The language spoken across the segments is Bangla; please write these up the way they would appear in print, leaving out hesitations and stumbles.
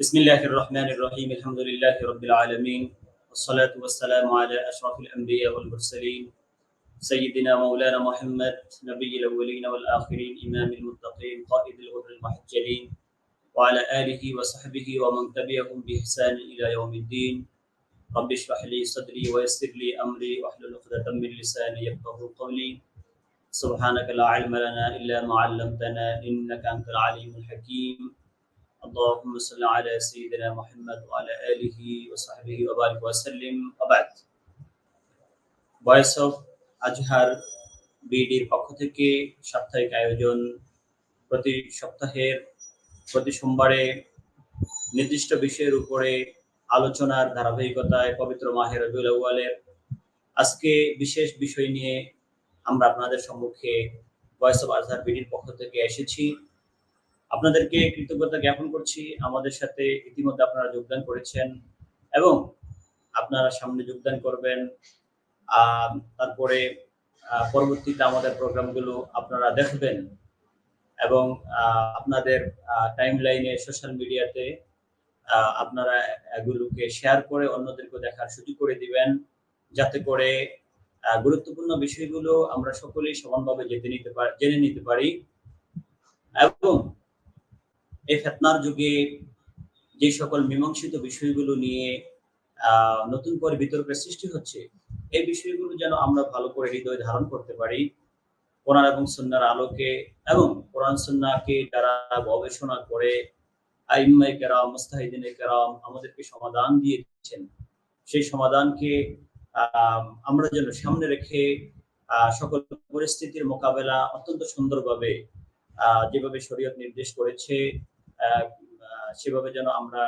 بسم الله الرحمن الرحيم الحمد لله رب العالمين والصلاة والسلام على أشرف الأنبياء والمرسلين سيدنا مولانا محمد نبي الأولين والآخرين إمام المتقين قائد الغر المحجلين وعلى آله وصحبه ومن تبعهم بإحسان إلى يوم الدين رب اشرح لي صدري ويسر لي أمري واحلل عقدة من لساني يفقهوا قولي سبحانك لا علم لنا إلا ما علمتنا إنك أنت العليم الحكيم اللهم صل على سيدنا محمد وعلى آله وصحبه وبارك وسلم وبعد ভয়েস অফ আজহার বিডির পক্ষ থেকে সাপ্তাহিক আয়োজন প্রতি সপ্তাহের প্রতি সোমবারে নির্দিষ্ট বিষয়ের উপরে আলোচনার ধারাবাহিকতায় পবিত্র মাহে রবিউল আউয়ালের আজকে বিশেষ বিষয় নিয়ে আমরা আপনাদের সম্মুখে ভয়েস অফ আজহার বিডির পক্ষ থেকে এসেছি। আপনাদেরকে কৃতজ্ঞতা জ্ঞাপন করছি, আমাদের সাথে ইতিমধ্যে আপনারা যোগদান করেছেন এবং আপনারা সামনে যোগদান করবেন। তারপরে পরবর্তীতে আমাদের প্রোগ্রামগুলো আপনারা দেখবেন এবং আপনাদের টাইম লাইনে সোশ্যাল মিডিয়াতে আপনারা এগুলোকে শেয়ার করে অন্যদেরকে দেখার সুযোগ করে দিবেন, যাতে করে গুরুত্বপূর্ণ বিষয়গুলো আমরা সকলেই সমানভাবে জেনে নিতে পারি এবং এই ফিতনার যুগে যে সকল মীমাংসিত বিষয়গুলো নিয়ে নতুন করে বিতর্কের সৃষ্টি হচ্ছে, এই বিষয়গুলো যেন আমরা ভালো করে হৃদয়ে ধারণ করতে পারি কোরআন এবং সুন্নাহর আলোকে, এবং কোরআন সুন্নাহকে যারা গবেষণা করে আইম্মায়ে কেরাম মুজতাহিদিনে কেরাম আমাদেরকে সমাধান দিয়ে দিচ্ছেন, সেই সমাধানকে আমরা যেন সামনে রেখে সকল পরিস্থিতির মোকাবেলা অত্যন্ত সুন্দরভাবে যেভাবে শরীয়ত নির্দেশ করেছে সেভাবে যেন আমরা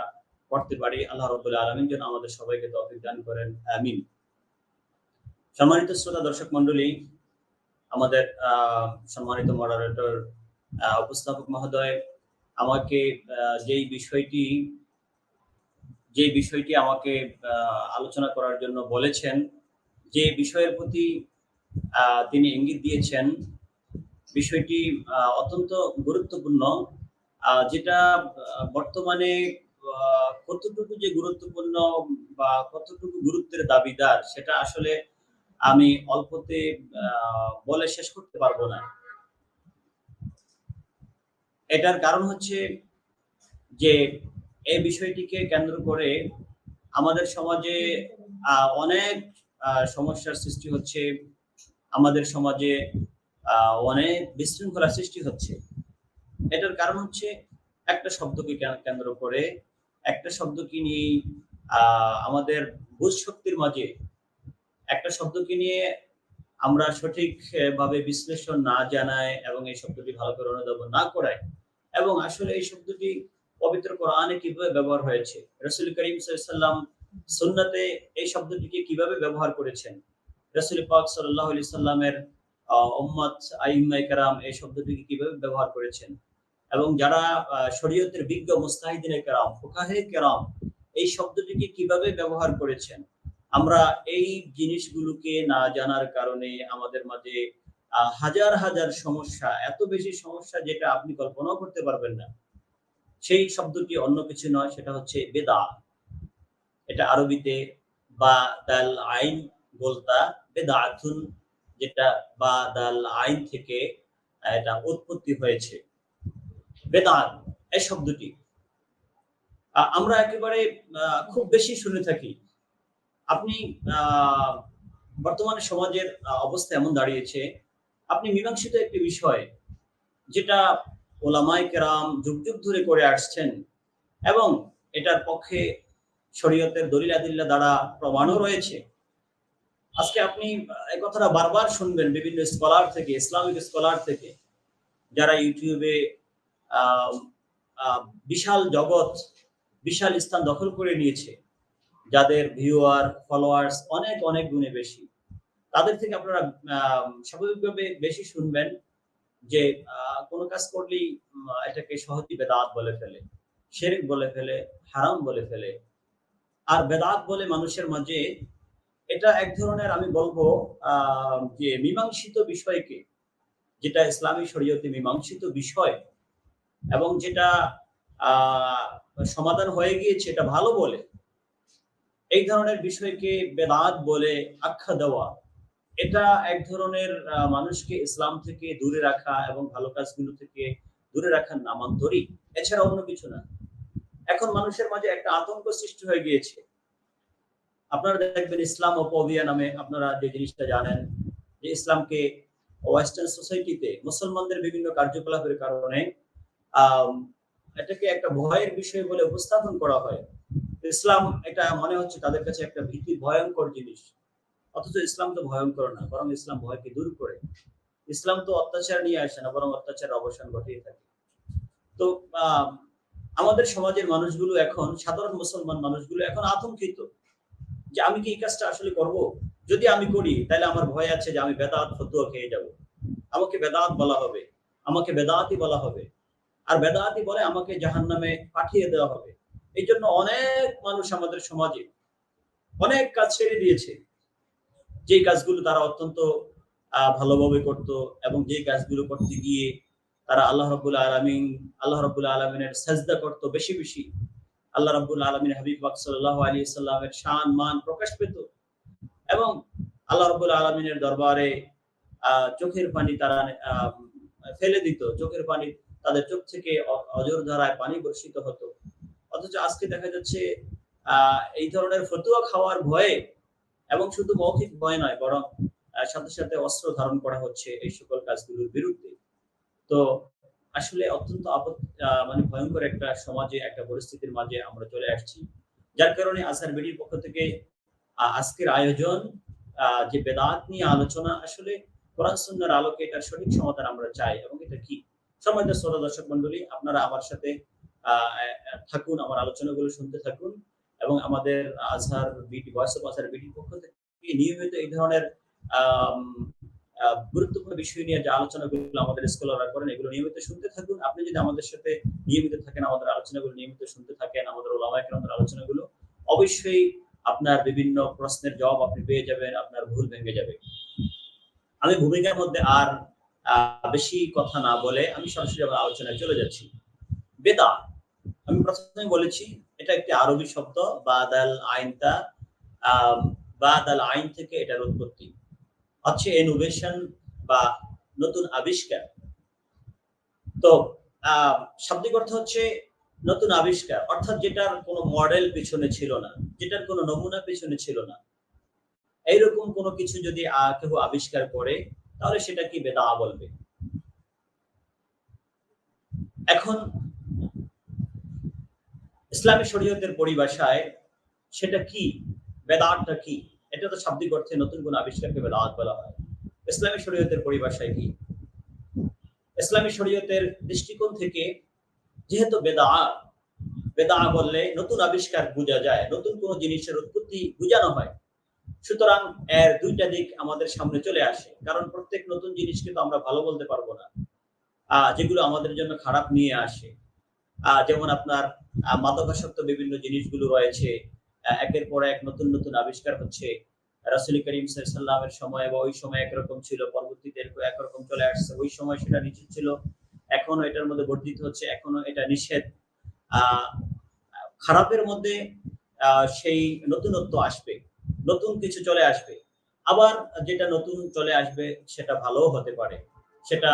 করতে পারি। আল্লাহ রাব্বুল আলামিন যেন আমাদের সবাইকে তৌফিক দান করেন, আমিন। সম্মানিত শ্রোতা দর্শক মণ্ডলী, আমাদের সম্মানিত মডারেটর উপস্থাপক মহোদয় আমাকে যেই বিষয়টি আমাকে আলোচনা করার জন্য বলেছেন, যে বিষয়ের প্রতি তিনি ইঙ্গিত দিয়েছেন, বিষয়টি অত্যন্ত গুরুত্বপূর্ণ, যেটা বর্তমানে কতটুকু যে গুরুত্বপূর্ণ বা কতটুকু গুরুত্বের দাবিদার সেটা আসলে আমি অল্পতে বলে শেষ করতে পারবো না। এটার কারণ হচ্ছে যে এই বিষয়টিকে কেন্দ্র করে আমাদের সমাজে অনেক সমস্যার সৃষ্টি হচ্ছে, আমাদের সমাজে অনেক বিশৃঙ্খলা সৃষ্টি হচ্ছে। এটার কারণ হচ্ছে একটা শব্দকে কেন্দ্র করে, একটা শব্দকে নিয়ে আমাদের বুঝ শক্তির মাঝে একটা শব্দকে নিয়ে আমরা সঠিকভাবে বিশ্লেষণ না জানায় এবং এই শব্দটি ভালো করে অনুধাবন না করায়, এবং আসলে এই শব্দটি পবিত্র কোরআনে কিভাবে ব্যবহার হয়েছে, রাসূল করিম সাল্লাল্লাহু আলাইহি ওয়াসাল্লাম সুন্নাতে এই শব্দটিকে কিভাবে ব্যবহার করেছেন, রাসূল পাক সাল্লাল্লাহু আলাইহি ওয়াসাল্লামের উম্মত আইম্মায়ে কেরাম এই শব্দটিকে কিভাবে ব্যবহার করেছেন, এবং যারা শরীয়তের বিজ্ঞ মুজতাহিদিনে কেরাম ফুকাহে কেরাম এই শব্দটিকে কিভাবে ব্যবহার করেছেন। আমরা এই জিনিসগুলোকে না জানার কারণে আমাদের মাঝে হাজার হাজার সমস্যা, এত বেশি সমস্যা যেটা আপনি কল্পনাও করতে পারবেন না। সেই শব্দটি অন্য কিছু নয়, সেটা হচ্ছে বেদাত। এটা আরবিতে বা দাল আইন বলতা বেদাতুন, যেটা বা দাল আইন থেকে এটা উৎপত্তি হয়েছে। বেদাত এই শব্দটি আমরা একেবারে খুব বেশি শুনে থাকি। আপনি বর্তমানে সমাজের অবস্থা এমন দাঁড়িয়েছে, আপনি মীমাংসিত একটি বিষয় যেটা ওলামায়ে কেরাম যুগ যুগ ধরে করে আসছেন এবং এটার পক্ষে শরীয়তের দলিল আদিল্লা দ্বারা প্রমাণও রয়েছে। আজকে আপনি এই কথাটা বারবার শুনবেন বিভিন্ন স্কলার থেকে, ইসলামিক স্কলার থেকে, যারা ইউটিউবে বিশাল জগৎ, বিশাল স্থান দখল করে নিয়েছে, যাদের ভিউয়ার ফলোয়ার্স অনেক অনেক গুণে বেশি, তাদের থেকে আপনারা স্বাভাবিকভাবে বেশি শুনবেন যে কোনো কাজ করলেই এটাকে সহজেই বেদাত বলে ফেলে, শিরক বলে ফেলে, হারাম বলে ফেলে। আর বেদাত বলে মানুষের মাঝে এটা এক ধরনের, আমি বলবো যে মীমাংসিত বিষয়কে, যেটা ইসলামী শরীয়তে মীমাংসিত বিষয় এবং যেটা সমাধান হয়ে গিয়েছে এটা ভালো বলে এই ধরনের বিষয়কে বেদাত বলে আখ্যা দেওয়া, এটা এক ধরনের মানুষকে ইসলাম থেকে দূরে রাখা এবং ভালো কাজগুলো থেকে দূরে রাখার নামান্তরই, এছাড়া অন্য কিছু না। এখন মানুষের মাঝে একটা আতঙ্ক সৃষ্টি হয়ে গিয়েছে। আপনারা দেখবেন ইসলাম অপবিয়া নামে আপনারা যে জিনিসটা জানেন, যে ইসলামকে ওয়েস্টার্ন সোসাইটিতে মুসলমানদের বিভিন্ন কার্যকলাপের কারণে আম এটাকে একটা ভয়ের বিষয় বলে উপস্থাপন করা হয়। ইসলাম এটা মনে হচ্ছে তাদের কাছে একটা ভীতি ভয়ংকর জিনিস। অথচ ইসলাম তো ভয়ংকর না, বরং ইসলাম ভয়কে দূর করে। ইসলাম তো অত্যাচার নিয়ে আসে না, বরং অত্যাচারের অবসান ঘটিয়ে থাকে। তো আমাদের সমাজের মানুষগুলো এখন, সাধারণ মুসলমান মানুষগুলো এখন আতঙ্কিত যে আমি কি এই কাজটা আসলে করব? যদি আমি করি তাহলে আমার ভয় আছে যে আমি বেদাত ফতোয়া খেয়ে যাব। আমাকে বেদাত বলা হবে, আমাকে বেদাতই বলা হবে। আর বেদাতই বলে আমাকে জাহান্নামে পাঠিয়ে দেওয়া হবে। এইজন্য অনেক মানুষ আমাদের সমাজে অনেক কাজ ছেড়ে দিয়েছে। যে কাজগুলো তারা অত্যন্ত ভালোভাবে করত এবং যে কাজগুলো করতে গিয়ে তারা আল্লাহ রাব্বুল আলামিনের সাজদা করত বেশি বেশি। আল্লাহ রাব্বুল আলামিন হাবিব পাক সাল্লাল্লাহু আলাইহি সাল্লামের শান মান প্রকাশ পেত এবং আল্লাহ রাব্বুল আলামিনের দরবারে চোখের পানি তারা ফেলে দিত। চোখের পানি তাদের চোখ থেকে অঝোর ধারায় পানি বর্ষিত হতো। অথচ আজকে দেখা যাচ্ছে এই ধরনের ফতুয়া খাওয়ার ভয়ে, এবং শুধু মৌখিক ভয় নয়, বরং সাথে সাথে অস্ত্র ধারণ করা হচ্ছে এই সকল কাজগুলোর বিরুদ্ধে। তো আসলে অত্যন্ত মানে ভয়ঙ্কর একটা সমাজে, একটা পরিস্থিতির মাঝে আমরা চলে আসছি। যার কারণে আজহার বিডির পক্ষ থেকে আজকের আয়োজন, যে বেদাত নিয়ে আলোচনা, আসলে কোরআন সুন্নাহর আলোকে এটার সঠিক সমাধান আমরা চাই। এবং এটা কি? সম্মানিত শ্রোতা দর্শক মণ্ডলী, আপনারা আমার সাথে থাকুন, আমার আলোচনাগুলো শুনতে থাকুন এবং আমাদের আজহার বিডি, ভয়েস অফ আজহার বিডির পক্ষ থেকে নিয়মিত এই ধরনের আম গুরুত্বপূর্ণ বিষয় নিয়ে যে আলোচনাগুলো আমাদের স্কলাররা করেন, এগুলো নিয়মিত শুনতে থাকুন। আপনি যদি আমাদের সাথে নিয়মিত থাকেন, আমাদের আলোচনাগুলো নিয়মিত শুনতে থাকেন, আমাদের ওলামায়ে কেরামের আলোচনাগুলো, অবশ্যই আপনার বিভিন্ন প্রশ্নের জবাব আপনি পেয়ে যাবেন, আপনার ভুল ভেঙে যাবে। আমি ভূমিকার মধ্যে আর বেশি কথা না বলে আমি সরাসরি আমার আলোচনায় চলে যাচ্ছি। বেদাত, আমি প্রথমে বলেছি এটা একটি আরবি শব্দ, বাদাল আইনতা, বাদাল আইন থেকে এটার উৎপত্তি হচ্ছে ইনোভেশন বা নতুন আবিষ্কার। তো শাব্দিক অর্থ হচ্ছে নতুন আবিষ্কার, অর্থাৎ যেটার কোনো মডেল পিছনে ছিল না, যেটার কোনো নমুনা পিছনে ছিল না, এইরকম কোনো কিছু যদি কেউ আবিষ্কার করে তাহলে সেটা কি বেদাত বলবে। এখন ইসলামী শরীয়তের পরিভাষায় সেটা কি, বেদাতটা কি? এটা তো শাব্দিক অর্থে নতুন কোন আবিষ্কারকে বেদাত বলা হয়। ইসলামী শরীয়তের পরিভাষায় কি? ইসলামী শরীয়তের দৃষ্টিকোণ থেকে যেহেতু বেদাত বললে নতুন আবিষ্কার বোঝা যায়, নতুন কোন জিনিসের উৎপত্তি বোঝানো হয়, সুতরাং এর দুইটা দিক আমাদের সামনে চলে আসে। কারণ প্রত্যেক নতুন জিনিসকে তো আমরা ভালো বলতে পারবো না, যেগুলো আমাদের জন্য খারাপ নিয়ে আসে। যেমন আপনার মাদকাসক্ত বিভিন্ন জিনিসগুলো রয়েছে, একের পর এক নতুন নতুন আবিষ্কার হচ্ছে। রাসূল করিম সাল্লাল্লাহু আলাইহি ওয়াসাল্লামের সময় বা ওই সময় একরকম ছিল, পরবর্তীতে একরকম চলে আসছে। ওই সময় সেটা নিষেধ ছিল, এখনো এটার মধ্যে বর্ধিত হচ্ছে, এখনো এটা নিষেধ। খারাপের মধ্যে সেই নতুনত্ব আসবে, নতুন কিছু চলে আসবে। আবার যেটা নতুন চলে আসবে সেটা ভালোও হতে পারে, সেটা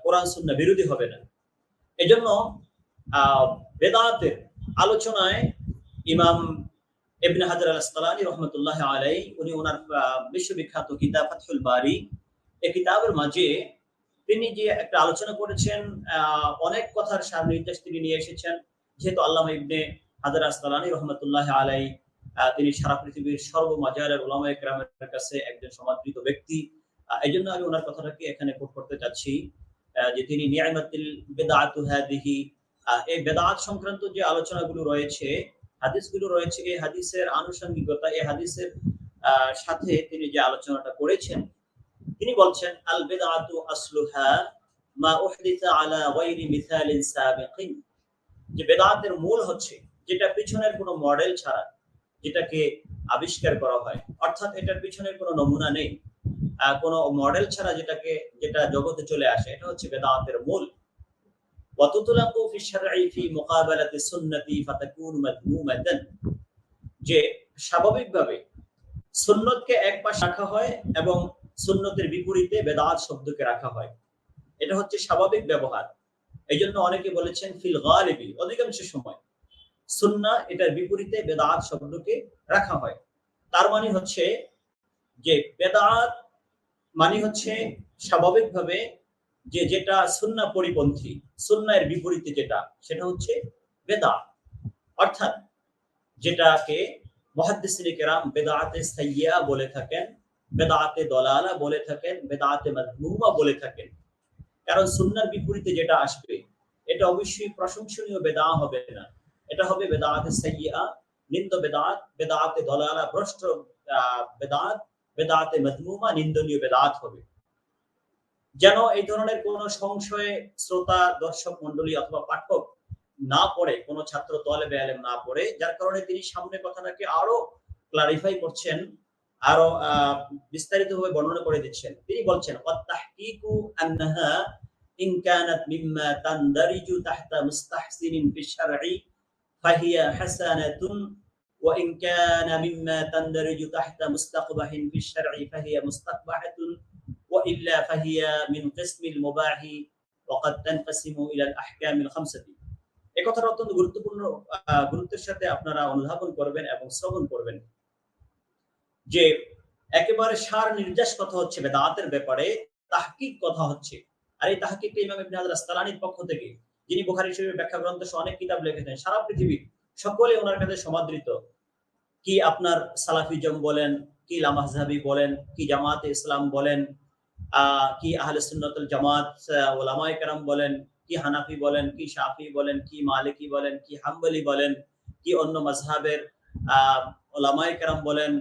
কোরআন সুন্নাহ বিরোধী হবে না। এজন্য বেদাতের আলোচনায় ইমাম ইবনে হাজার আল আসকালানী রাহমাতুল্লাহি আলাইহি, উনি ওনার বিশ্ববিখ্যাত কিতাব ফাতহুল বারি, এই কিতাবের মাঝে তিনি যে একটা আলোচনা করেছেন, অনেক কথার সার নির্দেশ তিনি নিয়ে এসেছেন। যেহেতু আল্লামা ইবনে হাজার আসকালানী রাহমাতুল্লাহি আলাইহি তিনি সারা পৃথিবীর সর্বমাজারের উলামায়ে কেরামের কাছে একজন সমাদৃত ব্যক্তি, এইজন্য আমি ওনার কথাটাকে এখানে কোট করতে চাচ্ছি, যে তিনি নি'মাতুল বিদআতু হাদিহি, এই বেদাত সংক্রান্ত যে আলোচনাগুলো রয়েছে, হাদিসগুলো রয়েছে, এই হাদিসের আনুষঙ্গিকতা, এই হাদিসের সাথে তিনি যে আলোচনাটা করেছেন, তিনি বলছেন আল বিদআতু আসলুহা মা উহদিসা আলা গায়রি মিসালিন সাবিকিন, যে বেদাতের মূল হচ্ছে যেটা পিছনের কোনো মডেল ছাড়া যেটাকে আবিষ্কার করা হয়, অর্থাৎ এটার পিছনের কোনো নমুনা নেই, কোনো মডেল ছাড়া যেটা জগতে চলে আসে, এটা হচ্ছে বেদাতের মূল। ওয়াতুতলাকু ফি শারঈ ফি মুকাবালাতি সুন্নতি ফাতাকুনু মাযমুমাতান, যে স্বাভাবিকভাবে সুন্নতকে এক পাশে রাখা হয় এবং সুন্নতের বিপরীতে বেদাত শব্দকে রাখা হয়। এটা হচ্ছে স্বাভাবিক ব্যবহার। এইজন্য অনেকে বলেছেন ফিল গালিবি, অধিকাংশ সময় সুন্নাহ এটার বিপরীতে বেদাত শব্দকে রাখা হয়। তার মানে হচ্ছে যে বেদাত মানে হচ্ছে স্বাভাবিকভাবে যেটা সুন্নাহ পরিপন্থী, সুন্নাহের বিপরীতে যেটা, সেটা হচ্ছে বেদাত। অর্থাৎ যেটাকে মুহাদ্দিসিনে কেরাম বেদাতে সাইয়্যা বলে থাকেন, বেদাতে দলালা বলে থাকেন, বেদাতে মাযমুমা বলে থাকেন। কারণ সুন্নাহর বিপরীতে যেটা আসবে এটা অবশ্যই প্রশংসনীয় বেদাত হবে না, এটা হবে বেদাতে সাইয়্যা, নিন্দ বেদাত, বেদাতে দলালা, ভ্রষ্ট বেদাত, বেদাতে মাযমুমা, নিন্দনীয় বেদাত হবে। যেন এই ধরনের কোন সংশয়ে শ্রোতা, দর্শক মণ্ডলী অথবা পাঠক না পড়ে, কোন ছাত্র তালেবে ইলম না পড়ে, যার কারণে তিনি সামনে কথাটাকে আরো ক্লারিফাই করছেন, আরো বিস্তারিতভাবে বর্ণনা করে দিচ্ছেন। তিনি বলছেন ওয়াত-তাহকীকু আন্নাহা ইন কানাত মিম্মা তানদারিজু তাহতা মুস্তাহসিনিন ফিশ শারঈ ফাহিয়া হাসানাতুন ওয়া ইন কানা মিম্মা তানদারিজু তাহতা মুস্তাকবাহিন ফিশ শারঈ ফাহিয়া মুস্তাকবাহাতুন ওয়া ইল্লা ফাহিয়া মিন কিসমিল মুবাহি ওয়া ক্বাদ তানকাসিমু ইলা আল-আহকামিল খামসাতি। এই কথাটা অত্যন্ত গুরুত্বপূর্ণ, গুরুত্বের সাথে আপনারা অনুধাবন করবেন এবং শ্রবণ করবেন যে একেবারে সার নির্যাস কথা হচ্ছে বেদাতের ব্যাপারে, তাহকিক কথা হচ্ছে। আর এই তাহকিকটা ইমাম ইবনে হাজার আসকালানির পক্ষ থেকে, যিনি বুখারী শরীফের ব্যাখ্যা গ্রন্থ সহ অনেক কিতাব লিখেছেন, সারা পৃথিবীর সকলে ওনার কাছে সমাদৃত। কি আপনার সালাফিজম বলেন, কি লামাযহাবি বলেন, কি জামাতে ইসলাম বলেন, কি আহলে সুন্নাত ওয়াল জামাত উলামায়ে কেরাম বলেন, কি হানাফি বলেন, কি শাফি বলেন, কি মালিকি বলেন, কি হাম্বলি বলেন, কি অন্য মাযহাবের উলামায়ে কেরাম বলেন,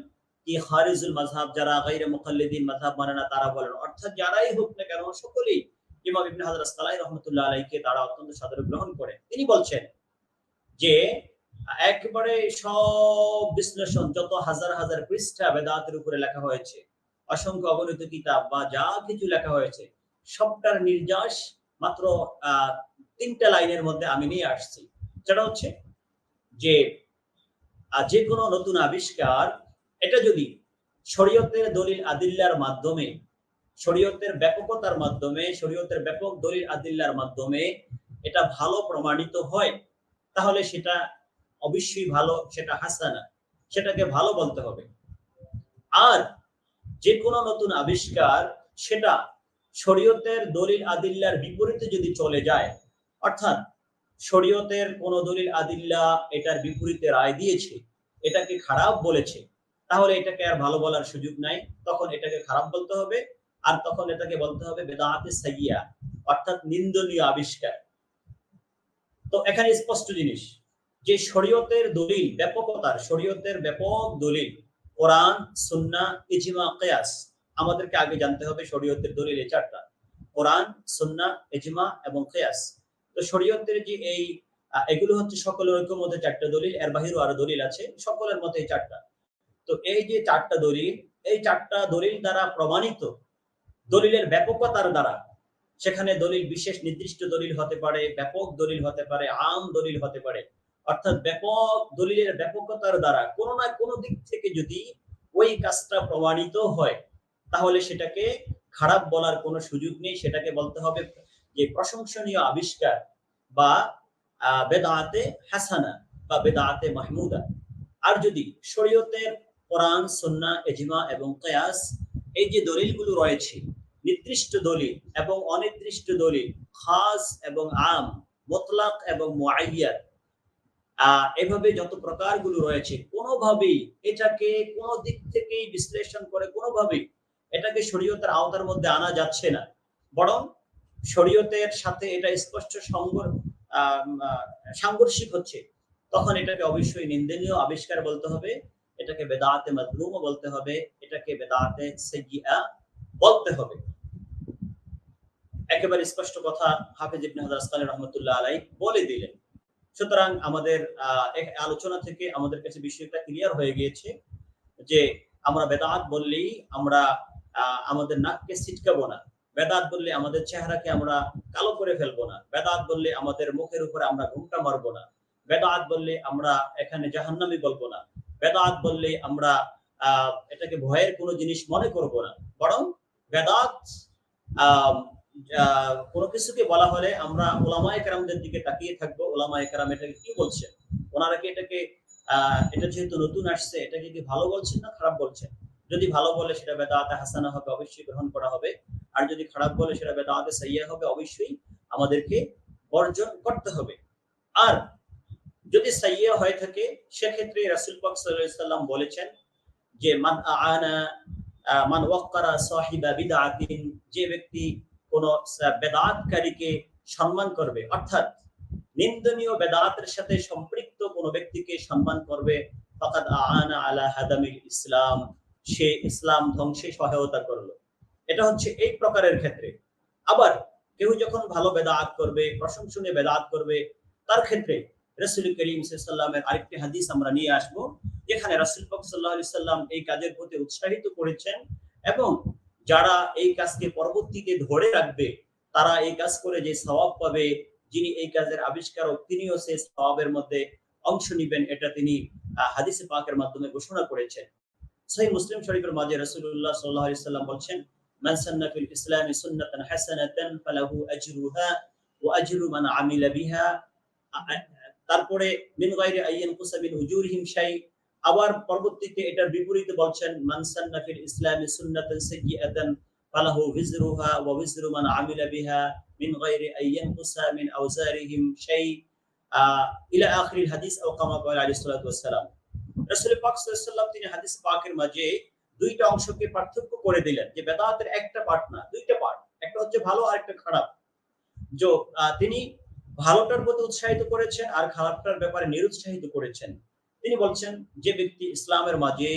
কি খারিজুল মাযহাব, যারা গায়রে মুকাল্লিদিন মাযহাব মানে না তারা বলেন, অর্থাৎ যারাই হোক না কেন সকলেই ইমাম ইবনে হাজার আসকালানী রাহমাতুল্লাহ আলাইহিকে তারা অত্যন্ত সাদরে গ্রহণ করে। তিনি বলছেন যে একবারে সব বিশ্লেষণ, যত হাজার হাজার পৃষ্ঠা বেদাতের উপরে লেখা হয়েছে, অসংখ্য অগণিত কিতাব বা যা কিছু লেখা হয়েছে, সবটার নির্যাস মাত্র 3টা লাইনের মধ্যে আমি নিয়ে আসছি। যেটা হচ্ছে যে যে কোনো নতুন আবিষ্কার এটা যদি শরীয়তের দলিল আদিল্লার মাধ্যমে, শরীয়তের ব্যাপকতার মাধ্যমে, শরীয়তের ব্যাপক দলিল আদিল্লার মাধ্যমে এটা ভালো প্রমাণিত হয়, তাহলে সেটা অবশ্যই ভালো, সেটা হাসানা, সেটাকে ভালো বলতে হবে। আর যে কোনো নতুন আবিষ্কার সেটা শরীয়তের দলিল আদিল্লার বিপরীতে যদি চলে যায়, অর্থাৎ শরীয়তের কোন দলিল আদিল্লা এটার বিপরীতে রায় দিয়েছে, এটাকে খারাপ বলেছে, তাহলে এটাকে আর ভালো বলার সুযোগ নাই, তখন এটাকে খারাপ বলতে হবে। আর তখন এটাকে বলতে হবে বেদাতে সাইয়্যা, অর্থাৎ নিন্দনীয় আবিষ্কার। তো এখানে স্পষ্ট জিনিস যে শরীয়তের দলিল ব্যাপকতার, শরীয়তের ব্যাপক দলিল কোরআন, সুন্নাহ, ইজমা, কিয়াস। আমাদেরকে আগে জানতে হবে শরীয়তের দলিল এই চারটা: কোরআন, সুন্নাহ, ইজমা এবং কিয়াস। তো শরীয়তের যে এগুলো হচ্ছে সকলের ঐক্যমতে চারটা দলিল, এর বাহিরেও আরো দলিল আছে, সকলের মতে এই চারটা। তো এই যে চারটা দলিল, এই চারটা দলিল দ্বারা প্রমাণিত, দলিলের ব্যাপকতার দ্বারা, সেখানে দলিল বিশেষ নির্দিষ্ট দলিল হতে পারে, ব্যাপক দলিল হতে পারে, আম দলিল হতে পারে। অর্থাৎ ব্যাপক দলিলের ব্যাপকতার দ্বারা কোনো না কোনো দিক থেকে যদি ওই কাজটা প্রমাণিত হয়, তাহলে সেটাকে খারাপ বলার কোনো সুযোগ নেই, সেটাকে বলতে হবে যে প্রশংসনীয় আবিষ্কার বা বেদাতে হাসানা বা বেদাতে মাহমুদা। আর যদি শরীয়তের কোরআন, সুন্নাহ, ইজমা এবং কিয়াস, এই যে দলিলগুলো রয়েছে, নির্দিষ্ট দলিল এবং অনির্দিষ্ট দলিল, খাস এবং আম, মুতলাক এবং মুআয়্যান, এভাবে যত প্রকারগুলো রয়েছে, কোনোভাবেই এটাকে কোনো দিক থেকেই বিশ্লেষণ করে কোনোভাবেই এটাকে শরীয়তের আওতার মধ্যে আনা যাচ্ছে না, বরং শরীয়তের সাথে এটা স্পষ্ট সাংঘর্ষিক হচ্ছে, তখন এটাকে অবশ্যই নিন্দনীয় আবিষ্কার বলতে হবে, এটাকে বেদাতে মাযমুমা বলতে হবে, এটাকে বেদাতে সাইয়্যা বলতে হবে। একেবারে স্পষ্ট কথা হাফেজ ইবনে হাজার আসকালানী রাহমাতুল্লাহ আলাইহি বলে দিলেন। সুতরাং আমাদের আলোচনা থেকে আমাদের কাছে বিষয়টা ক্লিয়ার হয়ে গিয়েছে যে আমরা বেদাত বললেই আমরা আমাদের নাককে ছিটকাবো না, বেদাত বললে আমাদের চেহারাকে আমরা কালো করে ফেলবো না। বেদাত বললে আমাদের মুখের উপরে আমরা ঘুমটা মারবো না। বেদাত বললে আমরা এখানে জাহান্নামী বলবো না। বেদাত বললে আমরা এটাকে ভয়ের কোনো জিনিস মনে করব না। বরং বেদাত আম কোনো কিছুকে বলা হলে আমরা উলামায়ে কেরামদের দিকে তাকিয়ে থাকবো। উলামায়ে কেরাম এটাকে কি বলছেন? ওনারা কি এটাকে এটা যেহেতু নতুন আসছে, এটাকে কি ভালো বলছেন না খারাপ বলছেন? যদি ভালো বলে সেটা বেদাতে হাসানা হবে, অবশ্যই গ্রহণ করা হবে। আর যদি খারাপ বলে সেটা বেদাতে সাইয়্যা হবে, অবশ্যই আমাদেরকে বর্জন করতে হবে। আর যদি সাইয়্যা হয়ে থাকে সেক্ষেত্রে রাসূল পাক সাল্লাল্লাহু আলাইহি সাল্লাম বলেছেন যে মান ওয়াক্কারা সাহিবা বিদআতিন, যে ব্যক্তি কোন বেদাতকারীকে সম্মান করবে, অর্থাৎ নিন্দনীয় বেদাতের সাথে সম্পৃক্ত কোন ব্যক্তিকে সম্মান করবে, ফাকাদ আ'আনা আলা হাদামিল ইসলাম, সে ইসলাম ধ্বংসে সহায়তা করলো। এটা হচ্ছে এই প্রকারের ক্ষেত্রে। আবার কেউ যখন ভালো বেদাত করবে, প্রশংসনীয় বেদাত করবে, তার ক্ষেত্রে রাসূল করিম সাল্লাল্লাহু আলাইহি ওয়াসাল্লামের আরেকটি হাদিস আমরা নিয়ে আসব, যেখানে রাসূল পাক সাল্লাল্লাহু আলাইহি ওয়াসাল্লাম এই কাজের প্রতি উৎসাহিত করেছেন এবং যারা এই কাজকে পরবর্তীতে ধরে রাখবে তারা এই কাজ করে যে সওয়াব পাবে, যিনি এই কাজের আবিষ্কারক তিনিও সেই সওয়াবের মধ্যে অংশ নেবেন, এটা তিনি হাদিসে পাকের মাধ্যমে ঘোষণা করেছেন। সহিহ মুসলিম শরীফের মাঝে রাসূলুল্লাহ সাল্লাল্লাহু আলাইহি ওয়াসাল্লাম বলছেন, মান সান্না ফিল ইসলামি সুন্নাতান হাসানাতান ফালাহু আজরুহা ওয়া আজরু মান আমিলা বিহা। তারপরে মিন গায়রি আইয়ানকুসা মিন উজুরিহিম শাই। আবার পরবর্তীতে এটার বিপরীতে বলছেন, মান সান্না ফিল ইসলামি সুন্নাতান সাইয়্যাতান ফালাহু বিজরুহা ওয়া বিজরু মান আমিলা বিহা মিন গায়রি আইয়ানকুসা মিন আওজারিহিম শাই ইলা আখিরিল হাদিস আও কামা ক্বালা আলাইহিস সালাতু ওয়াস সালাম। রাসূল পাক সাল্লাল্লাহু আলাইহি ওয়াসাল্লাম তিনি হাদিস পাকের মাঝে দুইটা অংশকে পার্থক্য করে দিলেন, যে বেদাতের একটা পার্ট না, দুইটা পার্ট, একটা হচ্ছে ভালো আর একটা খারাপ। তিনি ভালোটার প্রতি উৎসাহিত করেছেন আর খারাপটার ব্যাপারে নিরুৎসাহিত করেছেন। তিনি বলছেন, যে ব্যক্তি ইসলামের মাঝে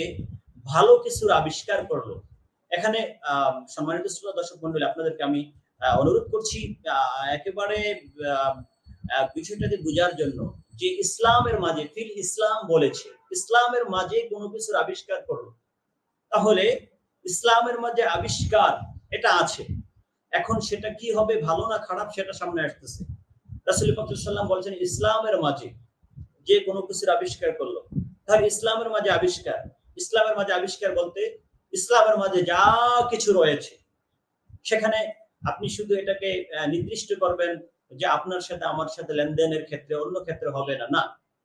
ভালো কিছুর আবিষ্কার করলো, এখানে সম্মানিত শ্রোতা দর্শক মণ্ডলী, আপনাদেরকে আমি অনুরোধ করছি একেবারে বিষয়টাকে বোঝার জন্য, যে ইসলামের মাঝে ফিল ইসলাম বলেছে, ইসলামের মাঝে কোনো কিছুর আবিষ্কার করলো, তাহলে ইসলামের মাঝে আবিষ্কার এটা আছে। এখন সেটা কি হবে, ভালো না খারাপ, সেটা সামনে আসতেছে। রাসূল পাক সাল্লাল্লাহু আলাইহি ওয়াসাল্লাম বলছেন, ইসলামের মাঝে যে কোনো কিছুর আবিষ্কার করলো, তাহলে ইসলামের মাঝে আবিষ্কার, ইসলামের মাঝে আবিষ্কার বলতে ইসলামের মাঝে যা কিছু রয়েছে, সেখানে আপনি শুধু এটাকে নির্দিষ্ট করবেন যে আপনার সাথে আমার সাথে লেনদেনের ক্ষেত্রে, অন্য ক্ষেত্রে হবে না, না।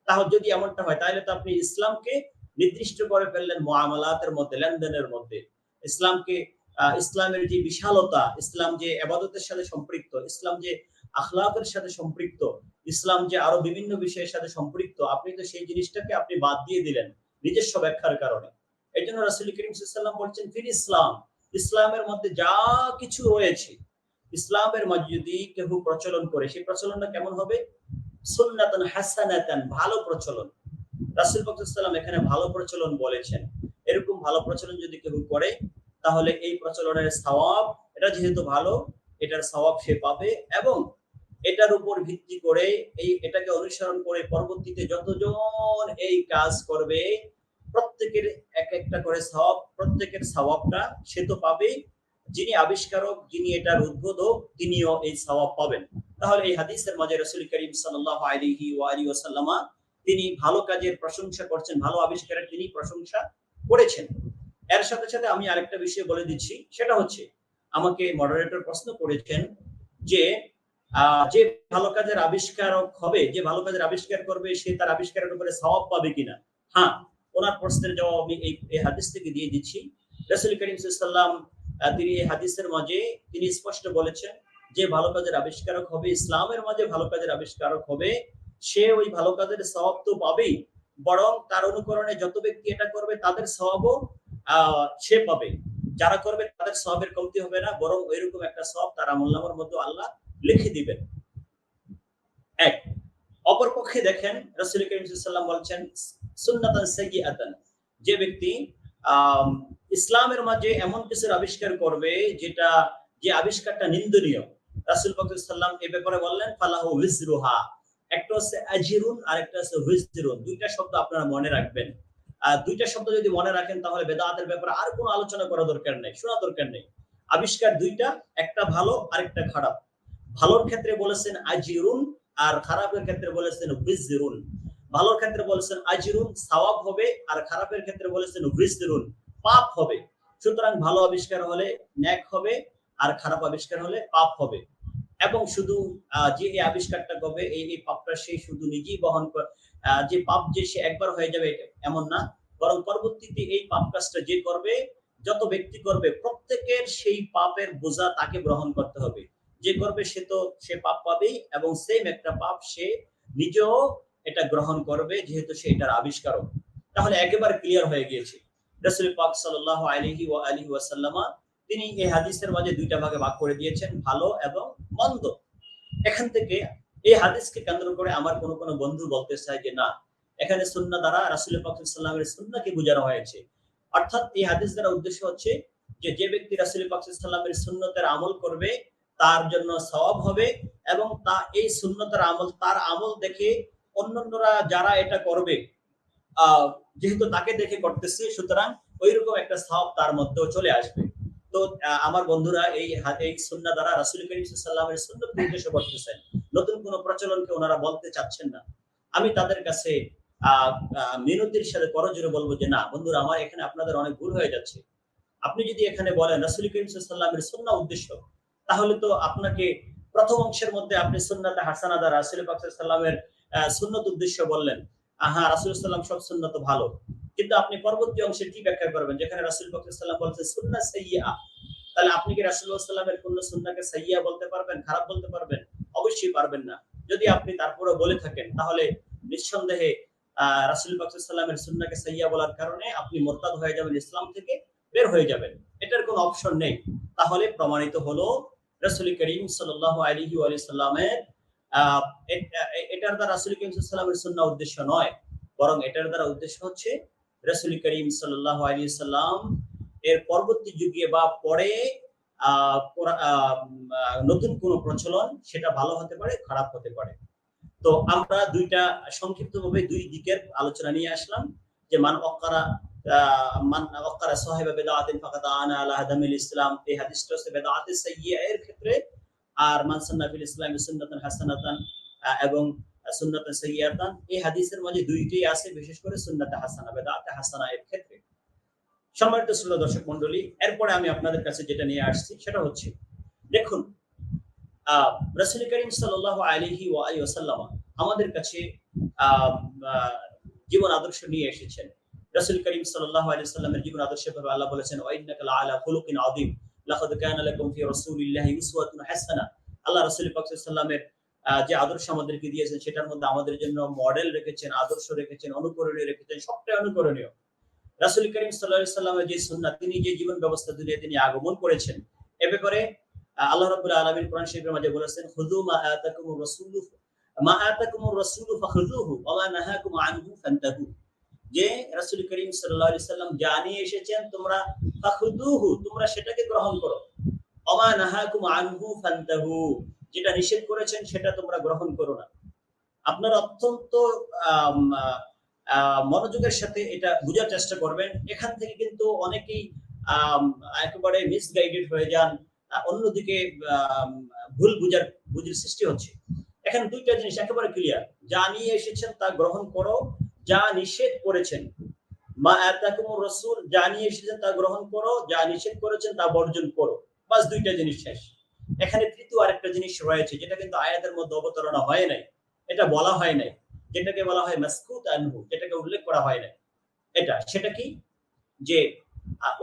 তাহলে যদি এমনটা হয়, তাহলে তো আপনি ইসলামকে নির্দিষ্ট করে ফেললেন মুআমালাতের মধ্যে, লেনদেনের মধ্যে। ইসলামকে ইসলামের যে বিশালতা, ইসলাম যে ইবাদতের সাথে সম্পৃক্ত, ইসলাম যে আখলাকের সাথে সম্পৃক্ত, ইসলাম যে আরো বিভিন্ন বিষয়ের সাথে সম্পৃক্ত, আপনি তো সেই জিনিসটাকে আপনি বাদ দিয়ে দিলেন নিজস্ব ব্যাখ্যার কারণে। এই জন্য রাসূল করিম সাল্লাল্লাহু আলাইহি ওয়াসাল্লাম বলছেন, ফির ইসলাম, ইসলামের মধ্যে যা কিছু রয়েছে, ইসলামের মাঝে যদি কেউ প্রচলন করে, সেই প্রচলনটা কেমন হবে? সুন্নাতান হাসানাতান, ভালো প্রচলন। রাসূল পাক সাল্লাল্লাহু আলাইহি ওয়াসাল্লাম এখানে ভালো প্রচলন বলেছেন। এরকম ভালো প্রচলন যদি কেউ করে, তাহলে এই প্রচলনের সওয়াব, এটা যেহেতু ভালো, এটার সওয়াব সে পাবে, এবং এটার উপর ভিত্তি করে এটাকে অনুসরণ করে পরবর্তীতে যতজন এই কাজ করবে, প্রত্যেকের এক একটা করে সওয়াব, প্রত্যেকের সওয়াবটা সে তো পাবেই, যিনি আবিষ্কারক, যিনি এটার উদ্বোধক, তিনিও এই সওয়াব পাবেন। তাহলে এই হাদিসের মাঝে রাসূল করিম সাল্লাল্লাহু আলাইহি ওয়া আলিহি ওয়াসাল্লাম তিনি ভালো কাজের প্রশংসা করছেন, ভালো আবিষ্কারের তিনি প্রশংসা করেছেন। এর সাথে সাথে আমি আরেকটা বিষয় বলে দিচ্ছি, সেটা হচ্ছে, আমাকে মডারেটর প্রশ্ন করেছেন যে যে ভালো কাজের আবিষ্কারক হবে, যে ভালো কাজের আবিষ্কার করবে, সে তার আবিষ্কারের উপরে সওয়াব পাবে কিনা। হ্যাঁ, ওনার প্রশ্নের জবাব আমি এই হাদিস থেকে দিয়ে দিচ্ছি। রাসূল করিম সাল্লাল্লাহু আলাইহি ওয়াসাল্লাম তিনি এই হাদিসের মাঝে তিনি স্পষ্ট বলেছেন, যে ভালো কাজের আবিষ্কারক হবে, ইসলামের মাঝে ভালো কাজের আবিষ্কারক হবে, সে ওই ভালো কাজের সওয়াব তো পাবেই, বরং তার অনুকরণে যত ব্যক্তি এটা করবে তাদের সওয়াবও সে পাবে। যারা করবে তাদের সওয়াবের কমতি হবে না, বরং ওইরকম একটা সওয়াব তার আমলনামার মধ্যে আল্লাহ লিখে দিবেন। এক। অপরপক্ষে দেখেন, রাসূল করিম সাল্লাল্লাহু আলাইহি ওয়াসাল্লাম বলছেন, সুন্নাতান সাইয়্যাতান, যে ব্যক্তি ইসলামের মাঝে এমন কিছুর আবিষ্কার করবে যেটা, যে আবিষ্কারটা নিন্দনীয়, রাসূল পাক সাল্লাল্লাহু আলাইহি ওয়াসাল্লাম এই ব্যাপারে বললেন, ফালাহু উজরুহা। একটা হচ্ছে আজরুন আর একটা হচ্ছে উজরুন। দুইটা শব্দ আপনারা মনে রাখবেন। দুইটা শব্দ যদি মনে রাখেন, তাহলে বেদাতের ব্যাপারে আর কোনো আলোচনা করা দরকার নেই, শোনা দরকার নেই। আবিষ্কার দুইটা, একটা ভালো আরেকটা খারাপ। ভালোর ক্ষেত্রে বলেছেন আজিরুন, আর খারাপের ক্ষেত্রে বলেছেন বিজরুন। ভালোর ক্ষেত্রে বলেছেন আজিরুন, সওয়াব হবে, আর খারাপের ক্ষেত্রে বলেছেন বিজরুন, পাপ হবে। সুতরাং ভালো আবিষ্কার হলে নেক হবে, আর খারাপ আবিষ্কার হলে পাপ হবে। এবং শুধু যে এই আবিষ্কারটা করবে এই পাপটা সে শুধু নিজেই বহন করে, যে পাপ যে সে একবার হয়ে যাবে এমন না, বরং পরবর্তীতে এই পাপ কাজটা যে করবে, যত ব্যক্তি করবে প্রত্যেকের সেই পাপের বোঝা তাকে গ্রহণ করতে হবে। যে করবে সে পাপ পাবেই, এবং সেম একটা পাপ সে নিজেও এটা গ্রহণ করবে, যেহেতু সে এটার আবিষ্কারক। তাহলে একেবারে ক্লিয়ার হয়ে গিয়েছে। রাসূল পাক সাল্লাল্লাহু আলাইহি ওয়াসাল্লাম তিনি এই হাদিসের মাঝে দুইটা ভাগে ভাগ করে দিয়েছেন, ভালো এবং মন্দ। এখান থেকে এই হাদিসকে কেন্দ্র করে আমার কোন বন্ধু বলতে চায় যে না, এখানে সুন্নাহ দ্বারা রাসূল পাক সাল্লাল্লাহু আলাইহি ওয়াসাল্লামের সুন্নাহকে বোঝানো হয়েছে। অর্থাৎ এই হাদিস দ্বারা উদ্দেশ্য হচ্ছে যে ব্যক্তি রাসূল পাক সাল্লাল্লাহু আলাইহি ওয়াসাল্লামের সুন্নতের আমল করবে তার জন্য সওয়াব হবে, এবং এই সুন্নতের আমল, তার আমল দেখে অন্যান্যরা যারা এটা করবে, যেহেতু তাকে দেখে করতেছে, সুতরাং ওইরকম একটা সওয়াব তার মধ্যেও চলে আসবে। তো আমার বন্ধুরা এই সুন্নাহ দ্বারা রাসূল করিম সাল্লাল্লাহু আলাইহি ওয়াসাল্লামের সুন্নাহকে উদ্দেশ্য করতেছেন, নতুন কোন প্রচলনকে ওনারা বলতে চাচ্ছেন না। আমি তাদের কাছে মিনতির সাথে করজোরে বলবো যে না বন্ধুরা, আমার এখানে আপনাদের অনেক ভুল হয়ে যাচ্ছে। আপনি যদি এখানে বলেন রাসূল করিম সাল্লাল্লাহু আলাইহি ওয়াসাল্লামের সুন্নাহ উদ্দেশ্য, তাহলে তো আপনাকে প্রথম অংশের মধ্যে আপনি সুন্নাতে হাসানা দ্বারা রাসূল পাক সাল্লাল্লাহু আলাইহি ওয়াসাল্লামের সুন্নাত উদ্দেশ্য বললেন। হ্যাঁ, রাসূল সাল্লাল্লাহু আলাইহি ওয়াসাল্লাম সব সুন্নাত ভালো, কিন্তু আপনি পরবর্তী অংশে কি ব্যাখ্যা করবেন, যেখানে রাসূল পাক সাল্লাল্লাহু আলাইহি ওয়াসাল্লাম বলছেন সুন্নাহ সাইয়্যিআ, তাহলে আপনি কি রাসূলুল্লাহ সাল্লাল্লাহু আলাইহি ওয়াসাল্লামের কোন সুন্নাহকে সাইয়্যিআ বলতে পারবেন, খারাপ বলতে পারবেন? অবশ্যই পারবেন না। যদি আপনি তারপরে বলে থাকেন, তাহলে নিঃসন্দেহে রাসূল পাক সাল্লাল্লাহু আলাইহি ওয়াসাল্লামের সুন্নাহকে সাইয়্যিআ বলার কারণে আপনি মুরতাদ হয়ে যাবেন, ইসলাম থেকে বের হয়ে যাবেন। এটার কোনো অপশন নেই। তাহলে প্রমাণিত হলো রাসূল করিম সাল্লাল্লাহু আলাইহি ওয়াসাল্লামের এটার দ্বারা রাসূল করিম সাল্লাল্লাহু আলাইহি ওয়াসাল্লামের সুন্নাহ উদ্দেশ্য নয়, বরং এটার দ্বারা উদ্দেশ্য হচ্ছে রাসূল করিম সাল্লাল্লাহু আলাইহি ওয়াসাল্লাম এর পরবর্তী যুগে বা পরে নতুন কোন প্রচলন, সেটা ভালো হতে পারে, খারাপ হতে পারে। তো আমরা দুইটা সংক্ষিপ্তভাবে দুই দিকের আলোচনা নিয়ে আসলাম, যে মান ওয়াক্কারা সাহিবা বিদআতিন ফাকাদ আনা আলা হাদামিল ইসলাম, এই হাদিসটা হচ্ছে বিদআতে সাইয়্যিআ এর ক্ষেত্রে, আর মান সান্না ফিল ইসলামি সুন্নাতান হাসানাতান এবং সুন্নাতান সাইয়্যিআতান, এই হাদিসের মাঝে দুইটাই আছে, বিশেষ করে সুন্নাতে হাসানা, বিদআতে হাসানা এর ক্ষেত্রে। সম্মানিত শ্রোতা দর্শক মণ্ডলী, এরপরে আমি আপনাদের কাছে যেটা নিয়ে আসছি সেটা হচ্ছে, দেখুন রাসূল করিম সাল্লাল্লাহু আলাইহি ওয়াসাল্লাম আমাদের কাছে জীবন আদর্শ নিয়ে এসেছেন। রাসূল করিম সাল্লাল্লাহু আলাইহি ওয়াসাল্লামের জীবন আদর্শে ভাবে আল্লাহ বলেছেন, ওয়া ইন্নাকা লাআলা খুলুকিন আযীম, লাকাদ কানা লাকুম ফি রাসূলিল্লাহি উসওয়াতুন হাসানা। আল্লাহ রাসূল পাক সাল্লাল্লাহু আলাইহি ওয়াসাল্লামের যে আদর্শ আমাদেরকে দিয়েছেন, সেটার মধ্যে আমাদের জন্য মডেল রেখেছেন, আদর্শ রেখেছেন, অনুকরণীয় রেখেছেন, সবটাই অনুকরণীয়। রাসূল করিম সাল্লাল্লাহু আলাইহি ওয়াসাল্লামের যে সুন্নাহ, তিনি যে জীবন ব্যবস্থা দুনিয়ায় তিনি আগমন করেছেন, এ ব্যাপারে আল্লাহ রাব্বুল আলামিন কোরআন শরীফের মাঝে বলেছেন, খুযু মা আতাকুমুর রাসূলু ফাখুযুহু ওয়া মা নাহাকুম আনহু ফান্তাহু, যে রাসূল করিম সাল্লাল্লাহু আলাইহি ওয়াসাল্লাম যা নিয়ে এসেছেন তোমরা ফাখুযুহু, তোমরা সেটাকে গ্রহণ করো, ওয়া মা নাহাকুম আনহু ফান্তাহু, যেটা নিষেধ করেছেন সেটা তোমরা গ্রহণ করো না। আপনারা অত্যন্ত মনোযোগের সাথে এটা বোঝার চেষ্টা করবেন। এখান থেকে কিন্তু অনেকেই একেবারে মিসগাইডেড হয়ে যান, অন্যদিকে বুঝের সৃষ্টি হচ্ছে। এখানে দুইটা জিনিস একেবারে ক্লিয়ার, যা নিয়ে এসেছেন তা গ্রহণ করো, যা নিষেধ করেছেন, মা আতাকুমুর রাসূল, যা নিয়ে এসেছেন তা গ্রহণ করো, যা নিষেধ করেছেন তা বর্জন করো। বাস দুইটা জিনিস শেষ। এখানে তৃতীয় আরেকটা জিনিস রয়েছে, যেটা কিন্তু আয়াতের মধ্যে অবতারণা হয় নাই, এটা বলা হয় নাই, যেটাকে বলা হয় মাসকুত আনহু, যেটাকে উল্লেখ করা হয় নাই। সেটা কি, যে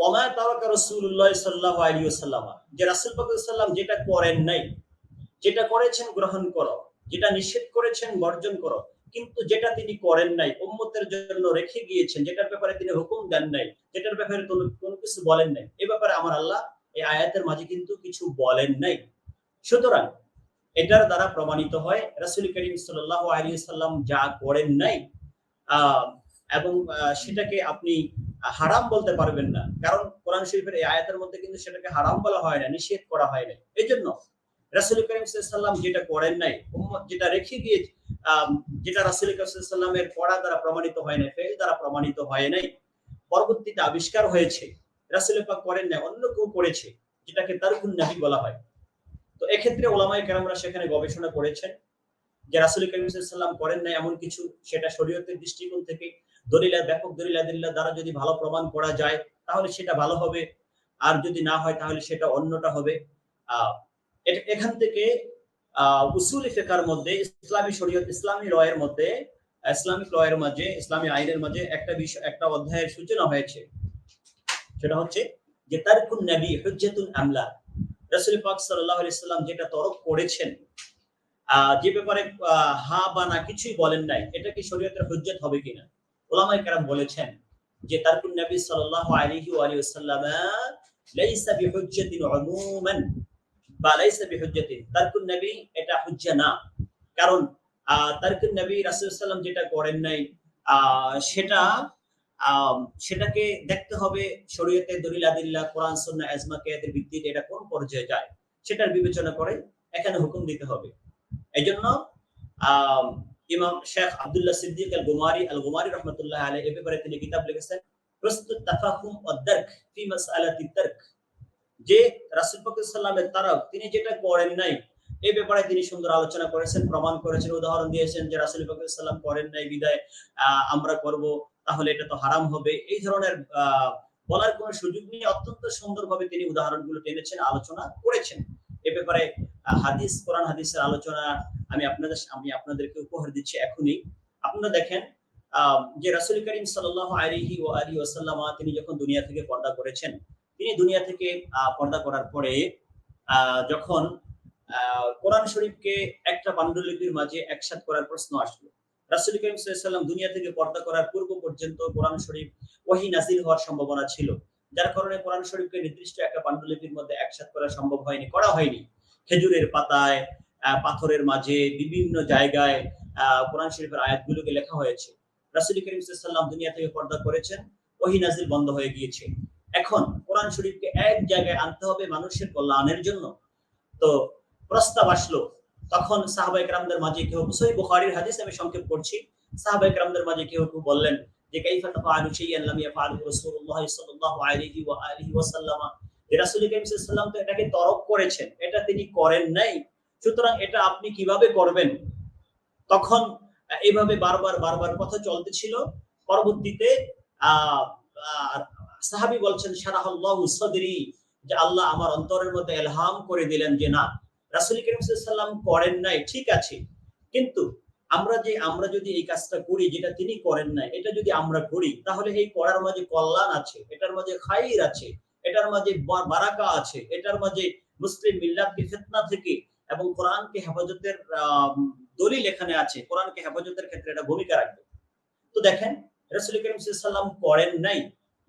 ওমা তারাকা রাসূলুল্লাহ সাল্লাল্লাহু আলাইহি ওয়াসাল্লাম, যে রাসূল পাক সাল্লাল্লাহু আলাইহি ওয়াসাল্লাম যেটা করেন নাই, যেটা করেছেন গ্রহণ করো, যেটা নিষেধ করেছেন বর্জন করো। কিন্তু যেটা তিনি করেন নাই, উম্মতের জন্য রেখে গিয়েছেন, যেটার ব্যাপারে তিনি হুকুম দেন নাই, যেটার ব্যাপারে কোনো কিছু বলেন নাই, এই ব্যাপারে আমার আল্লাহ এই আয়াতের মাঝে কিন্তু কিছু বলেন নাই। সুতরাং এটার দ্বারা প্রমাণিত হয় রাসূল করিম সাল্লাল্লাহু আলাইহি ওয়াসাল্লাম যা করেন নাই, এবং সেটাকে আপনি হারাম বলতে পারবেন না, কারণ কোরআন শরীফের এই আয়াতের মধ্যে কিন্তু সেটাকে হারাম বলা হয় না, নিষেধ করা হয় না। এইজন্য রাসূল করিম সাল্লাল্লাহু আলাইহি ওয়াসাল্লাম যেটা করেন নাই, উম্মত যেটা রেখে গিয়ে, যেটা রাসূল করিম সাল্লাল্লাহু আলাইহি ওয়াসাল্লামের পড়া দ্বারা প্রমাণিত হয় না, ফেল দ্বারা প্রমাণিত হয় নাই, পরবর্তীতে আবিষ্কার হয়েছে, রাসূল পাক করেন নাই, অন্য কেউ করেছে, যেটাকে তারকুন নবী বলা হয়। তো এক্ষেত্রে ওলামায়ে কেরামরা সেখানে গবেষণা করেছেন যে রাসূল করিম সাল্লাল্লাহু আলাইহি ওয়াসাল্লাম করেন নাই এমন কিছু, সেটা শরীয়তের দৃষ্টিকোণ থেকে ব্যাপক দলিল আদিল্লাহ দ্বারা যদি ভালো প্রমাণ করা যায় তাহলে সেটা ভালো হবে, আর যদি না হয় তাহলে সেটা অন্যটা হবে। এখান থেকে উসুল ফিকহের মধ্যে ইসলামী শরীয়ত, ইসলামী লয়ের মধ্যে, ইসলামিক লয়ের মাঝে, ইসলামী আইনের মাঝে একটা বিষয়, একটা অধ্যায়ের সূচনা হয়েছে। সেটা হচ্ছে যে তারকুন নবী হুজ্জাতুন আমলা, রাসূল পাক সাল্লাল্লাহু আলাইহি সাল্লাম যেটা তরক করেছেন, যে ব্যাপারে হা বা না কিছুই বলেন নাই, এটা কি শরীয়তের হুজ্জত হবে কিনা? উলামায়ে কেরাম বলেছেন যে তারকুন নবী সাল্লাল্লাহু আলাইহি ওয়া আলিহি ওয়াসাল্লাম লাইসা বিহুজ্জাতিন উমুমান বা লাইসা বিহুজ্জাতিন, তারকুন নবী এটা হুজ্জা না। কারণ তারকুন নবী রাসূল সাল্লাল্লাহু আলাইহি ওয়াসাল্লাম যেটা করেন নাই সেটা সেটাকে দেখতে হবে শরীয়তের দলিল আদিল্লাহ, কোরআন সুন্নাহ ইজমা কিয়াসের ভিত্তিতে এটা কোন পর্যায়ে যায় সেটার বিবেচনা করে এখানে হুকুম দিতে হবে। এজন্য ইমাম শেখ আব্দুল্লাহ সিদ্দিক আল-গুমারি রাহমাতুল্লাহ আলাইহি এই ব্যাপারে তিনি কিতাব লিখেছেন প্রস্তুত তাফাহুম ওয়া দারক ফি মাসআলাতি তারক, যে রাসূল পাক সাল্লাল্লাহু আলাইহি ওয়াসাল্লামের তারক তিনি যেটা করেন নাই এই ব্যাপারে তিনি সুন্দর আলোচনা করেছেন, প্রমাণ করেছেন, উদাহরণ দিয়েছেন যে রাসূল পাক সাল্লাল্লাহু আলাইহি ওয়াসাল্লাম করেন নাই বিদায় আমরা করব, তাহলে এটা তো হারাম হবে। এই ধরনের বলার কোনো সুযোগ নেই। অত্যন্ত সুন্দরভাবে তিনি উদাহরণগুলো টেনেছেন, আলোচনা করেছেন। এ ব্যাপারে হাদিস, কোরআন হাদিসের আলোচনা আমি আপনাদেরকে উপহার দিচ্ছি এখনই। আপনারা দেখেন যে রাসূল করিম সাল্লাল্লাহু আলাইহি ওয়া আলিহি ওয়াসাল্লাম তিনি যখন দুনিয়া থেকে পর্দা করেছেন, তিনি দুনিয়া থেকে পর্দা করার পরে যখন কোরআন শরীফকে একটা পাণ্ডুলিপির মাঝে একসাথ করার প্রশ্ন আসলো। রাসূল করিম সাল্লাল্লাহু আলাইহি ওয়াসাল্লাম দুনিয়া থেকে পর্দা করার পূর্ব পর্যন্ত কোরআন শরীফ ওহী নাযিল হওয়ার সম্ভাবনা ছিল, যার কারণে কোরআন শরীফকে নির্দিষ্ট একটা পাণ্ডুলিপির মধ্যে একসাথ করা সম্ভব হয়নি, করা হয়নি। খেজুরের পাতায়, পাথরের মাঝে, বিভিন্ন জায়গায় কোরআন শরীফের আয়াতগুলোকে লেখা হয়েছে। রাসূল করিম সাল্লাল্লাহু আলাইহি ওয়াসাল্লাম দুনিয়া থেকে পর্দা করেছেন, ওহী নাযিল বন্ধ হয়ে গিয়েছে। এখন কোরআন শরীফকে এক জায়গায় আনতে হবে মানুষের কল্যাণের জন্য। তো প্রস্তাব আসলো, তখন সাহাবায়ে কেরামদের মাঝে কেউ, সহিহ বুখারীর হাদিস আমি সংক্ষেপ করছি, সাহাবায়ে কেরামদের মাঝে কেউ বললেন যে কাইফা তাফআলু শাইআন লাম ইয়াফআলহু রাসূলুল্লাহ সাল্লাল্লাহু আলাইহি ওয়া আলিহি ওয়াসাল্লাম, যে রাসূল করিম সাল্লাল্লাহু আলাইহি ওয়াসাল্লাম তো এটাকে তরক করেছেন, এটা তিনি করেন নাই, সুতরাং এটা আপনি কিভাবে করবেন? তখন এইভাবে বারবার কথা চলতেছিল। পরবর্তীতে সাহাবী বলছেন শারাহাল্লাহু সাদরি, যে আল্লাহ আমার অন্তরের মধ্যে ইলহাম করে দিলেন যে না, রাসূল করিম সাল্লাল্লাহু আলাইহি ওয়াসাল্লাম করেন নাই, ঠিক আছে, কিন্তু আমরা যদি এই কাজটা করি যেটা তিনি করেন নাই, এটা যদি আমরা করি তাহলে এই করার মাঝে কল্যাণ আছে, এটার মাঝে খাইর আছে, এটার মাঝে বারাকা আছে, এটার মাঝে মুসলিম মিল্লাতকে ফিতনা থেকে এবং কোরআনকে হেফাজতের দলিল এখানে আছে, কোরআনকে হেফাজতের ক্ষেত্রে এটা ভূমিকা রাখবে। তো দেখেন রাসূল করিম সাল্লাল্লাহু আলাইহি ওয়াসাল্লাম করেন নাই,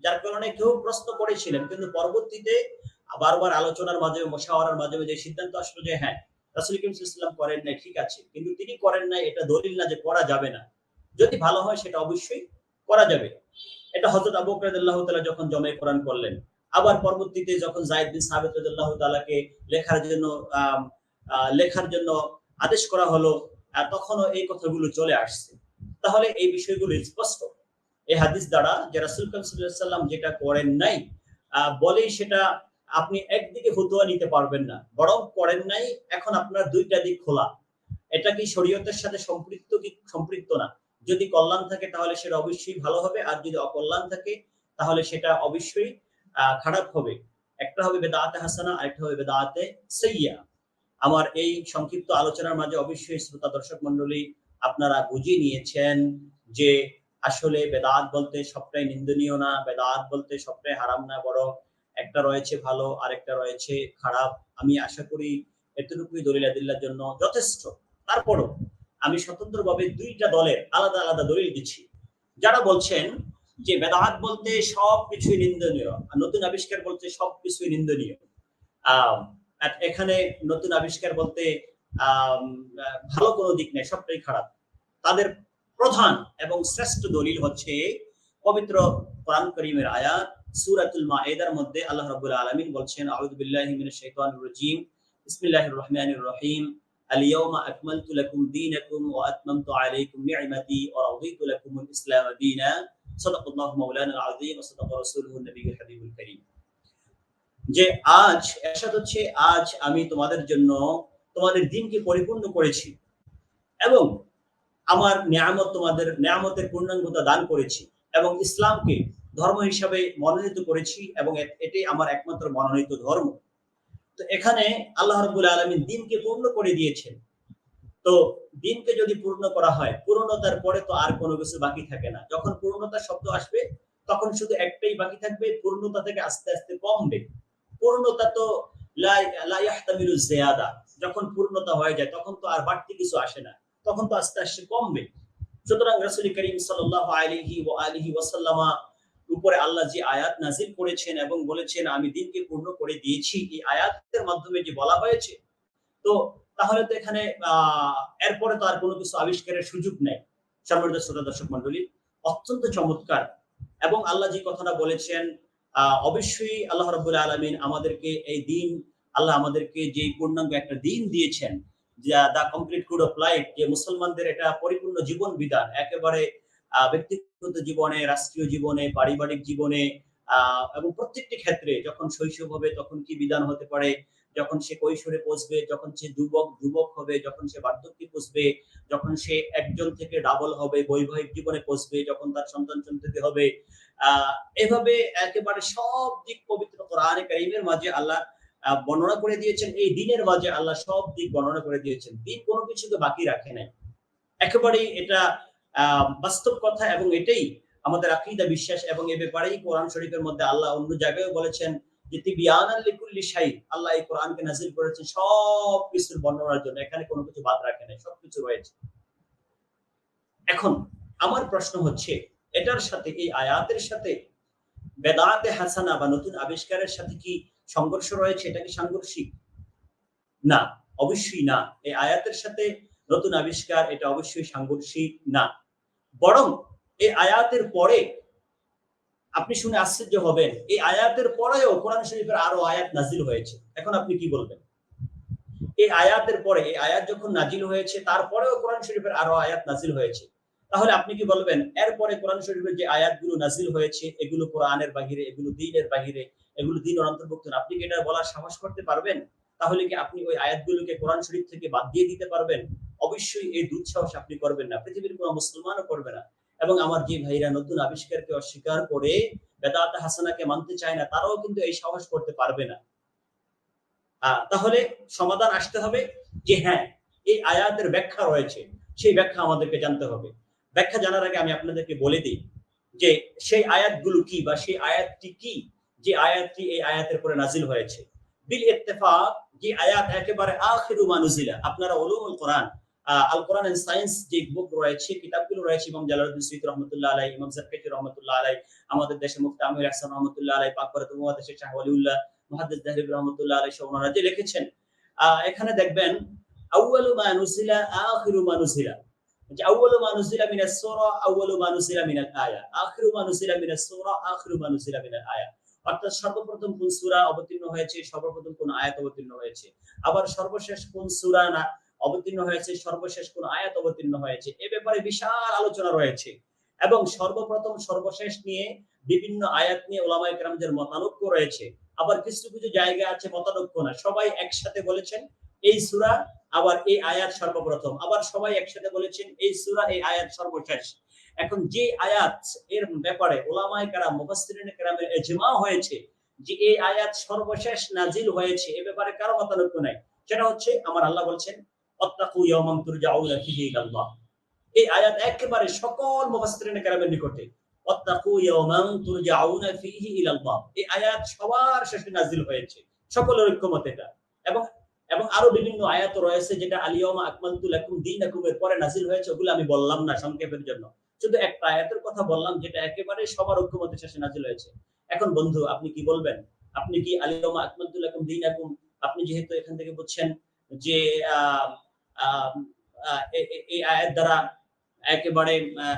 যার কারণে কেউ প্রশ্ন করেছিলেন, কিন্তু পরবর্তীতে বারবার আলোচনার মাধ্যমে, মুশাওয়ারার মাধ্যমে যে সিদ্ধান্ত আসলো যে হ্যাঁ রাসূল করিম সাল্লাল্লাহু আলাইহি ওয়াসাল্লাম করেন নাই, ঠিক আছে, কিন্তু তিনি করেন নাই এটা দলিল না যে করা যাবে না। যদি ভালো হয় সেটা অবশ্যই করা যাবে। এটা হযরত আবু বকর রাদিয়াল্লাহু তাআলা যখন জমে কোরআন করলেন, আবার পরবর্তীতে যখন যায়েদ বিন সাবিত রাদিয়াল্লাহু তাআলাকে লেখার জন্য আদেশ করা হলো, তখনও এই কথাগুলো চলে আসছে। তাহলে এই বিষয়গুলো স্পষ্ট এই হাদিস দ্বারা যে রাসূল সাল্লাল্লাহু আলাইহি ওয়াসাল্লাম যেটা করেন নাই বলেই সেটা আপনি একদিকে ফতোয়া নিতে পারবেন না, বরং করেন নাই, এখন আপনার দুইটা দিক খোলা। এটা কি শরীয়তের সাথে সম্পৃক্ত কি সম্পৃক্ত না? যদি কল্যাণ থাকে তাহলে সেটা অবশ্যই ভালো হবে, আর যদি অকল্যাণ থাকে তাহলে সেটা অবশ্যই খারাপ হবে। একটা হবে বেদাতে হাসানা, আরেকটা হবে বেদাতে সাইয়্যা। আমার এই সংক্ষিপ্ত আলোচনার মাঝে অবশ্যই শ্রোতা দর্শক মণ্ডলী আপনারা বুঝিয়ে নিয়েছেন যে আসলে বেদাত বলতে সবটাই নিন্দনীয় না, বেদাত বলতে সবটাই হারাম না, বরং একটা রয়েছে ভালো আর একটা রয়েছে খারাপ। আমি আশা করি এতটুকুই দলিল আদিল্লার জন্য যথেষ্ট। তারপরও আমি স্বতন্ত্রভাবে দুইটা দলের আলাদা আলাদা দলিল দিচ্ছি। যারা বলছেন যে বেদাত বলতে সবকিছুই নিন্দনীয়, নতুন আবিষ্কার বলতে সবকিছুই নিন্দনীয়, এখানে নতুন আবিষ্কার বলতে ভালো কোনো দিক নেই, সবটাই খারাপ, তাদের প্রধান এবং শ্রেষ্ঠ দলিল হচ্ছে পবিত্র কোরআন কারীমের আয়াত সূরাতুল মাঈদার মধ্যে আল্লাহ রাব্বুল আলামিন বলছেন, আউযু বিল্লাহি মিনাশ শাইতানির রাজীম, বিসমিল্লাহির রহমানির রহিম, আল-ইয়াওমা আকমালতু লাকুম দীনাকুম ওয়া আতমামতু আলাইকুম নি'মাতি ওয়া রাদিতু লাকুমুল ইসলাম দীনা। সাদাকাল্লাহু মাওলানা আল-আযীম ওয়া সাদাকা রাসূলুহুন নবিয়্যুল হাবিবুল কারীম। যে আজ এরশাদ হচ্ছে, আজ আমি তোমাদের জন্য তোমাদের দিনকে পরিপূর্ণ করেছি এবং আমার তোমাদের নিয়ামতের পূর্ণাঙ্গতা দান করেছি এবং ইসলামকে ধর্ম হিসাবে মনোনীত করেছি এবং এটাই আমার একমাত্র মনোনীত ধর্ম। তো এখানে আল্লাহ রাব্বুল আলামিন দিনকে পূর্ণ করে দিয়েছেন। তো দিনকে যদি পূর্ণ করা হয়, পূর্ণতার পরে তো আর কোনো কিছু বাকি থাকে না। যখন পূর্ণতার শব্দ আসবে, তখন শুধু একটাই বাকি থাকবে, পূর্ণতা থেকে আস্তে, আস্তে কমবে। পূর্ণতা তো লা লা ইয়াহতামিলু জিয়াদা। যখন পূর্ণতা হয়ে যায়, তখন তো আর বাড়তি কিছু আসে না। তখন তো আস্তে, আস্তে কমবে। সুতরাং রাসূল করিম সাল্লাল্লাহু আলাইহি ওয়া আলিহি ওয়াসাল্লামা উপরে আল্লাহ যে আয়াত নাযিল করেছেন এবং বলেছেন আমি দিনকে পূর্ণ করে দিয়েছি, এই আয়াতের মাধ্যমে যে বলা হয়েছে, তো তাহলে তো এখানে এরপরে তো আর কোনো কিছু আবিষ্কারের সুযোগ নেই। সম্মানিত শ্রোতা দর্শক মণ্ডলী, অত্যন্ত চমৎকার এবং আল্লাহ যে কথাটা বলেছেন, অবশ্যই আল্লাহ রাব্বুল আলামিন আমাদেরকে এই দিন, আল্লাহ আমাদেরকে যে পূর্ণাঙ্গ একটা দিন দিয়েছেন, যা the complete code of life, যে মুসলমানদের এটা পরিপূর্ণ জীবন বিধান। একেবারে ব্যক্তিগত জীবনে, রাষ্ট্রীয় জীবনে, পারিবারিক জীবনে এবং প্রত্যেকটি ক্ষেত্রে যখন শৈশব হবে তখন কি বিধান হতে পারে, যখন সে কৈশোরে পৌঁছবে, যখন সে যুবক হবে, যখন সে বার্ধক্যে পৌঁছবে, যখন সে একজন থেকে ডাবল হবে, বৈবাহিক জীবনে পৌঁছবে, যখন তার সন্তান-সন্ততি হবে। এভাবে একেবারে সব দিক পবিত্র কোরআনে কারীমের মাঝে আল্লাহ বর্ণনা করে দিয়েছেন। এই দিনের মাঝে আল্লাহ সব দিক বর্ণনা করে দিয়েছেন। দিন কোনো কিছুকে বাকি রাখে নাই। একেবারেই এটা বাস্তব কথা এবং এটাই আমাদের আকীদা, বিশ্বাস এবং এ ব্যাপারেই কোরআন শরীফের মধ্যে আল্লাহ অন্য জায়গায়ও বলেছেন যে তিবিয়ানান লিকুল্লি শাই। আল্লাহ এই কোরআনকে নাযিল করেছেন সবকিছুর বর্ণনার জন্য। এখানে কোনো কিছু বাদ রাখে নাই। সবকিছু রয়েছে। এখন আমার প্রশ্ন হচ্ছে, এটার সাথে, এই আয়াতের সাথে বেদাতে হাসানা বা নতুন আবিষ্কারের সাথে কি সংঘর্ষ রয়েছে? এটা কি সাংঘর্ষিক? না, অবশ্যই না। এই আয়াতের সাথে নতুন আবিষ্কার এটা অবশ্যই সাংঘর্ষিক না। বরং এই আয়াতের পরে আপনি শুনে আশ্চর্য হবেন, এই আয়াতের পরেও কোরআন শরীফের আরো আয়াত নাজিল হয়েছে। এখন আপনি কি বলবেন? এই আয়াতের পরে, এই আয়াত যখন নাজিল হয়েছে তারপরেও কোরআন শরীফের আরো আয়াত নাজিল হয়েছে। তাহলে আপনি কি বলবেন এরপরে কোরআন শরীফের যে আয়াতগুলো নাজিল হয়েছে এগুলো কোরআনের বাহিরে, এগুলো দ্বীনের বাহিরে, এগুলো দ্বীনের অন্তর্ভুক্ত না? আপনি কি এটা বলার সাহস করতে পারবেন? তাহলে কি আপনি ওই আয়াতগুলোকে কোরআন শরীফ থেকে বাদ দিয়ে দিতে পারবেন? অবশ্যই এই দুঃসাহস আপনি করবেন না। পৃথিবীর কোন মুসলমানও করবে না। এবং আমার যে ভাইরা নতুন আবিষ্কারকে অস্বীকার করে বেদাত হাসানাকে মানতে চায় না, তারাও কিন্তু এই সাহস করতে পারবে না। তাহলে সমাধান আসতে হবে যে হ্যাঁ, এই আয়াতের ব্যাখ্যা রয়েছে, সেই ব্যাখ্যা আমাদেরকে জানতে হবে। ব্যাখ্যা জানার আগে আমি আপনাদেরকে বলে দিই যে সেই আয়াতগুলো কি বা সেই আয়াতটি কি, যে আয়াতটি এই আয়াতের পরে নাজিল হয়েছে। বিল ইত্তেফাক, যে আয়াত একেবারে আখিরু মা নুজিলা। আপনারা উলুমুল কোরআন, আল কোরআন এন্ড সায়েন্স যে বুক রয়েছে, কিতাবগুলো রয়েছে, ইমাম জালালউদ্দিন সুয়ুতী রহমাতুল্লাহ আলাইহি, ইমাম জারকাশী রহমাতুল্লাহ আলাইহি, আমাদের দেশের মুফতি আমির ইহসান রহমাতুল্লাহ আলাইহি, পাকবারাতুল মুহাদ্দিস শাহ ওয়ালিউল্লাহ মুহাদ্দিস দেহলভী রহমাতুল্লাহ আলাইহি সহ ওনারা যে লিখেছেন, এখানে দেখবেন আউয়ালু মা নুজিলা আখিরু মা নুজিলা। যে আউয়ালু মা নুজিলা মিনাস সূরা আউয়ালু মা নুজিলা মিনাল আয়া, আখিরু মা নুজিলা মিনাস সূরা আখিরু মা নুজিলা মিনাল আয়া। অর্থাৎ সর্বপ্রথম কোন সূরা অবতীর্ণ হয়েছে, সর্বপ্রথম কোন আয়াত অবতীর্ণ হয়েছে, আবার সর্বশেষ কোন সূরা না অবতীর্ণ হয়েছে, সর্বশেষ কোন আয়াত অবতীর্ণ হয়েছে। এ ব্যাপারে বিশাল আলোচনা রয়েছে এবং সর্বপ্রথম সর্বশেষ নিয়ে বিভিন্ন আয়াত নিয়ে উলামায়ে কেরামদের মতানৈক্য রয়েছে। আবার কিছু কিছু জায়গা আছে মতানৈক্য না, সবাই একসাথে বলেছেন এই সূরা, আবার এই আয়াত সর্বপ্রথম, আবার সবাই একসাথে বলেছেন এই সূরা, এই আয়াত সর্বশেষ। এখন যে আয়াত এর ব্যাপারে উলামায়ে কেরাম, মুফাসসিরিনে কেরামের ইজমা হয়েছে যে এই আয়াত সর্বশেষ নাজিল হয়েছে, এ ব্যাপারে কারো মতানৈক্য নাই। সেটা হচ্ছে আমার আল্লাহ বলছেন ওয়াত্তাকু ইয়াওমান তুরজাউনা ফিহি ইলাল্লাহ। এই আয়াত একেবারে সকল মুফাসসিরিনে কেরামের নিকটে ওয়াত্তাকু ইয়াওমান তুরজাউনা ফিহি ইলাল্লাহ, এই আয়াত সবার শেষে নাজিল হয়েছে, সকলের ঐক্যমত এটা। এবং এবং আরো বিভিন্ন আয়াত রয়েছে যেটা আল-ইয়াওমা আকমালতু লাকুম দীনাকুম এর পরে নাজিল হয়েছে, ওগুলো আমি বললাম না সংক্ষেপের জন্য। শুধু একটা আয়াতের কথা বললাম যেটা একেবারে সবার ঐক্যমতের শেষে নাজিল হয়েছে। এখন বন্ধু আপনি কি বলবেন? আপনি কি আল-ইয়াওমা আকমালতু লাকুম দীনাকুম, আপনি যেহেতু এখান থেকে বুঝছেন যে আ আ আ এই আয়াত দ্বারা একেবারে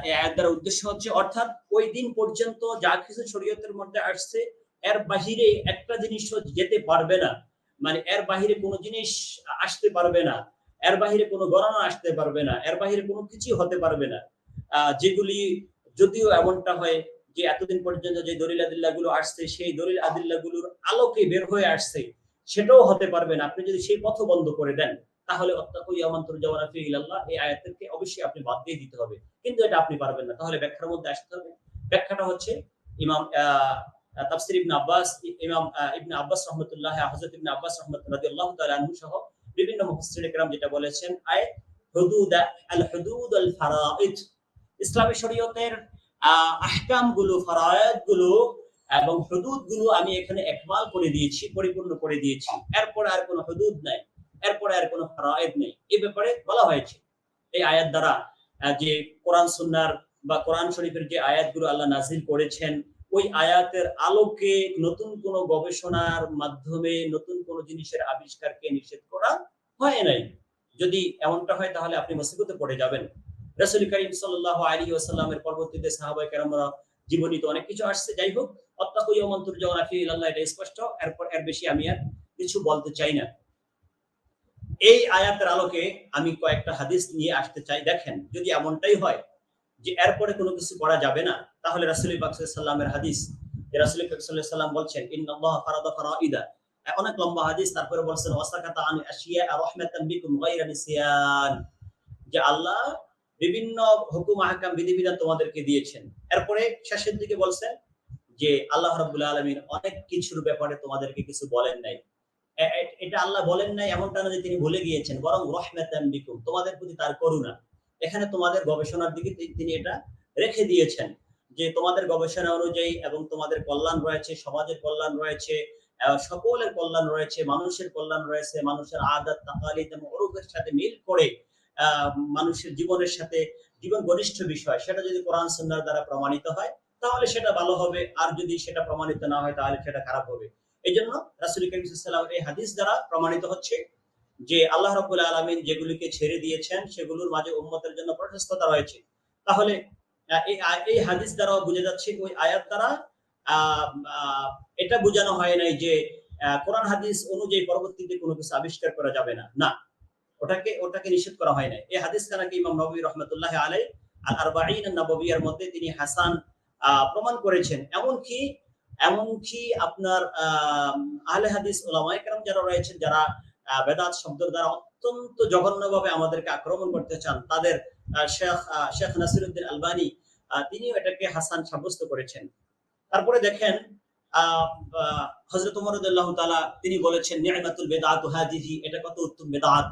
এই আয়াত দ্বারা উদ্দেশ্য হচ্ছে, অর্থাৎ ওই দিন পর্যন্ত যা কিছু শরীয়তের মধ্যে আসছে এর বাহিরে একটা জিনিসও যেতে পারবে না। মানে এর বাহিরে কোনো জিনিস আসতে পারবে না। এর বাহিরে কোনো গণনা আসতে পারবে না। এর বাহিরে কোনো কিছুই হতে পারবে না। যেগুলি, যদিও এমনটা হয় যে এতদিন পর্যন্ত যে দলিল আদিল্লাহ গুলো আসছে সেই দলিল আদিল্লাহ গুলোর আলোকে বের হয়ে আসছে, সেটাও হতে পারবে না। আপনি যদি সেই পথ বন্ধ করে দেন, তাহলে অত্তাকু ইয়াওমান তুরজাউনা ফীহি ইলাল্লাহ, এই আয়াতকে অবশ্যই আপনি বাদ দিয়ে দিতে হবে। কিন্তু এটা আপনি পারবেন না। তাহলে ব্যাখ্যার মধ্যে আসতে হবে। ব্যাখ্যাটা হচ্ছে ইমাম তাফসীর ইবনে আব্বাস, ইমাম ইবনে আব্বাস রাহমাতুল্লাহ, হযরত ইবনে আব্বাস রাদিয়াল্লাহু তাআলা আনহু সহ বিভিন্ন মুফাসসিরে কেরাম যেটা বলেছেন, হুদুদ আল ফারাইদ, ইসলামী শরীয়তের আহকাম গুলো, ফরায়েদ গুলো এবং হুদুদ গুলো আমি এখানে একমাল করে দিয়েছি, পরিপূর্ণ করে দিয়েছি। এরপরে আর কোনো হুদুদ নাই, এরপরে আর কোনো ফরায়েদ নেই। এই ব্যাপারে বলা হয়েছে। এই আয়াত দ্বারা যে কোরআন সুন্নাহর বা কোরআন শরীফের যে আয়াতগুলো আল্লাহ নাযিল করেছেন, ওই আয়াতের আলোকে নতুন কোনো গবেষণার মাধ্যমে নতুন কোনো জিনিসের আবিষ্কারকে নিষেধ করা হয় নাই। যদি এমনটা হয় তাহলে আপনি মুসিবতে পড়ে যাবেন। রাসূল করিম সাল্লাল্লাহু আলাইহি ওয়াসাল্লামের পরবর্তীতে সাহাবায়ে কেরামরা জীবনীতে অনেক কিছু আসছে। যাই হোক, অত্তাকু ইয়াওমান তুরজাউনা ফীহি ইলাল্লাহ, এটা স্পষ্ট। এর বেশি আমি আর কিছু বলতে চাই না। এই আয়াতের আলোকে আমি কয়েকটা হাদিস নিয়ে আসতে চাই। দেখেন, যদি এমনটাই হয় যে এরপরে কোনো কিছু করা যাবে না, তাহলে রাসূল পাক সাল্লাল্লাহু আলাইহি ওয়াসাল্লামের হাদিস, যে রাসূল পাক সাল্লাল্লাহু আলাইহি ওয়াসাল্লাম বলছেন, ইন্নাল্লাহা ফারাদা ফারাইদা, অনেক লম্বা হাদিস। তারপরে বলছেন ওয়াসাকাতা আন আশিয়া রাহমাতান বিকুম গায়রা নিসিয়ান, যে আল্লাহ বিভিন্ন হুকুম আহকাম বিধিবিধান তোমাদেরকে দিয়েছেন। এরপরে শেষের দিকে বলছেন যে আল্লাহ রাব্বুল আলামিন অনেক কিছুর ব্যাপারে তোমাদেরকে কিছু বলেন নাই। এটা আল্লাহ বলেন নাই এমনটা না যে তিনি ভুলে গিয়েছেন, বরং রাহমাতান বিকুম, তোমাদের প্রতি তার করুণা। এখানে তোমাদের গবেষণার দিকে তিনি এটা রেখে দিয়েছেন, যে তোমাদের গবেষণা অনুযায়ী এবং তোমাদের কল্যাণ রয়েছে, সমাজের কল্যাণ রয়েছে, সকলের কল্যাণ রয়েছে, মানুষের কল্যাণ রয়েছে, মানুষের আদাত তাকালিদ এবং উরুফের সাথে মিল করে মানুষের জীবনের সাথে জীবন ঘনিষ্ঠ বিষয়, সেটা যদি কোরআন সুন্নাহর দ্বারা প্রমাণিত হয় তাহলে সেটা ভালো হবে, আর যদি সেটা প্রমাণিত না হয় তাহলে সেটা খারাপ হবে। এইজন্য রাসূল করিম সাল্লাল্লাহু আলাইহি ওয়াসাল্লাম এই হাদিস দ্বারা প্রমাণিত হচ্ছে যে আল্লাহ রাব্বুল আলামিন যেগুলিকে ছেড়ে দিয়েছেন সেগুলোর মাঝে উম্মতের জন্য প্রশস্ততা রয়েছে। তাহলে এই হাদিস দ্বারাও বোঝা যাচ্ছে, ওই আয়াত দ্বারা এটা বোঝানো হয় নাই যে কোরআন হাদিস অনুযায়ী পরবর্তীতে কোনো কিছু আবিষ্কার করা যাবে না। না, ওটাকে নিষেধ করা হয় নাই। এই হাদিস খানাকে ইমাম নববী রাহমাতুল্লাহ আলাইহি আল আরবাঈন আন-নববিয়ার মধ্যে তিনি হাসান প্রমাণ করেছেন। এমনকি আপনার আহলে হাদিস উলামায়ে কেরাম যারা রয়েছেন, যারা বেদাত শব্দের দ্বারা অত্যন্ত জঘন্যভাবে আমাদেরকে আক্রমণ করতে চান, তাদের শেখ নাসিরউদ্দিন আলবানী তিনিও এটাকে হাসান সাব্যস্ত করেছেন। তারপরে দেখেন হযরত ওমর রাদিয়াল্লাহু তাআলা তিনি বলেছেন, নি'মাতুল বিদআতু হাযিহি, এটা কত উত্তম বেদাত।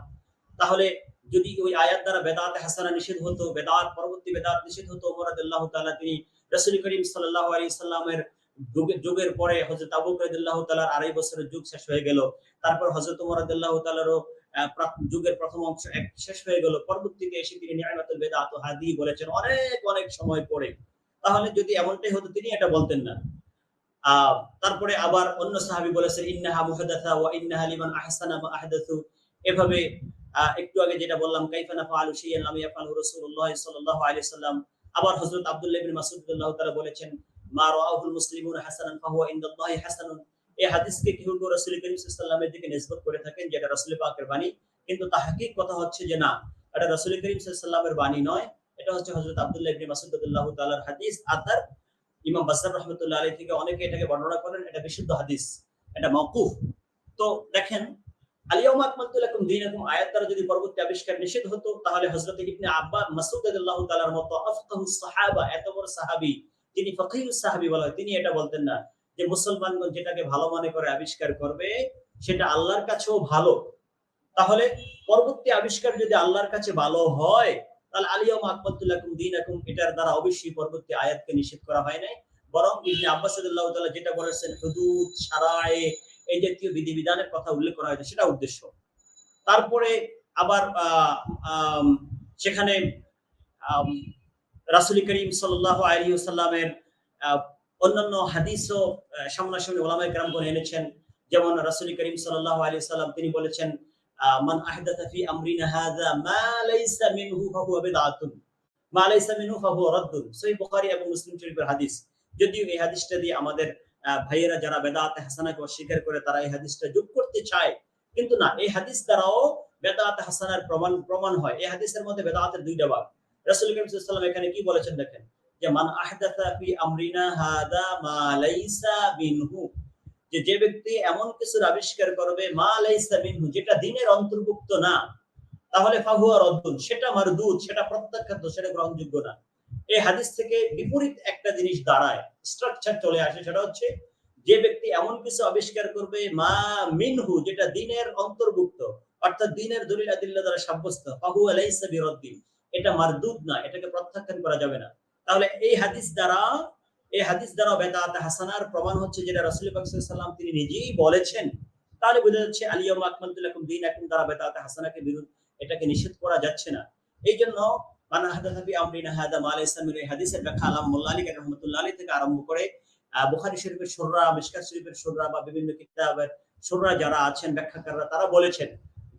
তাহলে যদি ওই আয়াত দ্বারা বেদাত হাসানা নিষেধ হতো, বেদাত পরবর্তী বেদাত নিষেধ হতো, ওমর রাদিয়াল্লাহু তাআলা তিনি রাসূল করিম সাল্লাল্লাহু আলাইহি সাল্লামের যুগের পরে হযরত আবু বকর রাদিয়াল্লাহু তাআলার 2.5 বছরের যুগ শেষ হয়ে গেল। তারপর হযরত ওমর রাদিয়াল্লাহু তাআলারও যুগের প্রথম অংশ শেষ হয়ে গেল। পরবর্তীতে এসে তিনি নি'মাতুল বিদআতু হাযিহি বলেছেন অনেক সময় পরে। তাহলে যদি এমনটাই হতো তিনি এটা বলতেন না। তারপরে আবার অন্য সাহাবী বলেছেন, ইন্নাহা মুহাদাসা ওয়া ইন্নাহা লিমান আহসানা মা আহদাসু। এভাবে একটু আগে যেটা বললাম, কাইফা নাফআলু শাইআন লাম ইয়াফআলহু রাসূলুল্লাহ সাল্লাল্লাহু আলাইহি ওয়াসাল্লাম। আবার হযরত আব্দুল্লাহ ইবনে মাসউদ রাদিয়াল্লাহু তাআলা বলেছেন, মা রাআহুল মুসলিমুনা হাসানান ফাহুয়া ইনদাল্লাহি হাসানুন। এই হাদিসকে কেউ রাসূল করিম সাল্লাল্লাহু আলাইহি ওয়াসাল্লামের দিকে নিসবত করে থাকেন যেটা রাসূল পাকের বাণী, কিন্তু তাহকিক কথা হচ্ছে যে না, এটা রাসূল করিম সাল্লাল্লাহু আলাইহি ওয়াসাল্লামের বাণী নয়, এটা হচ্ছে হযরত আব্দুল্লাহ ইবনে মাসউদ রাদিয়াল্লাহু তাআলার হাদিস। আতার ইমাম বাসার রাহমাতুল্লাহ আলাইহি থেকে অনেকে এটাকে বর্ণনা করেন এটা বিশুদ্ধ হাদিস, এটা মাওকুফ। তো দেখেন, আল-ইয়াওমা আকমালতু লাকুম দীনাকুম আয়াত দ্বারা যদি পরবর্তী আবিষ্কার নিষেধ হতো, তাহলে হযরত ইবনে আব্বাস মাসউদ রাদিয়াল্লাহু তাআলার মতো আফকাহুস সাহাবা, এত বড় সাহাবী, যিনি ফকিহুস সাহাবী বলা হয়, তিনি এটা বলতেন না যে মুসলমানগণ যেটাকে ভালো মনে করে আবিষ্কার করবে সেটা আল্লাহর কাছেও ভালো। তাহলে পরবর্তী আবিষ্কার যদি আল্লাহর কাছে ভালো হয়, তাহলে আল-ইয়াওমা আকমালতু লাকুম দীনাকুম এটার দ্বারা অবশ্যই পরবর্তী আয়াতকে নিষেধ করা হয় নাই, বরং ইবনে আব্বাস রাদিয়াল্লাহু তাআলা যেটা বলেছেন হুদুদ, শারায়ে, এই জাতীয় বিধিবিধানের কথা উল্লেখ করা হয়েছে, সেটা উদ্দেশ্য। তারপরে আবার সেখানে রাসূল করিম সাল্লাল্লাহু আলাইহি ওয়াসাল্লামের অন্যান্য হাদিসও সামনাসামনি উলামায়ে কেরামগণ এনেছেন। যেমন রাসূল করিম সাল্লাল্লাহু আলাইহি ওয়াসাল্লাম তিনি বলেছেন, মান আহদাথা ফি আমরিনা হাযা মা লাইসা মিনহু ফাহুয়া বিদআতুন মা লাইসা মিনহু ফাহুয়া রাদ্দুন। সহিহ বুখারী এবং মুসলিম শরীফের হাদিস। যদিও এই হাদিসটা দিয়ে আমাদের ভাইয়েরা যারা বেদাত হাসানাকে অস্বীকার করে তারা এই হাদিসটা যোগ করতে চায়, কিন্তু না, এই হাদিস দ্বারাও বেদাত হাসানার প্রমাণ হয়। এই হাদিসের মধ্যে বেদাতের দুইটা ভাগ। রাসূল করিম সাল্লাল্লাহু আলাইহি ওয়াসাল্লাম এখানে কি বলেছেন দেখেন, যে মান আহদাসা ফি আমরিনা হাদা মা লাইসা মিনহু, যে ব্যক্তি এমন কিছুর আবিষ্কার করবে মা লাইসা মিনহু, যেটা দ্বীনের অন্তর্ভুক্ত না, তাহলে ফাহুয়া রদ্দুন, সেটা মারদুদ, সেটা প্রত্যাখ্যাত, সেটা গ্রহণযোগ্য না। এই হাদিস থেকে বিপরীত একটা জিনিস দাঁড়ায়, স্ট্রাকচার চলে আসে, সেটা হচ্ছে যে ব্যক্তি এমন কিছু আবিষ্কার করবে মা মিনহু, যেটা দ্বীনের অন্তর্ভুক্ত, অর্থাৎ দ্বীনের দলিল আদিল্লাহ দ্বারা সাব্যস্ত, ফাহুয়া লাইসা বিরদ্দিন, এটা মারদুদ না, এটাকে প্রত্যাখ্যান করা যাবে না। তাহলে এই হাদিস দ্বারা বেদাত হাসানার প্রমাণ হচ্ছে যেটা রাসূল পাক সাল্লাল্লাহু আলাইহি ওয়াসাল্লাম তিনি নিজেই বলেছেন। তাহলে বোঝা যাচ্ছে আলিয়াউমা আকমালতু লাকুম দীনাকুম দ্বারা বেদাত হাসানাকে এটাকে নিষেধ করা যাচ্ছে না। এই জন্য মান আহদাসা ফি আমরিনা হাদা মা লাইসা মিনহু, এই হাদিসের ব্যাখ্যা আল্লামা মোল্লা আলী রাহমাতুল্লাহ আলাইহি থেকে আরম্ভ করে বুখারী শরীফের শুররা, মিশকাত শরীফের শুররা বা বিভিন্ন কিতাবের শুররা যারা আছেন ব্যাখ্যাকাররা, তারা বলেছেন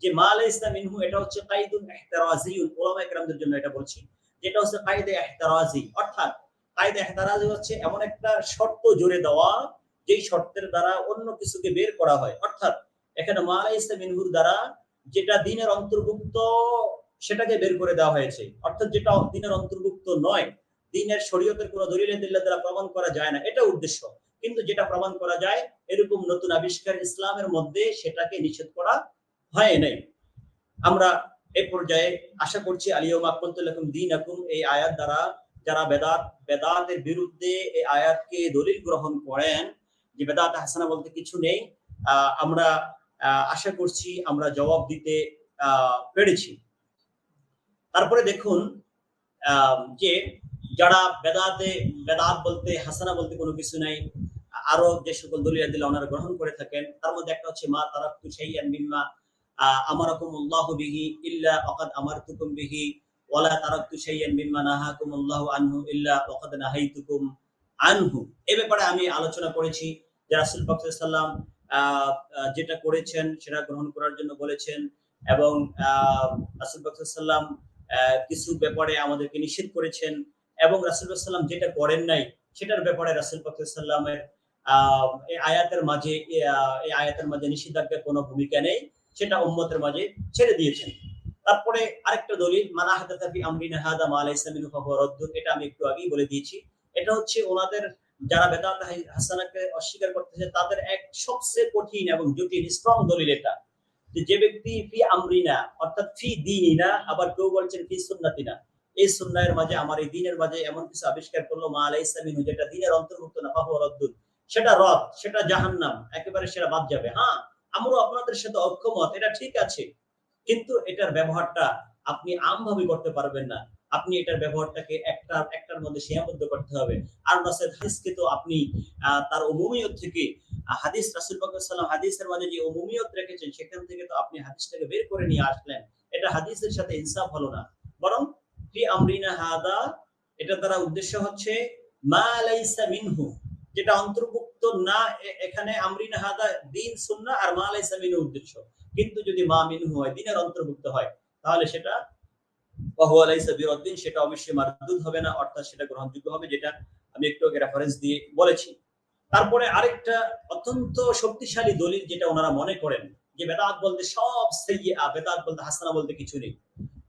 যে মা লাইসা মিনহু এটা হচ্ছে কাইদুন ইহতিরাজিয়ুন, উলামায়ে কেরামদের জন্য এটা বলছি, যেটা হচ্ছে কায়দা ইহতিরাজি। অর্থাৎ কায়দা ইহতিরাজি হচ্ছে এমন একটা শর্ত জুড়ে দেওয়া, যেই শর্তের দ্বারা অন্য কিছুকে বের করা হয়। অর্থাৎ এখানে মা লাইসা মিনহুর দ্বারা যেটা দ্বীনের অন্তর্ভুক্ত সেটাকে বের করে দেওয়া হয়েছে, অর্থাৎ যেটা দ্বীনের অন্তর্ভুক্ত নয়, দ্বীনের শরীয়তের কোনো দলিল আদিল্লাহ দ্বারা প্রমাণ করা যায় না, এটা উদ্দেশ্য। কিন্তু যেটা প্রমাণ করা যায় এরকম নতুন আবিষ্কার ইসলামের মধ্যে, সেটাকে নিষেধ করা হয় নাই। আমরা এই পর্যায়ে আশা করছি আলিয়াউমা আকমালতু লাকুম দীনাকুম এই আয়াত দ্বারা যারা বেদাতের বিরুদ্ধে এই আয়াতকে দলিল গ্রহণ করেন যে বেদাত হাসানা বলতে কিছু নেই, আমরা আশা করছি আমরা জবাব দিতে পেরেছি। তারপরে দেখুন যে যারা বেদাত বলতে হাসানা বলতে কোনো কিছু নাই, আরো যে সকল দলিল আদিল্লাহ ওনারা গ্রহণ করে থাকেন, তার মধ্যে একটা হচ্ছে মা তারাকতু শাইআন মিম্মা আমারাকুমুল্লাহু বিহি ইল্লা ওয়াকাদ আমারতুকুম বিহি ওয়ালা তারাকতু শাইআন মিম্মা নাহাকুমুল্লাহু আনহু ইল্লা ওয়াকাদ নাহাইতুকুম আনহু। এই ব্যাপারে আমি আলোচনা করেছি যে রাসূল পাক সাল্লাল্লাহু আলাইহি ওয়াসাল্লাম যেটা করেছেন সেটা গ্রহণ করার জন্য বলেছেন, এবং রাসূল পাক সাল্লাল্লাহু আলাইহি ওয়াসাল্লাম কিছু ব্যাপারে আমাদেরকে নিষেধ করেছেন, এবং রাসূল সাল্লাল্লাহু আলাইহি ওয়াসাল্লাম যেটা করেন নাই সেটার ব্যাপারে রাসূল পাক সাল্লাল্লাহু আলাইহি ওয়াসাল্লামের এই আয়াতের মাঝে নিষেধাজ্ঞার কোনো ভূমিকা নেই, সেটা উম্মতের মাঝে ছেড়ে দিয়েছেন। তারপরে আরেকটা দলিল মান আহদাসা ফি আমরিনা হাদা মা লাইসা মিনহু ফাহুয়া রাদ্দুন, এটা আমি একটু আগেই বলে দিয়েছি। এটা হচ্ছে ওনাদের যারা বেদাত হাসানাকে অস্বীকার করতেছে তাদের এক সবচেয়ে কঠিন এবং জটিল স্ট্রং দলিল এটা, যে ব্যক্তি ফি আমরিনা অর্থাৎ ফি দীনিনা, আবার কেউ বলছেন ফি সুন্নাতিনা, এই সুন্নাহের মাঝে আমার এই দ্বীনের মাঝে এমন কিছু আবিষ্কার করলো মা লাইসা মিনহু, যেটা দ্বীনের অন্তর্ভুক্ত না, ফাহুয়া রাদ্দুন, সেটা রদ, সেটা জাহান্নাম, একেবারে সেটা বাদ যাবে। হ্যাঁ, আমরাও আপনাদের সাথে অক্ষমত, এটা ঠিক আছে, কিন্তু এটার ব্যবহারটা আপনি আমভাবে করতে পারবেন না, আপনি এটার ব্যবহারটাকে একটার মধ্যে সীমাবদ্ধ করতে হবে। আর নসেদ হাদিসকে তো আপনি তার উমুমিয়ত থেকে হাদিস রাসূল পাক সাল্লাল্লাহু আলাইহি ওয়াসাল্লাম হাদিসের মাঝে যে উমুমিয়ত রেখেছেন সেখান থেকে তো আপনি হাদিসটাকে বের করে নিয়ে আসলেন, এটা হাদিসের সাথে ইনসাফ হলো না। বরং ফি আমরিনা হাদা, এটা দ্বারা উদ্দেশ্য হচ্ছে মা লাইসা মিনহু, যেটা অন্তর্ভুক্ত না, এখানে আমরিনা হাদা দ্বীন সুন্নাহ আর মা লাইসা মিনহু উদ্দেশ্য। কিন্তু যদি মা মিনহু হয়, দ্বীনের অন্তর্ভুক্ত হয়, তাহলে সেটা ওয়াহুয়া লাইসা বিরদ্দিন, সেটা অবশ্যই মারদুদ হবে না, অর্থাৎ সেটা গ্রহণযোগ্য হবে, যেটা আমি একটু আগে রেফারেন্স দিয়ে বলেছি। তারপরে আরেকটা অত্যন্ত শক্তিশালী দলিল যেটা ওনারা মনে করেন যে বেদাত বলতে সব সাইয়্যিআ, বেদাত বলতে হাসানা বলতে কিছু নেই,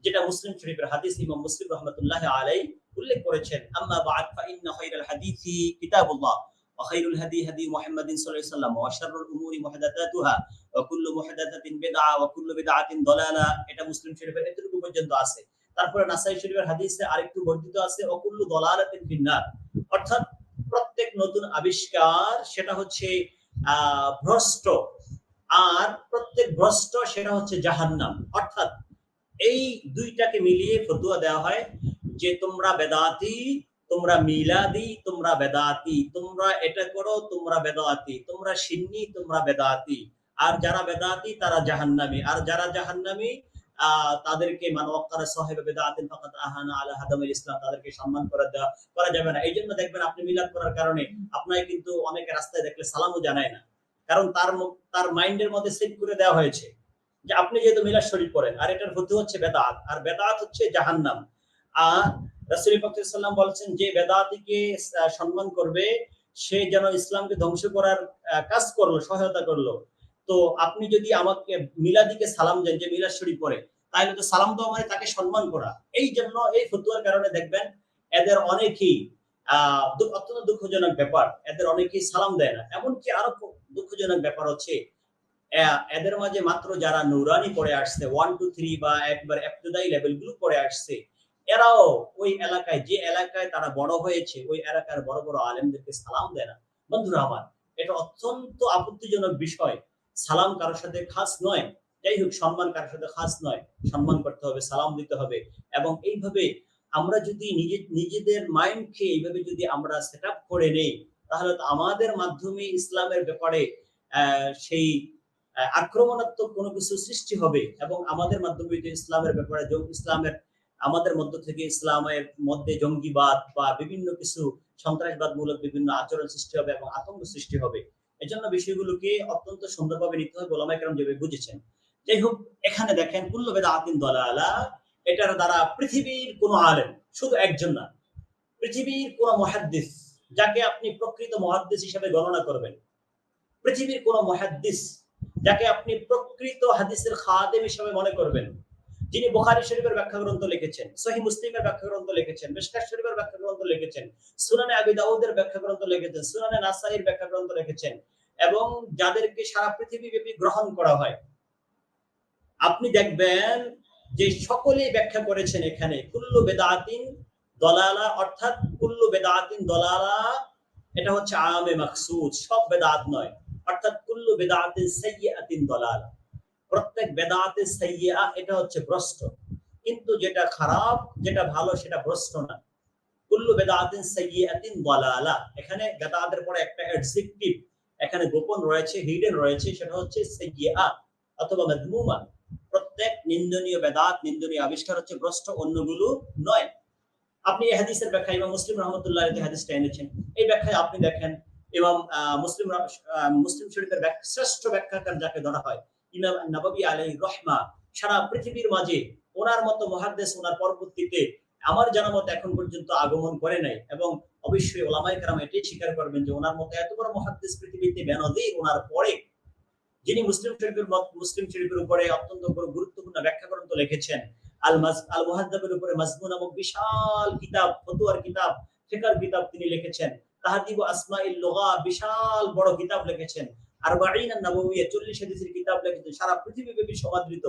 যেটা মুসলিম শরীফের হাদিস ইমাম মুসলিম রাহমাতুল্লাহি আলাইহি উল্লেখ করেছেন, আম্মা বা'দ ফা ইন্না খায়রাল হাদিসি কিতাবুল্লাহ ওয়া খায়রুল হাদি হাদি মুহাম্মাদিন সাল্লাল্লাহু আলাইহি ওয়াসাল্লাম ওয়া শাররুল উমুরি মুহদাথাতুহা ওয়া কুল্লু মুহদাথাতিন বিদআ ওয়া কুল্লু বিদআতিন দালালা। এটা মুসলিম শরীফের এতটুকু পর্যন্ত আছে। তারপরে নাসাই শরীফের হাদিসে আরেকটু বর্ধিত আছে ওয়া কুল্লু দালালাতিন ফিন্নার, অর্থাৎ প্রত্যেক নতুন আবিষ্কার সেটা হচ্ছে ভ্রষ্ট, আর প্রত্যেক ভ্রষ্ট সেটা হচ্ছে জাহান্নাম। অর্থাৎ এই দুইটাকে মিলিয়ে ফতোয়া দেওয়া হয় যে তোমরা বেদাতি, তোমরা মিলাদি, তোমরা বেদাতি, তোমরা এটা করো, তোমরা বেদাতি, তোমরা সুন্নি, তোমরা বেদাতি, আর যারা বেদাতি তারা জাহান্নামী, আর যারা জাহান্নামী তাদেরকে মান ওয়াক্কারা সাহিব বিদআতিন ফাকাদ আহানা আলা হাদামিল ইসলাম, তাদেরকে সম্মান করা যাবে না। এইজন্য দেখবেন আপনি মিলাদ করার কারণে আপনাকে কিন্তু অনেকে রাস্তায় দেখলে সালামও জানায় না, কারণ তার মাইন্ডের মধ্যে সেট করে দেওয়া হয়েছে যে আপনি যেহেতু মিলাদ শরীফ পড়েন, আর এটার ফতোয়া হচ্ছে বেদাত, আর বেদাত হচ্ছে জাহান্নাম। আর রাসূল পাক সাল্লাল্লাহু আলাইহি ওয়াসাল্লাম বলছেন যে বেদাতিকে সম্মান করবে সে যেন ইসলামকে ধ্বংস করার কাজ করলো, সহায়তা করলো। তো আপনি যদি আমাকে মিলাদিকে সালাম দেন, যে মিলাদ শরীফ পড়ে, তাহলে তো সালাম দেওয়া মানে তাকে সম্মান করা। এই জন্য এই ফতোয়ার কারণে দেখবেন এদের অনেকেই অত্যন্ত দুঃখজনক ব্যাপার, এদের অনেকেই সালাম দেয় না। এমনকি আরো দুঃখজনক ব্যাপার হচ্ছে এদের মাঝে মাত্র যারা নুরানি পড়ে আসছে 1 2 3 বা একবার ইবতিদায়ী লেভেল গুলো পড়ে আসছে, এরাও ওই এলাকায়, যে এলাকায় তারা বড় হয়েছে, ওই এলাকার বড় বড় আলেমদেরকে সালাম দেয় না। বন্ধুরা আমার, এটা অত্যন্ত আপত্তিজনক বিষয়। সালাম কারোর সাথে খাস নয়। যাই হোক, সম্মান কারোর সাথে খাস নয়। সম্মান করতে হবে, সালাম দিতে হবে। এবং এইভাবে আমরা যদি নিজেদের মাইন্ডকে এইভাবে যদি আমরা সেট আপ করে নেই, তাহলে তো আমাদের মাধ্যমে ইসলামের ব্যাপারে সেই আক্রমণাত্মক কোনো কিছু সৃষ্টি হবে এবং আমাদের মাধ্যমে যে ইসলামের ব্যাপারে ইসলামের আমাদের মধ্য থেকে ইসলামের মধ্যে জঙ্গিবাদ বা বিভিন্ন কিছু সন্ত্রাসবাদমূলক বিভিন্ন আচরণ সৃষ্টি হবে এবং আতঙ্ক সৃষ্টি হবে। এজন্য বিষয়গুলোকে অত্যন্ত সুন্দরভাবে নিতে হবে, ওলামায়ে কেরাম যেভাবে বুঝেছেন। যাই হোক, এখানে দেখেন কুল্লু বিদআতিন দালালা, এটার দ্বারা পৃথিবীর কোন আলেম, শুধু একজন না, পৃথিবীর কোন মুহাদ্দিস যাকে আপনি প্রকৃত মুহাদ্দিস হিসেবে গণনা করবেন, পৃথিবীর কোন মুহাদ্দিস যাকে আপনি প্রকৃত হাদিসের খাদেম হিসেবে মনে করবেন, যিনি বুখারী শরীফের ব্যাখ্যা গ্রন্থ লিখেছেন, সহিহ মুসলিমের ব্যাখ্যা গ্রন্থ লিখেছেন, মিশকাত শরীফের ব্যাখ্যা গ্রন্থ লিখেছেন, সুনানে আবি দাউদের ব্যাখ্যা গ্রন্থ লিখেছেন, সুনানে নাসাইর ব্যাখ্যা গ্রন্থ লিখেছেন, এবং যাদেরকে সারা পৃথিবীব্যাপী গ্রহণ করা হয়, আপনি দেখবেন যে সকলেই ব্যাখ্যা করেছেন এখানে কুল্লু বিদআতিন দালালা, অর্থাৎ কুল্লু বিদআতিন দালালা এটা হচ্ছে আমে মাকসুদ, সব বেদাত নয়। অর্থাৎ কুল্লু বিদআতিন সাইয়্যাতিন দালালা, প্রত্যেক বেদাতে সাইয়্যা এটা হচ্ছে ভ্রষ্ট, কিন্তু যেটা খারাপ, যেটা ভালো সেটা ভ্রষ্ট না। কুল্লু বিদআতিন সাইয়্যাতিন দালালা, এখানে বেদাতের পরে একটা অ্যাডজেক্টিভ এখানে গোপন রয়েছে, হিডেন রয়েছে, সেটা হচ্ছে সাইয়্যা অথবা মাযমুমা। প্রত্যেক নিন্দনীয় বেদাত, নিন্দনীয় আবিষ্কার হচ্ছে ভ্রষ্ট, অন্যগুলো নয়। আপনি এই হাদিসের ব্যাখ্যা ইমাম মুসলিম রাহমাতুল্লাহ আলাইহি হাদিসটা এনেছেন, এই ব্যাখ্যায় আপনি দেখেন ইমাম মুসলিম শরীফের শ্রেষ্ঠ ব্যাখ্যাকার যাকে ধরা হয় ইমাম নববী আলাইহির রহমা, সারা পৃথিবীর মাঝে ওনার মতো মুহাদ্দিস ওনার পরবর্তীতে আমার জানা মতে এখন পর্যন্ত আগমন করে নাই, এবং অবশ্যই ওলামায়ে কেরাম এটাই স্বীকার করবেন যে ওনার মতো এত বড় মুহাদ্দিস পৃথিবীতে বেনজির ওনার পরে, যিনি মুসলিম শরীফের উপরে অত্যন্ত গুরুত্বপূর্ণ ব্যাখ্যা গ্রন্থ লিখেছেন। আল মুহাদ্দাবের উপরে মাজমু নামক বিশাল কিতাব, ফতোয়ার কিতাব, ফিকর কিতাব তিনি লিখেছেন। তাহদিব আসমাইল লুগা বিশাল বড় কিতাব লিখেছেন। আরবাঈন আন-নবওয়িয়া 40 হাদিসের কিতাব লিখেছেন, সারা পৃথিবীব্যাপী সমাদৃত।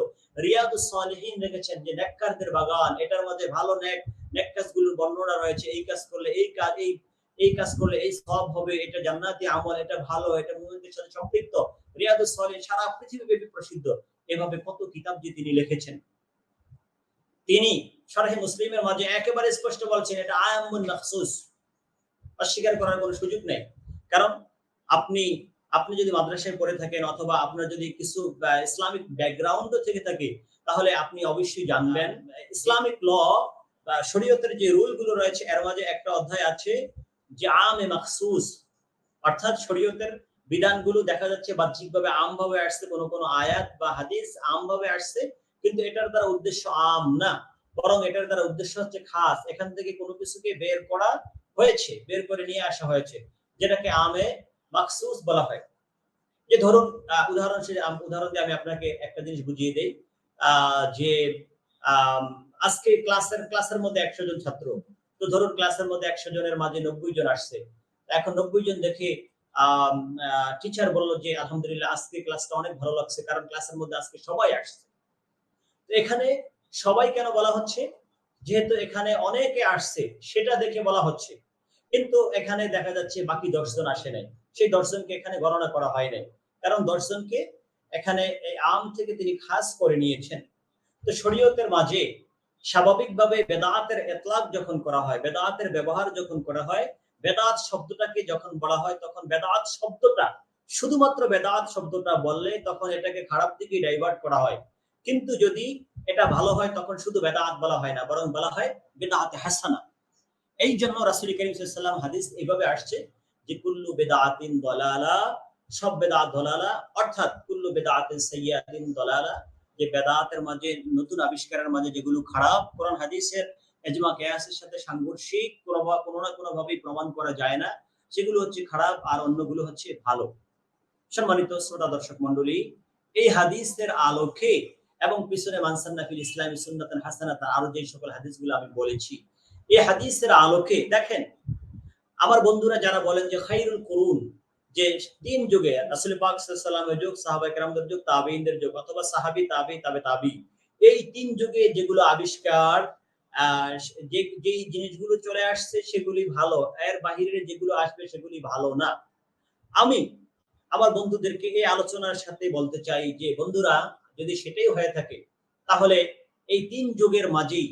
রিয়াদুস সালিহিন লিখেছেন যে নেককারদের বাগান, এটার মধ্যে ভালো নেক কাজগুলোর বর্ণনা রয়েছে, এই কাজ করলে এই কাজ করলে এই সওয়াব হবে, এটা জান্নাতি আমল, এটা ভালো, এটা মুমিনদের সাথে সম্পৃক্ত। রিয়াদুস সালিহিন সারা পৃথিবীব্যাপী প্রসিদ্ধ। এভাবে কত কিতাব যে তিনি লিখেছেন। তিনি শরহ মুসলিমের মাঝে একেবারে স্পষ্ট বলছেন এটা আয়ামুন মাখসুস, অস্বীকার করার কোনো সুযোগ নেই। কারণ আপনি যদি মাদ্রাসায় পড়ে থাকেন অথবা আপনার যদি কিছু ইসলামিক ব্যাকগ্রাউন্ডও থেকে থাকে, তাহলে আপনি অবশ্যই জানবেন ইসলামিক ল বা শরীয়তের যে রুলগুলো রয়েছে এর মাঝে একটা অধ্যায় আছে যে আমে মাখসুস, অর্থাৎ শরীয়তের বিধানগুলো দেখা যাচ্ছে বাহ্যিকভাবে আমভাবে আসছে, কোনো আয়াত বা হাদিস আমভাবে আসছে, কিন্তু এটার দ্বারা উদ্দেশ্য আম না, বরং এটার দ্বারা উদ্দেশ্য হচ্ছে খাস। এখান থেকে কোনো কিছুকে বের করা হয়েছে, বের করে নিয়ে আসা হয়েছে, যেটাকে আমে মাখসুস বলা হয়। যে ধরুন উদাহরণ দিয়ে আমি আপনাকে একটা জিনিস বুঝিয়ে দেই, যে আজকে ক্লাসের মধ্যে 100 জন ছাত্র, তো ধরুন ক্লাসের মধ্যে 100 জনের মাঝে 90 জন আসছে। এখন 90 জন দেখে টিচার বলল যে আলহামদুলিল্লাহ আজকে ক্লাসটা অনেক ভালো লাগছে, কারণ ক্লাসের মধ্যে আজকে সবাই আসছে। তো এখানে সবাই কেন বলা হচ্ছে? যেহেতু এখানে অনেকে আসছে সেটা দেখে বলা হচ্ছে, কিন্তু এখানে দেখা যাচ্ছে বাকি 10 জন আসে নাই, সেই 10 জনকে এখানে গণনা করা হয় নাই, কারণ 10 জনকে এখানে এই আম থেকে তিনি খাস করে নিয়েছেন। তো শরীয়তের মাঝে স্বাভাবিকভাবে বেদাতের ইতলাক যখন করা হয়, বেদাতের ব্যবহার যখন করা হয়, বেদাত শব্দটাকে যখন বলা হয়, তখন বেদাত শব্দটা শুধুমাত্র বেদাত শব্দটা বললে তখন এটাকে খারাপ দিকে ডাইভার্ট করা হয়। কিন্তু যদি এটা ভালো হয় তখন শুধু বেদাত বলা হয় না, বরং বলা হয় বেদাতে হাসানা। এই জন্য রাসূল করিম সাল্লাল্লাহু আলাইহি ওয়াসাল্লাম হাদিস এইভাবে আসছে যে কুল্লু বিদআতিন দালালা, সব বেদাত দালালা, অর্থাৎ কুল্লু বিদআতিন সাইয়্যাতিন দালালা, যে বেদাতের মাঝে নতুন আবিষ্কারের মাঝে যেগুলো খারাপ, কোরআন হাদিসের ইজমা কিয়াসের সাথে সাংঘর্ষিক, কোনো না কোনো ভাবে প্রমাণ করা যায় না, সেগুলো হচ্ছে খারাপ, আর অন্যগুলো হচ্ছে ভালো। সম্মানিত শ্রোতা দর্শক মণ্ডলী, এই হাদিসের আলোকে এবং পিছনে মানসান্না ফিল ইসলামি সুন্নাতান হাসানাতান আরো যে সকল হাদিসগুলো আমি বলেছি, এই হাদিসের আলোকে দেখেন আমার বন্ধুরা যারা বলেন যে খাইরুল কুরুন, যে ৩ যুগে রাসূল পাক সাল্লাল্লাহু আলাইহি ওয়াসাল্লামের যুগ, সাহাবায়ে কেরামদের যুগ, তাবেঈনদের যুগ অথবা সাহাবী, তাবেঈ, তাবেঈ। এই ৩ যুগে যেগুলো আবিষ্কার, আ যেই জিনিসগুলো চলে আসছে সেগুলি ভালো। এর বাহিরে যেগুলো আসবে সেগুলি ভালো না। আমি আমার বন্ধুদেরকে এই আলোচনার সাথে বলতে চাই যে, বন্ধুরা যদি সেটাই হয়ে থাকে তাহলে এই ৩ যুগের মাঝেই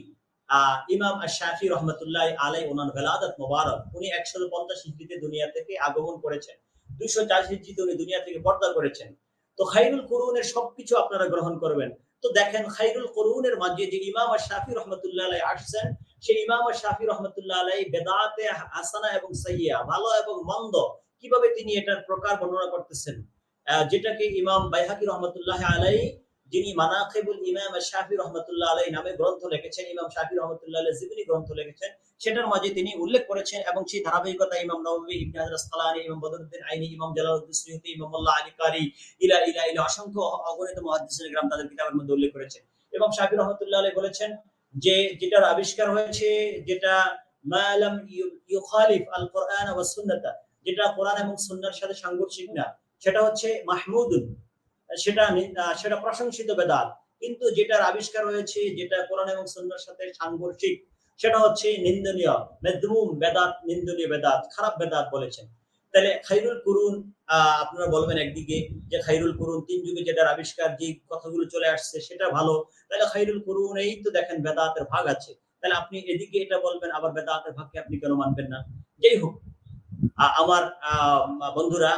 আ ইমাম আশ-শাফিঈ রহমাতুল্লাহি আলাইহি উনার ভেলাদাত মোবারক, উনি ১৫০ হিজরিতে দুনিয়া থেকে আগমন করেছেন। ২৪০ হিজরিতে উনি দুনিয়া থেকে পর্দা করেছেন। তো খাইরুল কুরুনের সবকিছু আপনারা গ্রহণ করবেন। তো দেখেন খাইরুল কুরুনের মাঝে যে ইমাম আশ-শাফিঈ রহমাতুল্লাহি আলাইহি আসছেন, সেই ইমাম আশ-শাফিঈ রহমাতুল্লাহি আলাইহি বেদাতে হাসানা এবং সাইয়্যিআ, ভালো এবং মন্দ কিভাবে তিনি এটার প্রকার বর্ণনা করতেছেন, যেটাকে ইমাম বাইহাকী রহমতুল্লাহ আলাইহি, যিনি মানাকিবুল ইমাম শাফিঈ রহমতুল্লাহ আলাইহি নামে গ্রন্থ লিখেছেন, ইমাম শাফিঈ রহমতুল্লাহ আলাইহি জীবনী গ্রন্থ লিখেছেন, সেটার মাঝে তিনি উল্লেখ করেছেন এবং সেই ধারাবাহিকতা ইমাম নববী, ইবনে হাজার আসকালানী, ইমাম বদরুদ্দিন আইনি, ইমাম জালালউদ্দিন সুয়ুতী, ইমাম মোল্লা আলী কারি, ইলা অসংখ্য অগণিত মুহাদ্দিসিন কিরাম তাদের কিতাবের মধ্যে উল্লেখ করেছেন। ইমাম শাফিঈ রহমতুল্লাহ আলাইহি বলেছেন যে যেটার আবিষ্কার হয়েছে, যেটা মা লাম ইউখালিফ আল কুরআন ওয়াস সুন্নাহ, যেটা কোরআন এবং সুন্নাহর সাথে সাংঘর্ষিক না, সেটা হচ্ছে মাহমুদুন, সেটা প্রশংসিত বেদাত। কিন্তু যেটার আবিষ্কার হয়েছে, যেটা কোরআন এবং সুন্নাহর সাথে সাংঘর্ষিক, সেটা হচ্ছে নিন্দনীয়, মাযমুম বেদাত, নিন্দনীয় বেদাত, খারাপ বেদাত বলেছেন। তাহলে খাইরুল কুরুন, আপনারা বলবেন একদিকে যে খাইরুল কুরুন ৩ যুগে যেটার আবিষ্কার, যে কথাগুলো চলে আসছে সেটা ভালো। তাহলে খাইরুল কুরুন এই তো দেখেন বেদাতের ভাগ আছে। তাহলে আপনি এদিকে এটা বলবেন, আবার বেদাতের ভাগকে আপনি কেন মানবেন না? যাই হোক, আমার বন্ধুরা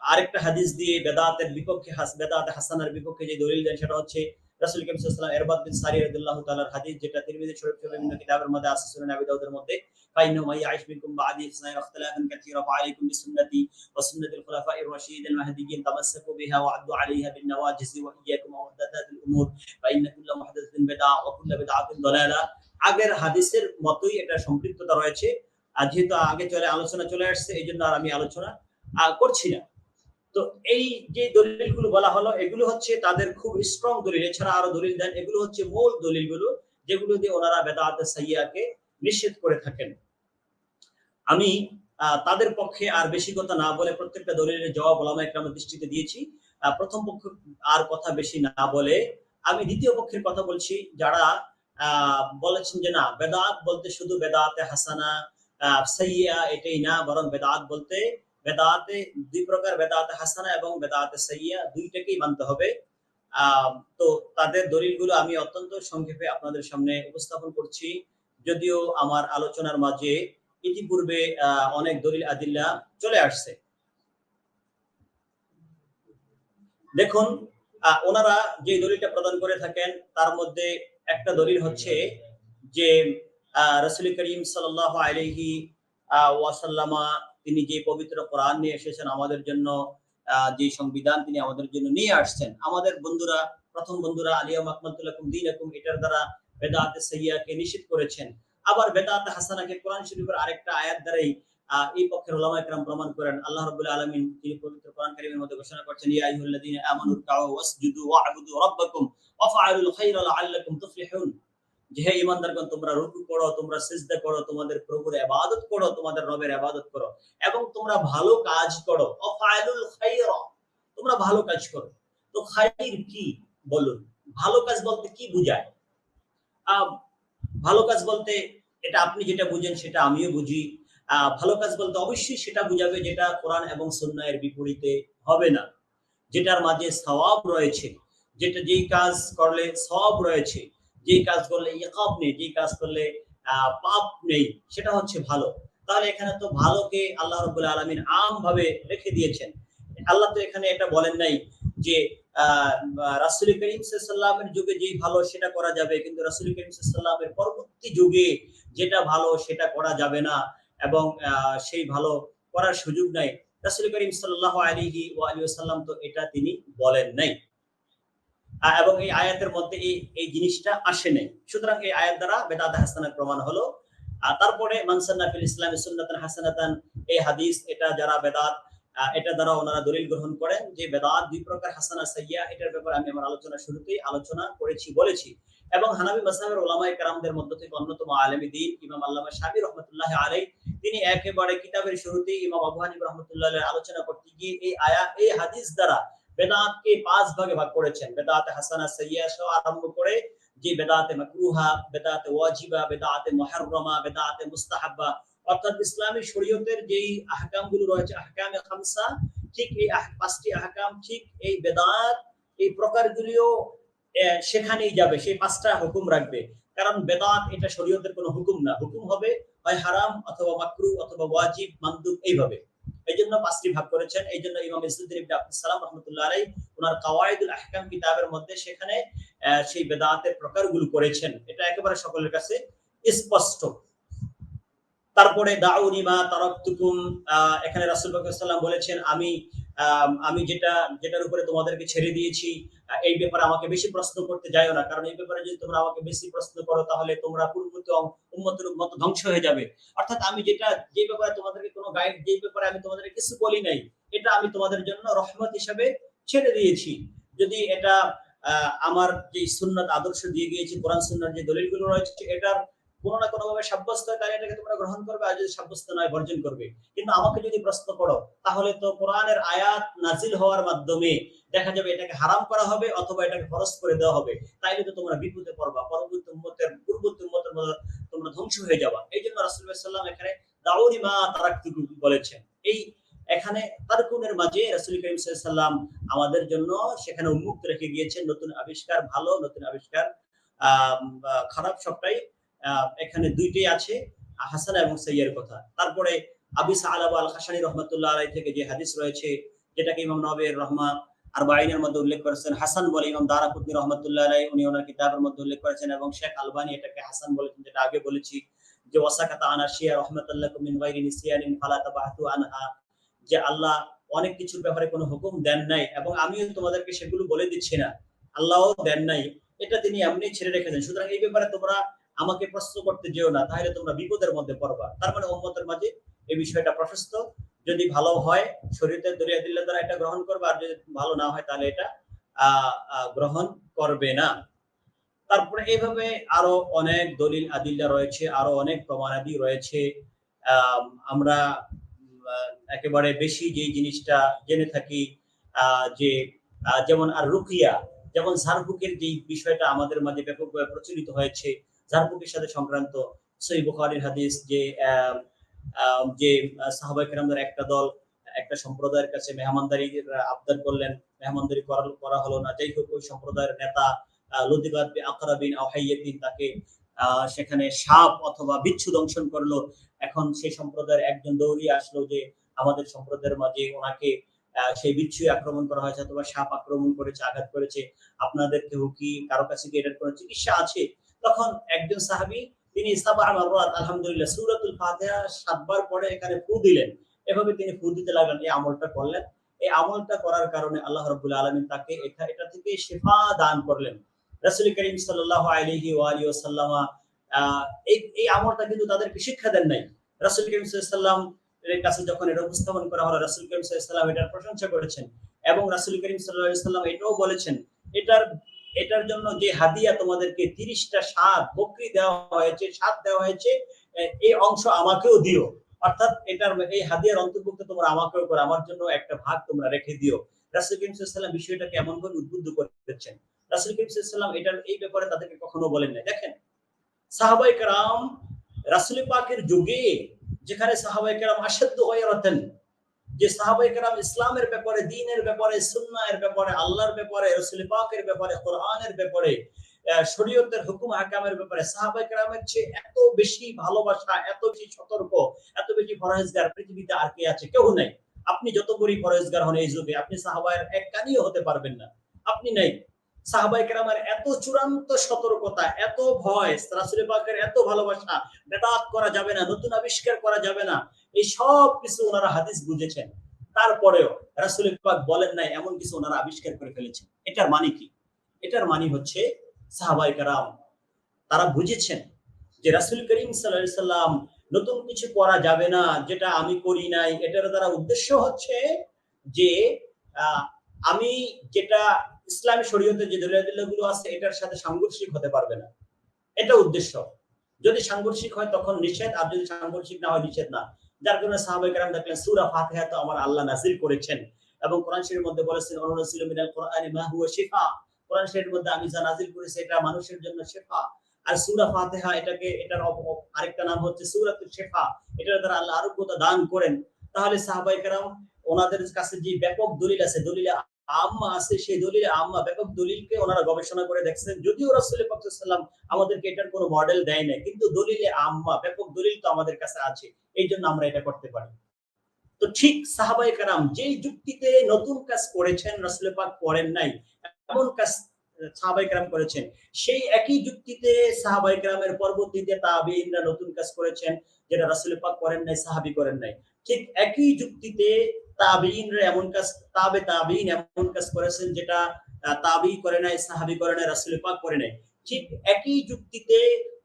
আরেকটা হাদিস দিয়ে বেদাতের বিপক্ষে, বেদাতে হাসানার বিপক্ষে যে দলিল দেন সেটা হচ্ছে রাসূল করিম সাল্লাল্লাহু আলাইহি ওয়াসাল্লাম ইরবাদ বিন সারিয়া রাদিয়াল্লাহু তাআলার হাদিস, যেটা তিরমিজি শরীফ সহ বিভিন্ন কিতাবের মধ্যে আছে, সুনান আবি দাউদের মধ্যে। ফাইন্নাহু মান ইয়াইশ মিনকুম বা'দি ফাসায়ারা ইখতিলাফান কাসীরা ফাআলাইকুম বিসুন্নতি ওয়া সুন্নাতিল খুলাফাইর রাশিদিল মাহদিয়্যিন তামাসসাকু বিহা ওয়া আদ্দু আলাইহা বিন নওয়াজিজ ওয়া ইয়্যাকুম ওয়া মুহদাথাতিল উমুর ফাইন্না কুল্লা মুহদাথাতিন বিদআ ওয়া কুল্লা বিদআতিন দালালা। আগের হাদিসের মতই এটা সম্পৃক্ততা রয়েছে। আর যেহেতু আগে আলোচনা চলে আসছে, এইজন্য আর আমি আলোচনা করছি না। তো এই যে দলিলগুলো বলা হলো, এগুলো হচ্ছে তাদের খুব স্ট্রং দলিল। এছাড়া আরো দলিল দেন, এগুলো হচ্ছে মূল দলিলগুলো, যেগুলো দিয়ে ওনারা বেদাত সাইয়্যাকে নিষেধ করে থাকেন। আমি তাদের পক্ষে আর বেশি কথা না বলে প্রত্যেকটা দলিলের জবাব উলামায়ে কেরামের দৃষ্টিতে দিয়েছি। প্রথম পক্ষ আর কথা বেশি না বলে আমি দ্বিতীয় পক্ষের কথা বলছি, যারা বলেছেন যে না, বেদাত বলতে শুধু বেদাতে হাসানা, সাইয়্যিআ এটাই না, বরং বেদাত বলতে বেদাতে ২ প্রকার, বেদাতে হাসানা এবং বেদাতে সাইয়্যিআ, দুইটাকেই মানতে হবে। তো তাদের দলিলগুলো আমি অত্যন্ত সংক্ষেপে আপনাদের সামনে উপস্থাপন করছি। যদিও আমার আলোচনার মাঝে ইতিপূর্বে অনেক দলিল আদিল্লা চলে আসছে। দেখুন, ওনারা যে দলিলটা প্রদান করে থাকেন তার মধ্যে একটা দলিল হচ্ছে যে রাসূল করিম সাল্লাল্লাহু আলাইহি ওয়াসাল্লামা তিনি যে পবিত্র কোরআন নিয়ে এসেছেন আমাদের জন্য, যে সংবিধান তিনি আমাদের জন্য নিয়ে আসছেন, আমাদের বন্ধুরা, প্রথম বন্ধুরা আলিয়াউমা আকমালতু লাকুম দীনাকুম, এটার দ্বারা বেদাতে সাইয়্যিআকে নিষেধ করেছেন। আবার বেদাতে হাসানাকে কোরআন শরীফের আরেকটা আয়াত দ্বারাই এই পক্ষের উলামায়ে কেরাম প্রমাণ করেন। আল্লাহ রাব্বুল আলামিন তিনি পবিত্র কোরআন কারীমের মধ্যে ঘোষণা করছেন, ইয়া আইয়ুহাল্লাযীনা আমানু রুকউ ওয়াসজুদু ওয়া'বুদু রাব্বাকুম ওয়াফআলুল খায়রা লাআল্লাকুম তুফলিহুন। যে হে ঈমানদারগণ, তোমরা রুকু করো, তোমরা সিজদা করো, তোমাদের প্রভুর ইবাদত করো, তোমাদের রবের ইবাদত করো এবং তোমরা ভালো কাজ করো। ওয়াফআলুল খায়রা, তোমরা ভালো কাজ করো। তো খায়র কি বলুন? ভালো কাজ বলতে কি বুঝায়? ভালো কাজ বলতে এটা আপনি যেটা বুঝেন সেটা আমিও বুঝি। ভালো কাজ বলতে অবশ্যই সেটা বুঝাবে যেটা কোরআন এবং সুন্নাহের বিপরীতে হবে না, যেটার মাঝে সওয়াব রয়েছে, যেই কাজ করলে সওয়াব রয়েছে, যেই কাজ করলে ইকাব নেই, যেই কাজ করলে পাপ নেই, সেটা হচ্ছে ভালো। তাহলে এখানে তো ভালোকে আল্লাহ রাব্বুল আলামিন আমভাবে রেখে দিয়েছেন। আল্লাহ তো এখানে এটা বলেন নাই যে রাসূল করিম সাল্লাল্লাহু আলাইহি যুগে যেই ভালো সেটা করা যাবে, কিন্তু রাসূল করিম সাল্লাল্লাহু আলাইহি পরবর্তী যুগে যেটা ভালো সেটা করা যাবে না এবং সেই ভালো করার সুযোগ নাই। রাসূল করিম সাল্লাল্লাহু আলাইহি ওয়া আলিহি ওয়াসাল্লাম তো এটা তিনি বলেন নাই। এবং এই আয়াতের মধ্যে এই জিনিসটা আসে নাই। সুতরাং এই আয়াত দ্বারা বেদাত হাসানার প্রমাণ হলো। তারপরে মান সান্না ফিল ইসলামি সুন্নাতান হাসানাতান, এই হাদিস, এটা যারা বেদাত, এটা দ্বারা ওনারা দলিল গ্রহণ করেন যে বেদাত ২ প্রকার, হাসানা সাইয়্যিআ। এটার ব্যাপারে আমি আমার আলোচনা শুরুতেই আলোচনা করেছি, বলেছি। এবং হানাফি মাযহাবের উলামায়ে কেরামদের মধ্য থেকে অন্যতম আলেমে দ্বীন ইমাম আল্লামা শাফিঈ রাহমাতুল্লাহি আলাইহি তিনি একেবারে কিতাবের শুরুতেই ইমাম আবু হানিফা রাহমাতুল্লাহি আলাইহি আলোচনা করতে গিয়ে এই হাদিস দ্বারা বেদাতকে 5 ভাগে ভাগ করেছেন। বেদাতে হাসানা, সাইয়্যিআ সহ আরম্ভ করে যে বেদাতে মাকরুহা, বেদাতে ওয়াজিবা, বেদাতে মুহাররামা, বেদাতে মুস্তাহাব্বা, অর্থাৎ ইসলামী শরীয়তের যেই আহকামগুলো রয়েছে আহকামে খামসা, ঠিক এই পাঁচটি আহকাম ঠিক এই বেদাত এই প্রকারগুলিও সেখানেই যাবে, সেই পাঁচটা হুকুম রাখবে। কারণ বেদাত এটা শরীয়তের কোনো হুকুম না, হুকুম হবে হয় হারাম অথবা মাকরুহ অথবা ওয়াজিব মানদুব এইভাবে। এইজন্য পাঁচটি ভাগ করেছেন। এইজন্য ইমাম ইসুদ্দিন ইবনে আব্দুস সালাম রাহমাতুল্লাহি আলাইহি ওনার কাওয়াইদুল আহকাম কিতাবের মধ্যে সেখানে সেই বেদাতের প্রকারগুলো করেছেন। এটা একেবারে সকলের কাছে স্পষ্ট। তারপরে দাউনি মা তারাকতুকুম, এখানে রাসূল পাক সাল্লাল্লাহু আলাইহি ওয়াসাল্লাম বলেছেন আমি যেটার উপরে তোমাদেরকে ছেড়ে দিয়েছি এই ব্যাপারে আমাকে বেশি প্রশ্ন করতে যাইও না, কারণ এই ব্যাপারে যদি তোমরা আমাকে বেশি প্রশ্ন করো তাহলে তোমরা পূর্ববর্তী উম্মতের মত ধ্বংস হয়ে যাবে। অর্থাৎ আমি যে ব্যাপারে তোমাদেরকে কোনো গাইড, যে ব্যাপারে আমি তোমাদেরকে কিছু বলি নাই, এটা আমি তোমাদের জন্য রহমত হিসেবে ছেড়ে দিয়েছি। যদি এটা আমার যে সুন্নাত আদর্শ দিয়ে গিয়েছি, কোরআন সুন্নাহর যে দলিলগুলো রয়েছে এটার কোনো না কোনো ভাবে সাব্যস্ত হয় তাহলে এটাকে তোমরা গ্রহণ করবে, আর যদি সাব্যস্ত নয় বর্জন করবে। কিন্তু আমাকে যদি প্রশ্ন করো তাহলে তো কোরআনের আয়াত নাজিল হওয়ার মাধ্যমে দেখা যাবে এটাকে হারাম করা হবে অথবা এটাকে ফরজ করে দেওয়া হবে, তাইলে তো তোমরা বিপদে পড়বা, পূর্ববর্তী উম্মতের মতো তোমরা ধ্বংস হয়ে যাবা। এই জন্য রাসূলুল্লাহ সাল্লাল্লাহু আলাইহি ওয়াসাল্লাম এখানে দাউনি মা তারাকতুকুম বলেছেন। এই এখানে তারকুনের মাঝে রাসূল করিম সাল্লাল্লাহু আলাইহি ওয়াসাল্লাম আমাদের জন্য সেখানে উন্মুক্ত রেখে গিয়েছেন। নতুন আবিষ্কার ভালো, নতুন আবিষ্কার খারাপ সবটাই এখানে দুইটাই আছে, হাসান এবং সাইয়্যির কথা। তারপরে আবি সালাবা আল খাশানি রাহমাতুল্লাহ আলাইহি থেকে যে হাদিস রয়েছে যেটাকে ইমাম নববী রাহমাহ আরবাঈনের মধ্যে উল্লেখ করেছেন, হাসান বলে ইমাম দারাকুতনি রাহমাতুল্লাহ আলাইহি উনি ওনার কিতাবের মধ্যে উল্লেখ করেছেন, এবং শেখ আলবানী এটাকে হাসান বলেছেন, যেটা আগে বলেছি যে ওয়াসাকাতা আনা শিয়া রাহমাতুল্লাহি মিন গায়রি নিসয়ানিন ফালা তাবাহতু আনহা, যে আল্লাহ অনেক কিছুর ব্যাপারে কোনো হুকুম দেন নাই এবং আমিও তোমাদেরকে সেগুলো বলে দিচ্ছি না, আল্লাহও দেন নাই, এটা তিনি এমনি ছেড়ে রেখেছেন। সুতরাং এই ব্যাপারে তোমরা আমাকে প্রশ্ন করতে যেও না, তাহলে তোমরা বিপদের মধ্যে পড়বা। তার মানে উম্মতের মাঝে এই বিষয়টা প্রশস্ত, যদি ভালো হয় শরীয়তের দলিল দ্বারা এটা গ্রহণ করবে, আর যদি ভালো না হয় তাহলে এটা গ্রহণ করবে না। তারপরে এইভাবে আরো অনেক দলিল আদিল্লা রয়েছে, আরো অনেক প্রমাণাদি রয়েছে। আমরা একেবারে বেশি যে জিনিসটা জেনে থাকি যে যেমন আর রুকিয়া, যেমন ঝাড়ফুঁকের যে বিষয়টা আমাদের মাঝে ব্যাপকভাবে প্রচলিত হয়েছে, ঝাড়ফুঁকের সাথে সংক্রান্ত সহিহ বুখারীর হাদিস যে সাহাবায়ে কেরামদের একটা দল একটা সম্প্রদায়ের কাছে মেহমানদারির আবদার করলেন, মেহমানদারি করা হলো না। যাই হোক ওই সম্প্রদায়ের নেতা লুদিগাত বি আকরাবিন আও হাইয়াতিন তাকে সেখানে সাপ অথবা বিচ্ছু দংশন করলো। এখন সেই সম্প্রদায়ের একজন দৌড়িয়ে আসলো যে আমাদের সম্প্রদায়ের মাঝে ওনাকে সেই বিচ্ছু আক্রমণ করা হয়েছে অথবা সাপ আক্রমণ করেছে, আঘাত করেছে, আপনাদের কেউ কি কারো কাছে কি এটার কোনো চিকিৎসা আছে? তখন একজন সাহাবী তিনি সাবআ মাররাত আলহামদুলিল্লাহ সূরাতুল ফাতিহা ৭ বার পড়ে এখানে ফু দিলেন। এভাবে তিনি ফু দিতে লাগলেন, এই আমলটা করলেন। এই আমলটা করার কারণে আল্লাহ রাব্বুল আলামিন তাকে এটা থেকে শিফা দান করলেন। রাসূল করিম সাল্লাল্লাহু আলাইহি ওয়া আলিহি ওয়াসাল্লাম এই আমলটা কিন্তু তাদেরকে শিক্ষা দেন নাই। রাসূল করিম সাল্লাল্লাহু আলাইহি ওয়াসাল্লাম এর কাছে যখন এটা উপস্থাপন করা হলো, রাসূল করিম সাল্লাল্লাহু আলাইহি ওয়াসাল্লাম এটার প্রশংসা করেছেন এবং রাসূল করিম সাল্লাল্লাহু আলাইহি ওয়াসাল্লাম এটাও বলেছেন এটার জন্য যে হাদিয়া তোমাদেরকে 30টা ষাঁড় বকরি দেওয়া হয়েছে, ষাঁড় দেওয়া হয়েছে, এই অংশ আমাকেও দিও। অর্থাৎ এই হাদিয়ার অন্তর্ভুক্ত তোমরা আমাকেও করো, আমার জন্য একটা ভাগ তোমরা রেখে দিও। রাসূল করিম সাল্লাল্লাহু আলাইহি ওয়াসাল্লাম বিষয়টাকে এমন করে উদ্বুদ্ধ করেছেন। রাসূল করিম সাল্লাল্লাহু আলাইহি ওয়াসাল্লাম এই ব্যাপারে তাদেরকে কখনো বলেন নাই। দেখেন সাহাবায়ে কেরাম রাসূল পাকের যুগে যেখানে সাহাবায়ে কেরাম আশাদ্দু গায়রাতান, যে সাহাবায়ে কেরাম ইসলামের ব্যাপারে, দ্বীনের ব্যাপারে, সুন্নাহের ব্যাপারে, আল্লাহর ব্যাপারে, রাসূল পাকের ব্যাপারে, কোরআনের ব্যাপারে, শরীয়তের হুকুম আহকামের ব্যাপারে সাহাবায়ে কেরামের চেয়ে এত বেশি ভালোবাসা, এত বেশি সতর্ক, এত বেশি পরহেজগার পৃথিবীতে আর কে আছে? কেউ নাই। আপনি যত বড়ই পরহেজগার হন এই যুগে, আপনি সাহাবায়ের এক কানিও হতে পারবেন না, আপনি নাই। সাহাবায়ে কেরামের এত চূড়ান্ত সতর্কতা, এত ভয়, রাসূল পাকের এত ভালোবাসা, বেদাত করা যাবে না, নতুন আবিষ্কার করা যাবে না, এই সব কিছু ওনারা হাদিস বুঝেছেন। তারপরেও রাসূল পাক বলেন নাই এমন কিছু ওনারা আবিষ্কার করে ফেলেছেন। এটার মানে কি? এটার মানে হচ্ছে সাহাবায়ে কেরাম তারা বুঝেছেন যে রাসূল করিম সাল্লাল্লাহু আলাইহি সাল্লাম নতুন কিছু করা যাবে না যেটা আমি করি নাই। এটার দ্বারা উদ্দেশ্য হচ্ছে যে আমি যেটা ইসলামী শরীয়তে যে দলিল-আদিল্লাহগুলো আছে এটার সাথে সাংঘর্ষিক হতে পারবে না। এটা উদ্দেশ্য। যদি সাংঘর্ষিক হয় তখন নিষেধ, আর যদি সাংঘর্ষিক না হয় নিষেধ না। যার কারণে সাহাবায়ে কেরাম দেখলেন সূরা ফাতিহা তো আমার আল্লাহ নাযিল করেছেন এবং কোরআন শরীফের মধ্যে বলেছেন অনুনাজ্জিলু মিনাল কুরআনি মা হুয়া শিফা। কোরআন শরীফের মধ্যে আমি যা নাযিল করেছি এটা মানুষের জন্য শিফা। আর সূরা ফাতিহা এটার আরেকটা নাম হচ্ছে সূরাতুশ শিফা। এটার দ্বারা আল্লাহ আরোগ্যতা দান করেন। তাহলে সাহাবায়ে কেরাম ওনাদের কাছে যে ব্যাপক দলিল আছে, দলিলে আম্মা আছে, সেই দলিলে আম্মা ব্যাপক দলিলকে ওনারা গবেষণা করে দেখছেন। যদিও রাসূল পাক সাল্লাল্লাহু আলাইহি ওয়াসাল্লাম আমাদেরকে এটার কোনো মডেল দেয় নাই, কিন্তু দলিলে আম্মা ব্যাপক দলিল তো আমাদের কাছে আছে। এইজন্য আমরা এটা করতে পারি। তো ঠিক সাহাবায়ে কেরাম যেই যুক্তিতে নতুন কাজ করেছেন রাসূল পাক করেন নাই, এমন কাজ সাহাবায়ে কেরাম করেছেন। সেই একই যুক্তিতে সাহাবায়ে কেরামের পরবর্তীতে তাবেঈনরা নতুন কাজ করেছেন, যেটা রাসূল পাক করেন নাই, সাহাবী করেন নাই। ঠিক একই যুক্তিতে তাবেঈনরা এমন কাজ, তাবেঈন এমন কাজ করেছেন যেটা তাবেঈ করে নাই, সাহাবী করে নাই, রাসূল পাক করে নাই। ঠিক একই যুক্তিতে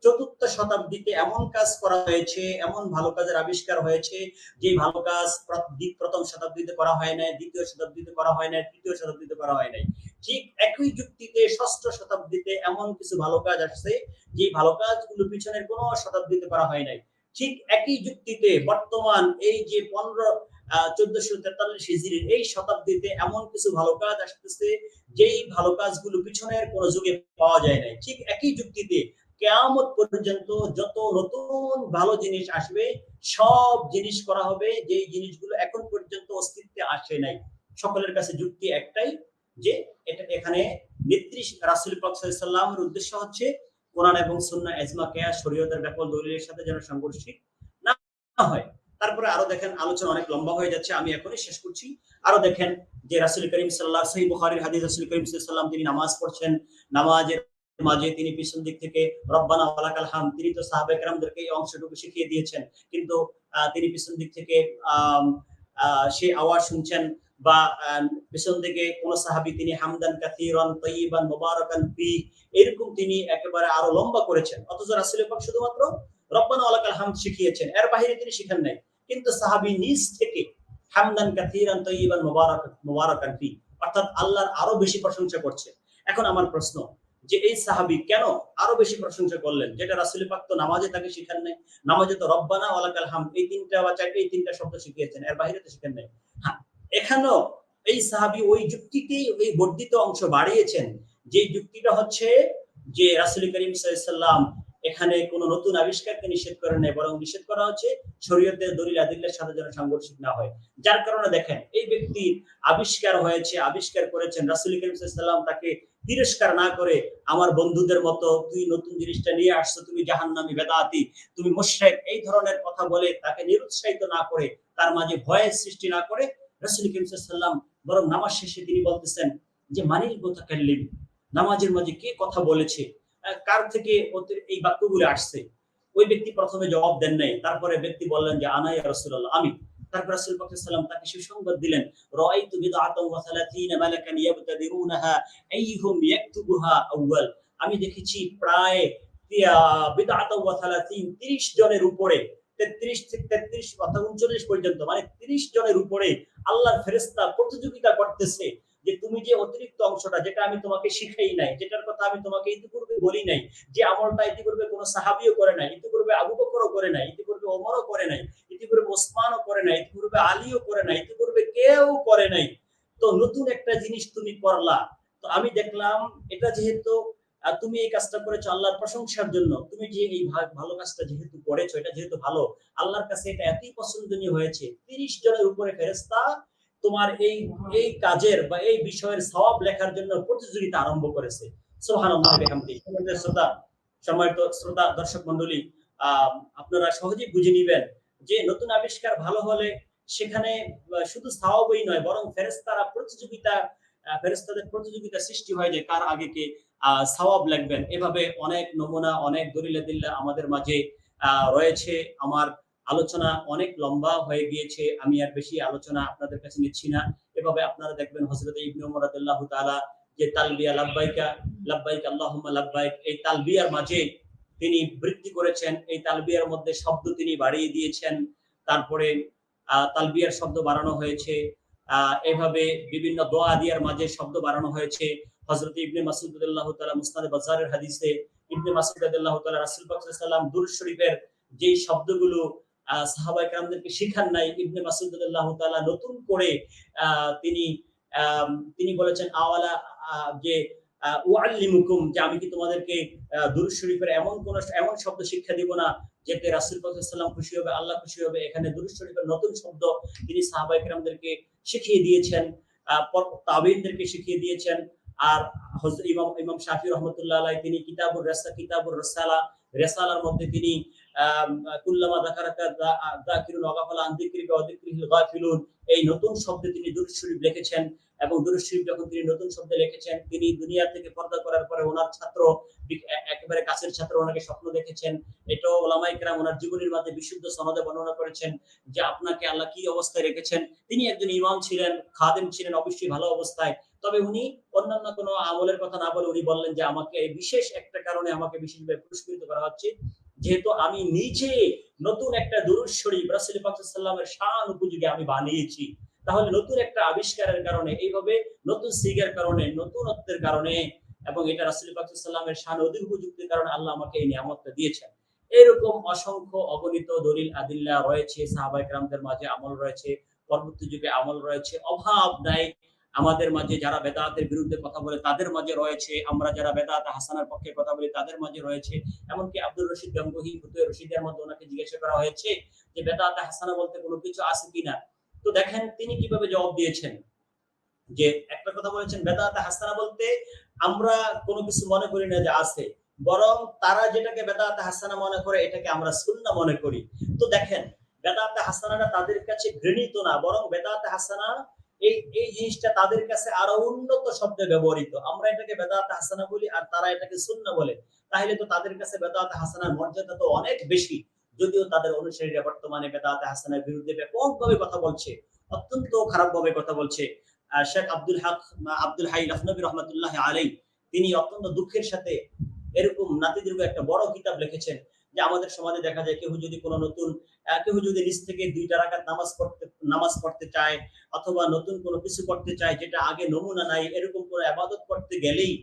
চতুর্থ শতাব্দীতে এমন কাজ করা হয়েছে, এমন ভালো কাজের আবিষ্কার হয়েছে, যে ভালো কাজ প্রথম শতাব্দীতে করা হয় নাই, দ্বিতীয় শতাব্দীতে করা হয় নাই, তৃতীয় শতাব্দীতে করা হয় নাই। ঠিক একই যুক্তিতে ষষ্ঠ শতাব্দীতে এমন কিছু ভালো কাজ আসছে, যে ভালো কাজগুলো পিছনের কোনো শতাব্দীতে করা হয় নাই। ঠিক একই যুক্তিতে বর্তমান এই যে 1443 হিজরির এই শতাব্দীতে এমন কিছু ভালো কাজ আসতেছে, যেই ভালো কাজগুলো পিছনের কোন যুগে পাওয়া যায় নাই। ঠিক একই যুক্তিতে কিয়ামত পর্যন্ত যত নতুন ভালো জিনিস আসবে, সব জিনিস করা হবে যেই জিনিসগুলো এখন পর্যন্ত অস্তিত্বে আসে নাই। সকলের কাছে যুক্তি একটাই, যে এখানে নেত্রী রাসূল পাক সাল্লাল্লাহু আলাইহি ওয়াসাল্লামের উদ্দেশ্য হচ্ছে কোরআন এবং সুন্নাহ, ইজমা, কিয়াস, শরীয়তের ব্যাপক দলিলের সাথে যেন সাংঘর্ষিক না হয়। তারপরে আরো দেখেন, আলোচনা অনেক লম্বা হয়ে যাচ্ছে, আমি এখনই শেষ করছি। আরো দেখেন যে রাসূল করিম সাল্লাল্লাহু আলাইহি, সহিহ বুখারীর হাদিস, রাসূল করিম সাল্লাল্লাহু আলাইহি ওয়াসাল্লাম তিনি নামাজ পড়ছেন, নামাজের মাঝে তিনি পিছন দিক থেকে রব্বানা ওয়া লাকাল হামদ, তিনি তো সাহাবায়ে কেরামদেরকে এই অংশটুকু শিখিয়ে দিয়েছেন, কিন্তু তিনি পিছন দিক থেকে সেই আওয়াজ শুনছেন, বা পিছন থেকে কোন সাহাবী তিনি হামদান কাসীরান তাইয়িবান মুবারাকান ফি, এরকম তিনি একেবারে আরো লম্বা করেছেন। অথচ রাসূল পাক শুধুমাত্র রব্বানা ওয়া লাকাল হামদ শিখিয়েছেন, এর বাইরে তিনি শিখান নাই। কিন্তু সাহাবী নিজ থেকে হামদান কাসীরান তাইয়িবান মুবারাকান ফি, অর্থাৎ আল্লাহর আরো বেশি প্রশংসা করছে। এখন আমার প্রশ্ন, যে এই সাহাবী কেন আরো বেশি প্রশংসা করলেন, যেটা রাসূল পাক তো নামাজে তাকে শিখান নাই? নামাজে তো রব্বানা ওয়া লাকাল হামদ এই তিনটা বা চারটা, এই তিনটা শব্দ শিখিয়েছেন, এর বাইরে তো শিখান নাই। হ্যাঁ, এখানেও এই সাহাবী ওই যুক্তিতেই ওই বর্ধিত অংশ বাড়িয়েছেন, যে যুক্তিটা হচ্ছে যে রাসূল করিম সাল্লাল্লাহু আলাইহি ওয়াসাল্লাম এখানে কোন নতুন আবিষ্কারকে নিষেধ করেন নাই, বরং নিষেধ করা হচ্ছে শরীয়তের দলিল আদিল্লার সাথে যেন সাংঘর্ষিক না হয়। যার কারণে দেখেন, এই ব্যক্তি আবিষ্কার হয়েছে, আবিষ্কার করেছেন, রাসূল করিম সাল্লাল্লাহু আলাইহি ওয়াসাল্লাম তাকে তিরস্কার না করে, আমার বন্ধুদের মতো তুই নতুন জিনিসটা নিয়ে আসছো, তুমি জাহান্নামী, বেদাতি, তুমি মুশরিক, এই ধরনের কথা বলে তাকে নিরুৎসাহিত না করে, তার মাঝে ভয়ের সৃষ্টি না করে, রাসূল করিম সাল্লাল্লাহু আলাইহি ওয়াসাল্লাম বরং নামাজ শেষে তিনি বলতেছেন যে মানিল মুতাকাল্লিম, নামাজের মাঝে কে কথা বলেছে, কার থেকে এই বাক্যগুলো আসছে। ওই ব্যক্তি প্রথমে জবাব দেন নাই, তারপরে ব্যক্তি বললেন যে আনা ইয়া রাসূলুল্লাহ, আমি। তারপর রাসূল পাক সাল্লাল্লাহু আলাইহি ওয়াসাল্লাম তাকে সুসংবাদ দিলেন, রাআইতু বিদআতান ওয়া 30 মালাকান ইয়াবতাদিরুনাহা আইয়ুহুম ইয়াকতুবুহা আউয়াল, আমি দেখেছি প্রায় বিদআতান ওয়া 30 জনের উপরে, 33 থেকে 33 অথবা 39 পর্যন্ত, মানে 30 জনের উপরে আল্লাহর ফেরেশতা প্রতিযোগিতা করতেছে, যে তুমি যে অতিরিক্ত অংশটা, যেটা আমি তোমাকে শিখাই নাই, যেটার কথা আমি তোমাকে ইতিপূর্বে বলি নাই, যে আমলটা ইতিপূর্বে কোনো সাহাবীও করে নাই, ইতিপূর্বে আবু বকরও করে নাই, ইতিপূর্বে ওমরও করে নাই, ইতিপূর্বে ওসমানও করে নাই, ইতিপূর্বে আলীও করে নাই, ইতিপূর্বে কেউ করে নাই, তো নতুন একটা জিনিস তুমি করলা। তো আমি দেখলাম এটা যেহেতু তুমি এই কাজটা করেছো আল্লাহর প্রশংসার জন্য, তুমি যে এই ভালো কাজটা যেহেতু করেছো, এটা যেহেতু ভালো, আল্লাহর কাছে এটা এতই পছন্দনীয় হয়েছে, 30 জনের উপরে ফেরেশতা তোমার এই এই কাজের বা এই বিষয়ের সওয়াব লেখার জন্য প্রতিযোগিতা আরম্ভ করেছে। সুবহানাল্লাহ ওয়া বিহামদিহি। সম্মানিত শ্রোতা দর্শক মণ্ডলী, আপনারা সহজেই বুঝে নিবেন যে নতুন আবিষ্কার ভালো হলে সেখানে শুধু সওয়াবই নয়, বরং ফেরেশতাদের প্রতিযোগিতা সৃষ্টি হয়, যে কার আগে কে সওয়াব লিখবেন। এভাবে অনেক নমুনা, অনেক দলিল-আদিল্লাহ আমাদের মাঝে রয়েছে। আমার আলোচনা অনেক লম্বা হয়ে গিয়েছে, আমি আর বেশি আলোচনা আপনাদের কাছে নিচ্ছি না। এভাবে আপনারা দেখবেন হযরত ইবনে ওমর রাদিয়াল্লাহু তাআলা যে তালবিয়া লাব্বাইকা লাব্বাইক আল্লাহুম্মা লাব্বাইক, এই তালবিয়ার মাঝে তিনি বৃদ্ধি করেছেন, এই তালবিয়ার মধ্যে শব্দ তিনি বাড়িয়ে দিয়েছেন। তারপরে তালবিয়ার শব্দ বাড়ানো হয়েছে, এভাবে বিভিন্ন দোয়া দিয়ার মাঝে শব্দ বাড়ানো হয়েছে। হযরত ইবনে মাসউদ রাদিয়াল্লাহু তাআলা মুসনাদে বাযারের হাদিসে ইবনে মাসউদ রাদিয়াল্লাহু তাআলা রাসূল পাক সাল্লাল্লাহু আলাইহি ওয়াসাল্লাম দুরূদ শরীফের যেই শব্দগুলো সাহাবায়ে কেরামদেরকে শিখান নাই, ইবনে মাসউদ রাদিয়াল্লাহু তাআলা নতুন করে তিনি তিনি বলেছেন আওয়ালা যে উআল্লিমুকুম, যে আমি কি তোমাদেরকে দুরূদ শরীফের এমন শব্দ শিক্ষা দিব না যেতে রাসূল পাক সাল্লাল্লাহু আলাইহি ওয়াসাল্লাম খুশি হবে, আল্লাহ খুশি হবে। এখানে দুরূদ শরীফের নতুন শব্দ তিনি সাহাবায়ে কেরামদেরকে শিখিয়ে দিয়েছেন, তাবেঈনদেরকে শিখিয়ে দিয়েছেন। আর ইমাম শাফি রাহমাতুল্লাহ আলাইহি তিনি কিতাবুর রাসালা রিসালার মধ্যে তিনি কুল্লামা যাকারাকা যাকিরুন ওয়া গাফালা আন যিকরিকা ওয়া যিকরিহিল গাফিলুন, এই নতুন শব্দে তিনি দুরূদ শরীফ লিখেছেন। এবং দুরূদ শরীফ যখন তিনি নতুন শব্দে লিখেছেন, তিনি দুনিয়া থেকে পর্দা করার পরে ওনার ছাত্র, একেবারে কাছের ছাত্র ওনাকে স্বপ্ন দেখেছেন। এটাও উলামায়ে কেরাম ওনার জীবনের মাঝে বিশুদ্ধ সনদে বর্ণনা করেছেন যে আপনাকে আল্লাহ কি অবস্থায় রেখেছেন। তিনি একজন ইমাম ছিলেন, খাদেম ছিলেন, অবশ্যই ভালো অবস্থায়। তবে উনি অন্যান্য কোনো আমলের কথা না বলে উনি বললেন যে আমাকে বিশেষ একটা কারণে আমাকে বিশেষভাবে পুরস্কৃত করা হচ্ছে, যেহেতু আমি নিজে নতুন একটা দুরূদ শরীফ রাসূল পাক সাল্লাল্লাহু আলাইহি ওয়াসাল্লামের শান উপযোগী আমি বানিয়েছি। তাহলে নতুন একটা আবিষ্কারের কারণে, এইভাবে নতুন সিগার কারণে, নতুনত্বের কারণে, এবং এটা রাসূল পাক সাল্লাল্লাহু আলাইহি ওয়াসাল্লামের শান অধিক উপযুক্তির কারণে আল্লাহ আমাকে এই নিয়ামতটা দিয়েছেন। এরকম অসংখ্য অগণিত দলিল আদিল্লাহ রয়েছে, সাহাবায়ে কেরামদের মাঝে আমল রয়েছে, পরবর্তী যুগে আমল রয়েছে, অভাব নাই। আমাদের মাঝে যারা বেদাতের বিরুদ্ধে কথা বলে তাদের মাঝে রয়েছে, আমরা যারা বেদাত হাসানার পক্ষে কথা বলি তাদের মাঝে রয়েছে। এমনকি আব্দুর রশিদ গঙ্গোহী ফুতুয়ে রশিদের মধ্যে ওনাকে জিজ্ঞাসা করা হয়েছে যে বেদাত হাসানা বলতে কোনো কিছু আছে কিনা। তো দেখেন তিনি কিভাবে জবাব দিয়েছেন, যে একটা কথা বলেছেন বেদাত হাসানা বলতে আমরা কোনো কিছু মনে করি না যে আছে, বরং তারা যেটাকে বেদাত হাসানা মনে করে এটাকে আমরা সুন্নাহ মনে করি। তো দেখেন বেদাত হাসানাটা তাদের কাছে ঘৃণিত না, বরং বেদাত হাসানা এই জিনিসটা তাদের কাছে আরো উন্নত শব্দে ব্যবহৃত। আমরা এটাকে বেদাত হাসানা বলি আর তারা এটাকে সুন্নাহ বলে, তাহলে তো তাদের কাছে বেদাত হাসানার মর্যাদা তো অনেক বেশি। যদিও তাদের অনুসারীরা বর্তমানে বেদাত হাসানার বিরুদ্ধে ব্যাপকভাবে কথা বলছে, অত্যন্ত খারাপভাবে কথা বলছে। শেখ আব্দুল হাই লখনবী রহমাতুল্লাহ আলাইহি তিনি অত্যন্ত দুঃখের সাথে এরকম নাতিদীর্ঘ একটা বড় কিতাব লিখেছেন যে আমাদের সমাজে দেখা যায় কেউ যদি কোনো নতুন কেউ যদি নিজ থেকে 2 রাকাত নামাজ পড়তে চায়, অথবা নতুন কোনো কিছু করতে চায় যেটা আগে নমুনা নাই, এরকম কোনো ইবাদত করতে গেলেই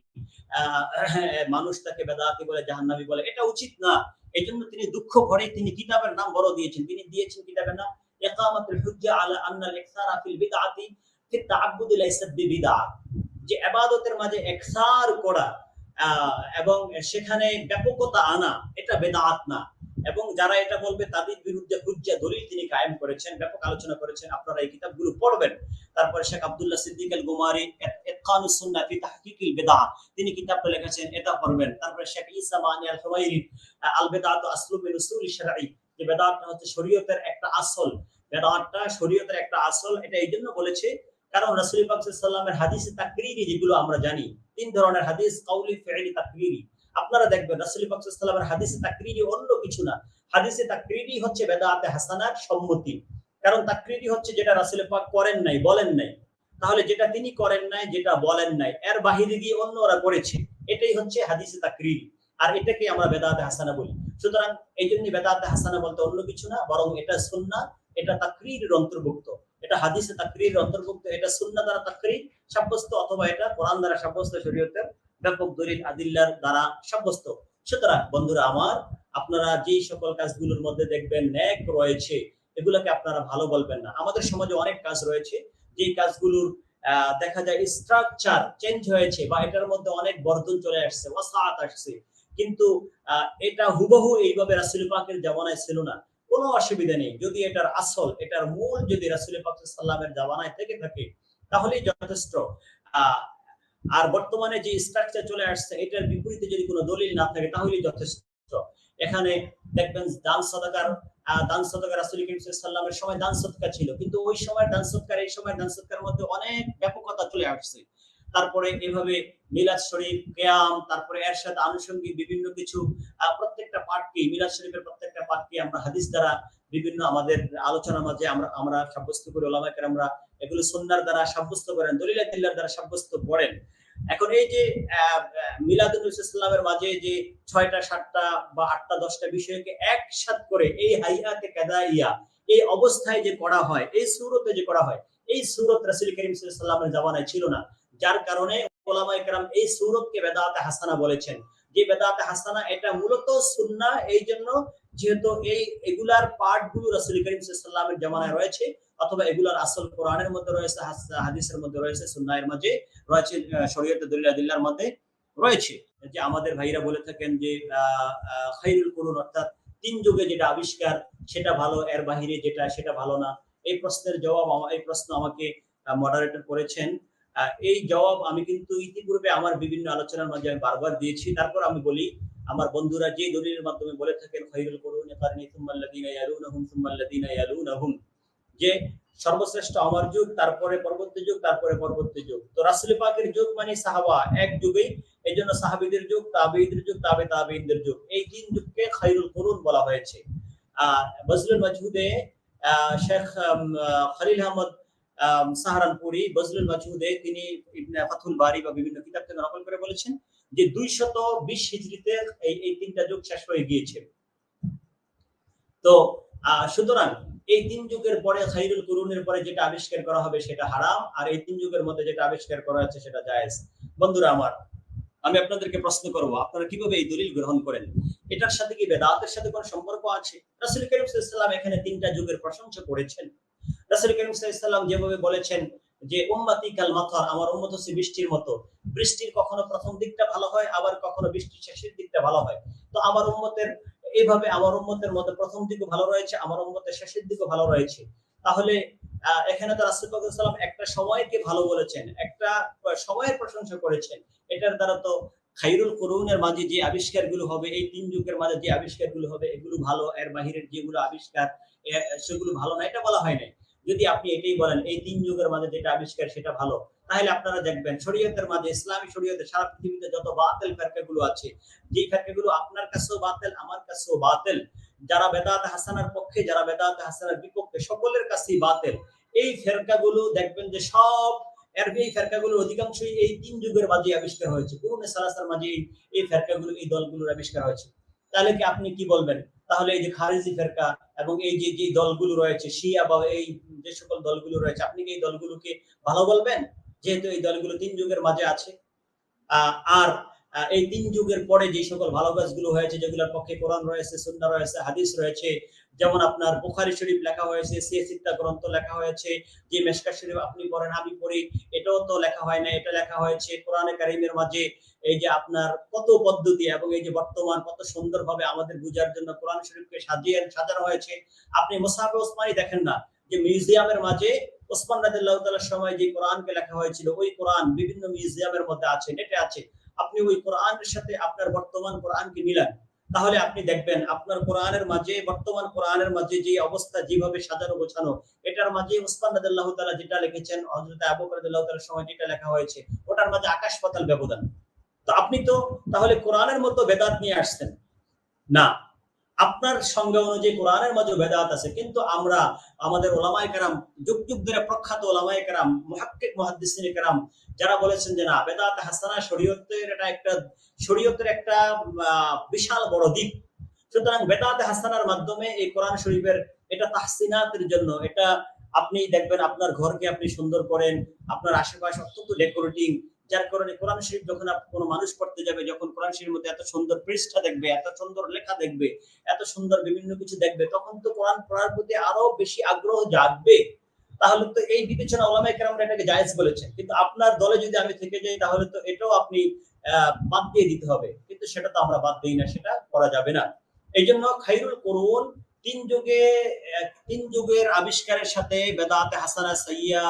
মানুষ তাকে বেদাতি বলে, জাহান্নামী বলে। এটা উচিত না। এজন্য তিনি দুঃখ ভরে তিনি কিতাবের নাম বড় দিয়েছেন। তিনি দিয়েছেন কিতাবের নাম ইকামাতুল হুজ্জা আলা আন্নাল ইকসারা ফিল বিদআতি ফি তাআব্বুদি লাইসা বিদআ, যে ইবাদতের মাঝে ইকসার করা এবং সেখানে ব্যাপকতা আনা এটা বেদাত না। এবং যারা এটা বলবে তাদের বিরুদ্ধে হুজ্জা দলিল তিনি কায়েম করেছেন, ব্যাপক আলোচনা করেছেন। আপনারা এই কিতাবগুলো পড়বেন। তারপরে শেখ আব্দুল্লাহ সিদ্দিক আল গুমারি ইতকানুস সুন্নাহ ফি তাহকিকিল বিদআ তিনি কিতাবটা লিখেছেন, এটা পড়বেন। তারপরে শেখ ঈসা মানি আল হুমাইরি আল বিদআতু আসলু মিন উসুলিশ শারঈ, যে বেদাতটা হচ্ছে শরীয়তের একটা আসল, বেদাতটা শরীয়তের একটা আসল। এটা এইজন্য বলেছে কারণ রাসূল পাক সাল্লাল্লাহু আলাইহি ওয়াসাল্লামের হাদিসে তাকরীরি যেগুলো আমরা জানি, 3 ধরনের হাদিস, কাউলি, ফি'লি, তাকরীরি। আপনারা দেখবেন রাসূল পাক সাল্লাল্লাহু আলাইহি ওয়াসাল্লামের হাদিসে তাকরীরি অন্য কিছু না। হাদিসে তাকরীরি হচ্ছে বেদাতে হাসানার সম্মতি। কারণ তাকরীরি হচ্ছে যেটা রাসূল পাক করেন নাই, বলেন নাই। তাহলে যেটা তিনি করেন নাই, যেটা বলেন নাই, এর বাহিরে গিয়ে অন্যরা করেছে, এটাই হচ্ছে হাদিসে তাকরীরি। আর এটাকে আমরা বেদাতে হাসানা বলি। সুতরাং এইজন্য বেদাতে হাসানা বলতে অন্য কিছু না, বরং এটা সুন্নাহ, এটা তাকরীরের অন্তর্ভুক্ত, এটা হাদিসে তাকরীরের অন্তর্ভুক্ত, এটা সুন্নাহ দ্বারা তাকরীর সাব্যস্ত, অথবা এটা কোরআন দ্বারা সাব্যস্ত, শরীয়তের ব্যাপক দলিল আদিল্লার দ্বারা সাব্যস্ত। সুতরাং বন্ধুরা আমার, আপনারা যেই সকল কাজগুলোর মধ্যে দেখবেন নেক রয়েছে, এগুলোকে আপনারা ভালো বলবেন না। আমাদের সমাজে অনেক কাজ রয়েছে যেই কাজগুলোর দেখা যায় স্ট্রাকচার চেঞ্জ হয়েছে, বা এটার মধ্যে অনেক বর্ধন চলে আসছে, ওয়াসাআত আসছে, কিন্তু এটা হুবহু এইভাবে রাসূল পাকের জামানায় ছিল না। কোনো অসুবিধা নেই, যদি এটার আসল, এটার মূল যদি রাসূল পাক সাল্লাল্লাহু আলাইহি ওয়াসাল্লামের জামানায় থেকে থাকে তাহলেই যথেষ্ট। আর বর্তমানে যে স্ট্রাকচার চলে আসছে এটার বিপরীতে যদি কোনো দলিল না থাকে তাহলেই যথেষ্ট। এখানে দেখবেন দান সাদাকা রাসূল করিম সাল্লাল্লাহু আলাইহি ওয়াসাল্লামের সময় দান সদকা ছিল, কিন্তু ওই সময় দান সদকার এই সময় দান সদকার মধ্যে অনেক ব্যাপকতা চলে আসছে। তারপরে এভাবে মিলাদ শরীফ, কিয়াম, তারপরে এর সাথে আনুষঙ্গিক বিভিন্ন কিছু প্রত্যেকটা পাঠকে, মিলাদ শরীফের প্রত্যেকটা পাঠকে আমরা হাদিস দ্বারা বিভিন্ন আমাদের আলোচনার মাঝে আমরা সাব্যস্ত করি, উলামায়ে কেরামরা এগুলো সুন্নাহর দ্বারা সাব্যস্ত করেন, দলিল আদিল্লার দ্বারা সাব্যস্ত করেন। এখন এই যে মিলাদুন নবী সাল্লাল্লাহু আলাইহি ওয়াসাল্লামের মাঝে যে 6টা 7টা বা 8টা 10টা বিষয়কে একসাথে করে এই হাইয়াতে কাদাইয়া, এই অবস্থায় যে করা হয়, এই সূরতে যে করা হয়, এই সূরত রাসূল করিম সাল্লাল্লাহু আলাইহি ওয়াসাল্লামের জামানায় ছিল না। যার কারণে উলামায়ে কেরাম এই সূরতকে বেদাতে হাসানা বলেছেন। যে বেদাতে হাসানা এটা মূলত সুন্নাহ, এইজন্য যেহেতু এগুলার পার্ট গুলো রাসূল করিম সাল্লাল্লাহু আলাইহি ওয়াসাল্লামের জামানায় রয়েছে, অথবা এগুলার আসল কোরআনের মধ্যে রয়েছে, হাদিসের মধ্যে রয়েছে, সুন্নাহের মাঝে রয়েছে, শরীয়তের দলিল আদিল্লার মধ্যে রয়েছে। যে আমাদের ভাইরা বলে থাকেন যে খায়রুল কুরুন, অর্থাৎ ৩ যুগে যেটা আবিষ্কার সেটা ভালো, এর বাহিরে যেটা সেটা ভালো না। এই প্রশ্নের জবাব, এই প্রশ্ন আমাকে মডারেটর করেছেন। এই জবাব আমি কিন্তু ইতিপূর্বে আমার বিভিন্ন আলোচনার মাঝে আমি বারবার দিয়েছি। তারপর আমি বলি, আমার বন্ধুরা যে দলিলের মাধ্যমে বলে থাকেন খায়রুল কুরুনি কারনি সুম্মাল্লাযীনা ইয়ালুনহুম সুম্মাল্লাযীনা ইয়ালুনহুম, যে সর্বশ্রেষ্ঠ আমার যুগ, তারপরে পরবর্তী যুগ, তারপরে পরবর্তী যুগ। তো রাসূল পাকের যুগ মানে সাহাবা এক যুগেই, এইজন্য সাহাবীদের যুগ, তাবেঈদের যুগ, তাবেঈদের যুগ, এই ৩ যুগকে খায়রুল কুরুন বলা হয়েছে। বজলুল মাজহুদে শেখ খলিল আহমদ সাহারানপুরি বজলুল মাজহুদে তিনি ইবনে ফাথুল বারি বা বিভিন্ন কিতাব থেকে নকল করে বলেছেন যে 220 হিজরিতে এই ৩টা যুগ শেষ হয়ে গিয়েছে। তো সুতরাং এই ৩ যুগের পরে খায়রুল কুরুনের পরে যেটা আবিষ্কার করা হবে সেটা হারাম, আর এই 3 যুগের মধ্যে যেটা আবিষ্কার করা হচ্ছে সেটা জায়েজ। বন্ধুরা আমার, আমি আপনাদেরকে প্রশ্ন করব, আপনারা কিভাবে এই দলিল গ্রহণ করেন? এটার সাথে কি বেদাতের সাথে কোনো সম্পর্ক আছে? রাসূল করিম সাল্লাল্লাহু আলাইহি ওয়াসাল্লাম এখানে 3টা যুগের প্রশংসা করেছেন। রাসূল করিম সাল্লাল্লাহু আলাইহি ওয়াসাল্লাম যেভাবে বলেছেন যে উম্মতি কাল মাতার, আমার উম্মত হচ্ছে বৃষ্টির মতো। বৃষ্টির কখনো প্রথম দিকটা ভালো হয়, আবার কখনো বৃষ্টির শেষের দিকটা ভালো হয়। তো আমার উম্মতের এইভাবে, আমার উম্মতের মধ্যে প্রথম দিকও ভালো রয়েছে, আমার উম্মতের শেষের দিকও ভালো রয়েছে। তাহলে এখানে তো রাসূল পাক সাল্লাল্লাহু আলাইহি ওয়াসাল্লাম একটা সময়কে ভালো বলেছেন, একটা সময়ের প্রশংসা করেছেন। এটার দ্বারা তো খায়রুল কুরুনের মাঝে যে আবিষ্কারগুলো হবে, এই 3 যুগের মাঝে যে আবিষ্কারগুলো হবে এগুলো ভালো, এর বাহিরের যেগুলো আবিষ্কার সেগুলো ভালো না, এটা বলা হয় নাই। যদি আপনি এটাই বলেন এই 3 যুগের মাঝে যেটা আবিষ্কার সেটা ভালো, তাহলে আপনারা দেখবেন শরীয়তের মাঝে, ইসলামী শরীয়তে সারা পৃথিবীতে যত বাতিল ফিরকাগুলো আছে, যে ফিরকাগুলো আপনার কাছেও বাতিল, আমার কাছেও বাতিল, যারা বেদাত হাসানার পক্ষে, যারা বেদাত হাসানার বিপক্ষে, সকলের কাছেই বাতিল। এই ফিরকাগুলো দেখবেন যে সব এই ফিরকাগুলোর অধিকাংশই এই 3 যুগের মাঝে আবিষ্কার হয়েছে। কুরুনে সালাসার মাঝে এই ফিরকাগুলো, এই দলগুলোর আবিষ্কার হয়েছে। তাহলে কি আপনি কি বলবেন? তাহলে এই যে খারিজি ফিরকা এবং এই যে দলগুলো রয়েছে শিয়া বা এই যে সকল দলগুলো রয়েছে, আপনি কি এই দলগুলোকে ভালো বলবেন? যেহেতু এই দলগুলো 3 যুগের মাঝে আছে। আর এই 3 যুগের পরে যে সকল ভালো কাজগুলো হয়েছে, যেগুলোর পক্ষে কোরআন রয়েছে, সুন্নাহ রয়েছে, হাদিস রয়েছে, যেমন আপনার বুখারী শরীফ লেখা হয়েছে, সিয়াসিত্তা গ্রন্থ লেখা হয়েছে, যে মিশকাত শরীফ আপনি পড়েন, আমি পড়ি, এটাও তো লেখা হয় না, এটা লেখা হয়েছে কোরআনে কারীমের মাঝে। এই যে আপনার কত পদ্ধতি এবং এই যে বর্তমান কত সুন্দরভাবে আমাদের বুঝার জন্য কোরআন শরীফকে সাজানো হয়েছে। আপনি মুসহাফে ওসমানী দেখেন না, যে মিউজিয়ামের মাঝে ওসমান রাদিয়াল্লাহু তাআলার সময় যে কোরআনকে লেখা হয়েছিল, ওই কোরআন বিভিন্ন মিউজিয়ামের মধ্যে আছে, নেটে আছে। আপনি ওই কোরআনের সাথে আপনার বর্তমান কোরআনকে মিলান, তাহলে আপনি দেখবেন আপনার কোরআনের মাঝে, বর্তমান কোরআনের মাঝে যে অবস্থা, যেভাবে সাজানো গোছানো, এটার মাঝে ওসমান রাদিয়াল্লাহু তাআলা যেটা লিখেছেন, হযরত আবু বকর রাদিয়াল্লাহু তাআলার সময় যেটা লেখা হয়েছে, ওটার মাঝে আকাশ পাতাল ব্যবধান। তো আপনি তো তাহলে কোরআনের মতো বেদাত নিয়ে আসছেন না। আপনার সংজ্ঞা অনুযায়ী কোরআনের মাঝে বেদাত আছে, কিন্তু আমরা, আমাদের ওলামায়ে কেরাম, যুগ যুগ ধরে প্রখ্যাত ওলামায়ে কেরাম, মুহাক্কিক মুহাদ্দিসিনে কেরাম, যারা বলেছেন যে না, বেদাত হাসানা শরীয়তের একটা বিশাল বড় দিক। সুতরাং বেদাত হাসানার মাধ্যমে এই কোরআন শরীফের এটা তাহসিনাতের জন্য, এটা আপনি দেখবেন আপনার ঘরকে আপনি সুন্দর করেন, আপনার আশেপাশে অত্যন্ত ডেকোরেটিং, যার কারণে কোরআন শরীফ যখন কোনো মানুষ পড়তে যাবে, যখন কোরআন শরীফের মধ্যে এত সুন্দর পৃষ্ঠা দেখবে, এত সুন্দর লেখা দেখবে, এত সুন্দর বিভিন্ন কিছু দেখবে, তখন তো কোরআন পড়ার প্রতি আরো বেশি আগ্রহ জাগবে। তাহলে তো এই বিবেচনা ওলামায়ে কেরামরা এটাকে জায়েজ বলেছেন। কিন্তু আপনার দলে যদি আমি থেকে যাই, তাহলে তো এটাও আপনি বাদ দিয়ে দিতে হবে, কিন্তু সেটা তো আমরা বাদ দিই না, সেটা করা যাবে না। এই জন্য খায়রুল কুরুন 3 যুগের আবিষ্কারের সাথে বেদাতে হাসানা সাইয়্যা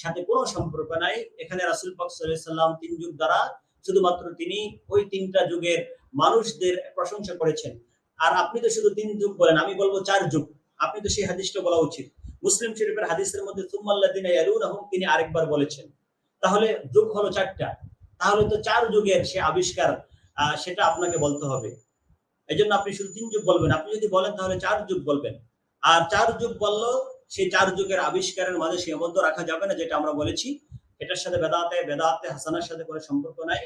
সাথে কোনো সম্পর্ক নাই। এখানে রাসূল পাক সাল্লাল্লাহু আলাইহি ওয়াসাল্লাম 3 যুগ দ্বারা শুধুমাত্র তিনি ওই 3টা যুগের মানুষদের প্রশংসা করেছেন। আর আপনি তো শুধু 3 যুগ বলেন, আমি বলবো 4 যুগ। আপনি তো সেই হাদিসটা বলা উচিত। মুসলিম শরীফের হাদিসের মধ্যে সুম্মাল্লাযিনা ইয়ালুনহুম তিনি আরেকবার বলেছেন। তাহলে যুগ হলো 4টা। তাহলে তো 4 যুগের সে আবিষ্কার, সেটা আপনাকে বলতে হবে। এজন্য আপনি শুধু 3 যুগ বলবেন। আপনি যদি বলেন তাহলে 4 যুগ বলবেন। আর 4 যুগ বললেও সেই 4 যুগের আবিষ্কারের মাঝে সীমাবদ্ধ রাখা যাবে না, যেটা আমরা বলেছি। এটার সাথে বেদাতে হাসানার সাথে কোনো সম্পর্ক নাই।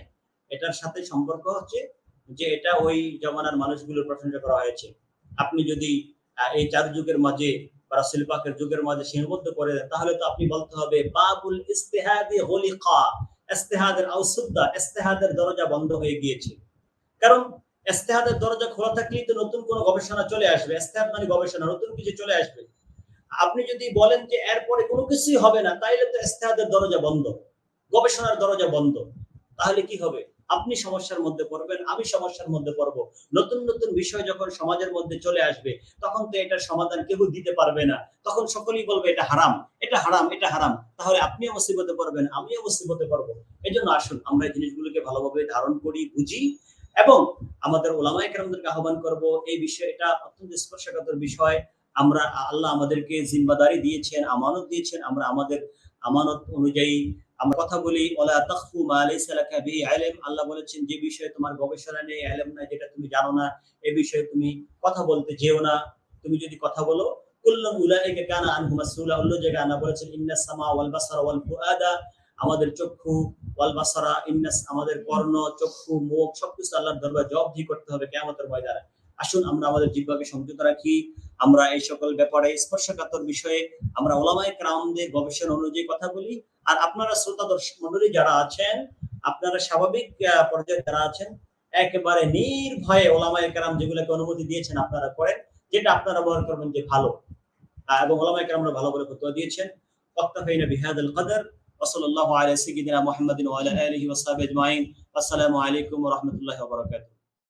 এটার সাথে সম্পর্ক হচ্ছে যে এটা ওই জামানার মানুষগুলোর প্রশংসা করা হয়েছে। আপনি যদি এই 4 যুগের মাঝে বা রাসূল পাকের যুগের মাঝে সীমাবদ্ধ করে দেন, তাহলে তো আপনি বলতে হবে বাবুল ইজতিহাদি গুলিকা, ইজতিহাদের আউসুদ্দা, ইজতিহাদের দরজা বন্ধ হয়ে গিয়েছে। কারণ ইজতিহাদের দরজা খোলা থাকলেই তো নতুন কোনো গবেষণা চলে আসবে। ইজতিহাদ মানে গবেষণা, নতুন কিছু চলে আসবে। আপনি যদি বলেন যে এরপরে কোনো কিছুই হবে না, তাইলে তো ইজতিহাদের দরজা বন্ধ, গবেষণার দরজা বন্ধ। তাহলে কি হবে? আপনি সমস্যার মধ্যে পড়বেন, আমি সমস্যার মধ্যে পড়ব। নতুন নতুন বিষয় যখন সমাজের মধ্যে চলে আসবে, তখন তো এটার সমাধান কেউ দিতে পারবে না। তখন সকলেই বলবে এটা হারাম, এটা হারাম, এটা হারাম। তাহলে আপনিও মুসিবতে পড়বেন, আমিও মুসিবতে পড়ব। এজন্য আসুন আমরা এই জিনিসগুলোকে ভালোভাবে ধারণ করি, বুঝি এবং আমাদের ওলামায়ে কেরামদেরকে আহ্বান করব এই বিষয়ে। এটা অত্যন্ত স্পর্শকাতর বিষয়। আমরা আল্লাহ আমাদেরকে জিম্মাদারি দিয়েছেন, আমানত দিয়েছেন। আমরা আমাদের আমানত অনুযায়ী আমরা কথা বলি। ওয়ালা তাখফু মা লাইসা লাকা বিহি ইলম। আল্লাহ বলেছেন যে বিষয়ে তোমার গবেষণা নেই, ইলম নাই, যেটা তুমি জানো না, এই বিষয়ে তুমি কথা বলতে যেও না। তুমি যদি কথা বলো, কুল্লু উলাইকা কানা আনহু মাসউলা। অন্য জায়গায় আল্লাহ বলেছেন ইন্নাস সামা ওয়াল বাসারা ওয়াল ফুআদা। আমাদের চক্ষু, ওয়াল বাসারা, ইন্নাস আমাদের কর্ণ, চক্ষু, মুখ সবকিছু আল্লাহর দরবারে জবাবদিহি করতে হবে কিয়ামতের ময়দানে। আসুন আমরা আমাদের জিহ্বাকে সংযত রাখি। আমরা এই সকল ব্যাপারে স্পর্শকাতর বিষয়ে আমরা ওলামায়ে কেরামদের গবেষণা অনুযায়ী কথা বলি। আর আপনারা শ্রোতা দর্শক মণ্ডলী যারা আছেন, আপনারা স্বাভাবিক পর্যায়ে যারা আছেন, একেবারে নির্ভয়ে ওলামায়ে কেরাম যেগুলোকে অনুমতি দিয়েছেন আপনারা করেন, যেটা আপনারা মনে করবেন যে ভালো। এবং ওলামায়ে কেরামরা ভালো করে ফতোয়া দিয়েছেন। ওয়াক্তাফাইনা বিহাদাল কদর ওয়া সাল্লাল্লাহু আলা সাইয়্যিদিনা মুহাম্মাদিন ওয়া আলা আলিহি ওয়া সাহবিহি আজমাইন। আসসালামু আলাইকুম ওয়া রাহমাতুল্লাহি ওয়া বারাকাতুহু।